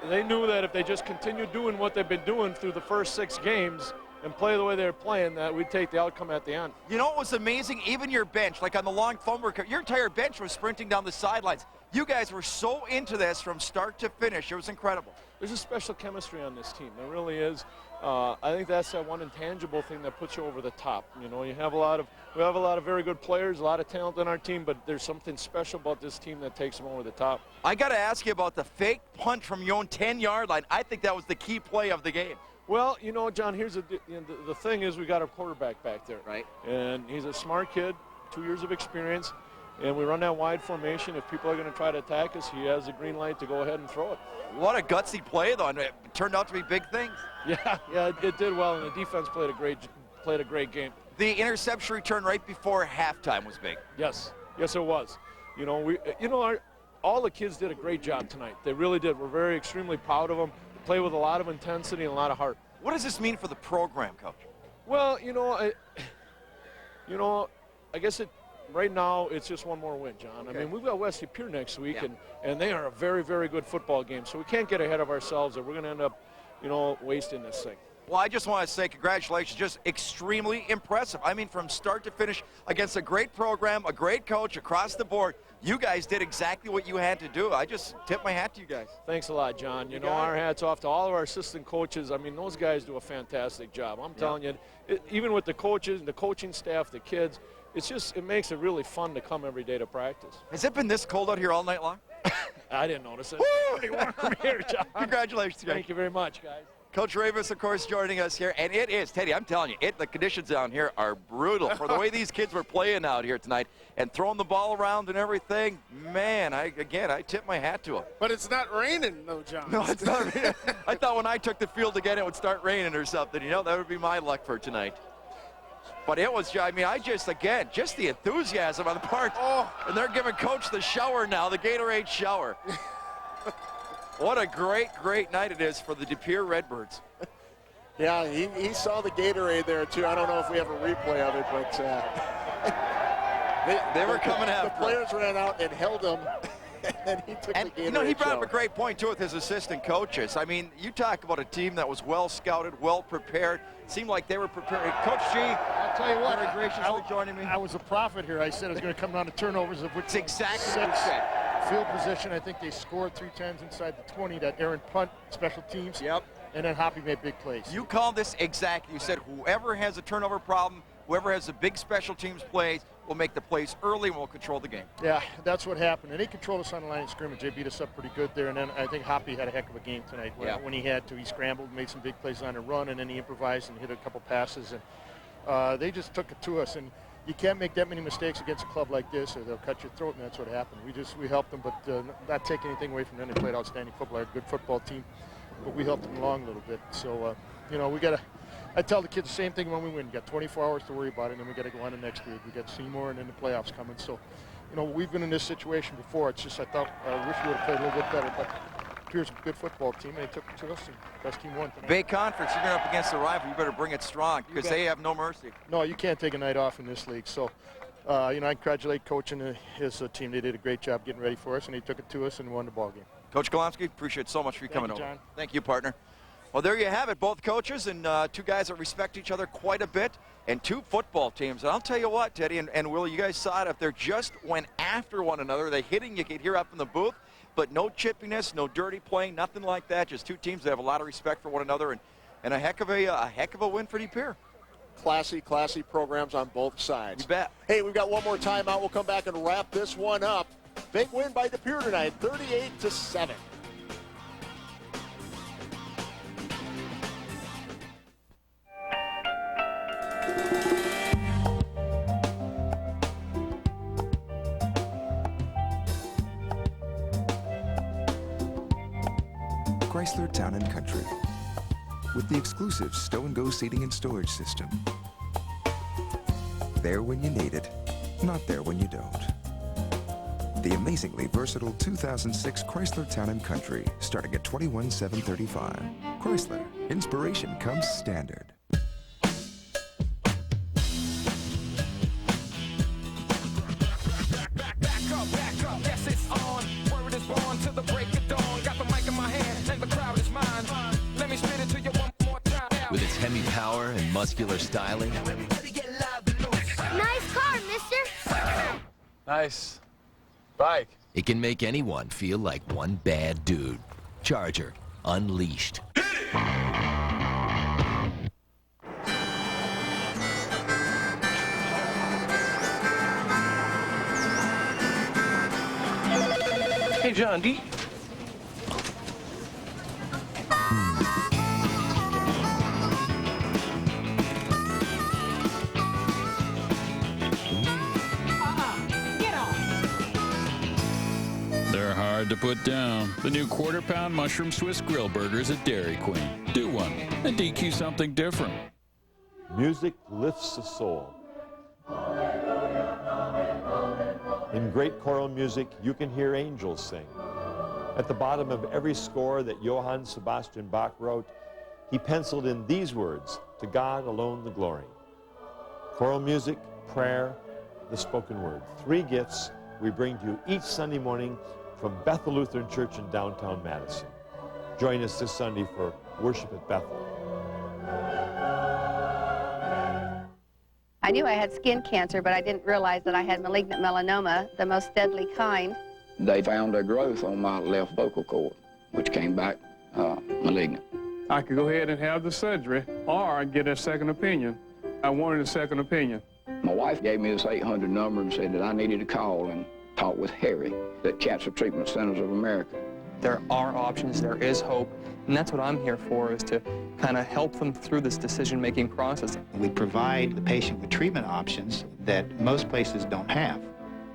They knew that if they just continued doing what they've been doing through the first 6 games and play the way they're playing, that we'd take the outcome at the end. You know what was amazing? Even your bench, like on the long phone work, your entire bench was sprinting down the sidelines. You guys were so into this from start to finish. It was incredible. There's a special chemistry on this team. There really is. I think that's that one intangible thing that puts you over the top. We have a lot of very good players, a lot of talent on our team, but there's something special about this team that takes them over the top. I got to ask you about the fake punt from your own 10-yard line. I think that was the key play of the game. Well, John, here's the thing is we got a quarterback back there. Right. And he's a smart kid, 2 years of experience, and we run that wide formation. If people are going to try to attack us, he has the green light to go ahead and throw it. What a gutsy play, though, and it turned out to be big things. Yeah, it did well, and the defense played a great game. The interception return right before halftime was big. Yes, it was. All the kids did a great job tonight. They really did. We're extremely proud of them. They play with a lot of intensity and a lot of heart. What does this mean for the program, Coach? Well, I guess right now it's just one more win, John. Okay. I mean, we've got West De Pere next week, and they are a very, very good football game. So we can't get ahead of ourselves, or we're going to end up, wasting this thing. Well, I just want to say congratulations. Just extremely impressive. I mean, from start to finish, against a great program, a great coach across the board, you guys did exactly what you had to do. I just tip my hat to you guys. Thanks a lot, John. Our hat's off to all of our assistant coaches. I mean, those guys do a fantastic job. I'm telling you, even with the coaches, the coaching staff, the kids, it makes it really fun to come every day to practice. Has it been this cold out here all night long? I didn't notice it. Pretty warm here, John. Congratulations, guys. Thank you very much, guys. Coach Ravis, of course, joining us here, and it is, Teddy, I'm telling you, the conditions down here are brutal for the way these kids were playing out here tonight and throwing the ball around and everything. Man, I tip my hat to them. But it's not raining, though, John. No, it's not raining. I thought when I took the field again it would start raining or something. That would be my luck for tonight. But it was, just the enthusiasm on the part. Oh, and they're giving Coach the shower now, the Gatorade shower. What a great, great night it is for the De Pere Redbirds. Yeah, he saw the Gatorade there, too. I don't know if we have a replay of it, but they were coming after the players ran out and held him, and then he took the Gatorade he brought shower. up a great point, too, with his assistant coaches. I mean, you talk about a team that was well scouted, well prepared. It seemed like they were prepared. Coach G tell you what, very graciously joining me. I was a prophet here. I said it was going to come down to turnovers, of which It's exactly what 6. you said. Field position, I think they scored 3 times inside the 20. That Aaron punt, special teams. Yep. And then Hoppy made big plays. You called this exactly. You said whoever has a turnover problem, whoever has a big special teams plays, will make the plays early and will control the game. Yeah, that's what happened. And he controlled us on the line of scrimmage. They beat us up pretty good there. And then I think Hoppy had a heck of a game tonight when he had to. He scrambled, made some big plays on the run, and then he improvised and hit a couple passes. And they just took it to us. And you can't make that many mistakes against a club like this, or they'll cut your throat, and that's what happened. We helped them, but not take anything away from them. They played outstanding football. They're a good football team, but we helped them along a little bit. So, we got to. I tell the kids the same thing when we win. We got 24 hours to worry about it, and then we got to go on to next week. We got Seymour and then the playoffs coming. So, we've been in this situation before. It's just I wish we would have played a little bit better, but Pere's a good football team, and they took it to us, and best team won tonight. Bay Conference, you're up against a rival. You better bring it strong because they have no mercy. No, you can't take a night off in this league. So, I congratulate Coach and his team. They did a great job getting ready for us, and they took it to us and won the ball game. Coach Golomsky, appreciate so much for you coming Thank you, over. John. Thank you, partner. Well, there you have it. Both coaches and 2 guys that respect each other quite a bit, and 2 football teams. And I'll tell you what, Teddy and Willie, you guys saw it. If they're just went after one another, they hitting, you could hear up in the booth, but no chippiness, no dirty playing, nothing like that. Just 2 teams that have a lot of respect for one another, and a heck of a win for Pere. Classy programs on both sides. You bet. Hey, we've got one more timeout. We'll come back and wrap this one up. Big win by Pere tonight, 38-7. Chrysler Town & Country, with the exclusive stow and go seating and storage system. There when you need it, not there when you don't. The amazingly versatile 2006 Chrysler Town & Country, starting at $21,735. Chrysler, inspiration comes standard. Back up, yes it's on. Word is born to the break of dawn. Got the mic in my hand and the crowd is mine. Let me spit it to you one more time. With its Hemi power and muscular styling. Nice car, mister. Nice bike. It can make anyone feel like one bad dude. Charger, unleashed. Hey, John, do you... They're hard to put down. The new quarter-pound mushroom Swiss grill burgers at Dairy Queen. Do one and DQ something different. Music lifts the soul. In great choral music, you can hear angels sing. At the bottom of every score that Johann Sebastian Bach wrote, he penciled in these words, "To God alone the glory." Choral music, prayer, the spoken word. 3 gifts we bring to you each Sunday morning from Bethel Lutheran Church in downtown Madison. Join us this Sunday for worship at Bethel. I knew I had skin cancer, but I didn't realize that I had malignant melanoma, the most deadly kind. They found a growth on my left vocal cord, which came back malignant. I could go ahead and have the surgery, or get a second opinion. I wanted a second opinion. My wife gave me this 800 number and said that I needed to call and talk with Harry at Cancer Treatment Centers of America. There are options, there is hope, and that's what I'm here for, is to kind of help them through this decision-making process. We provide the patient with treatment options that most places don't have.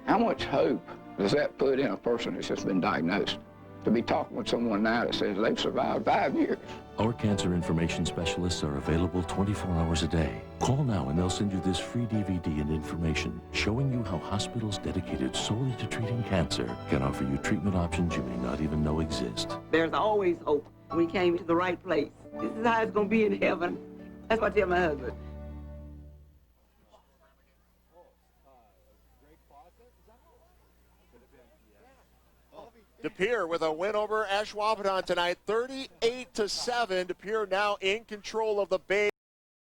How much hope does that put in a person that's just been diagnosed? To be talking with someone now that says they've survived 5 years. Our cancer information specialists are available 24 hours a day. Call now and they'll send you this free DVD and information showing you how hospitals dedicated solely to treating cancer can offer you treatment options you may not even know exist. There's always hope. We came to the right place. This is how it's going to be in heaven. That's what I tell my husband. Pere with a win over Ashwaubenon tonight, 38-7. Pere now in control of the Bay.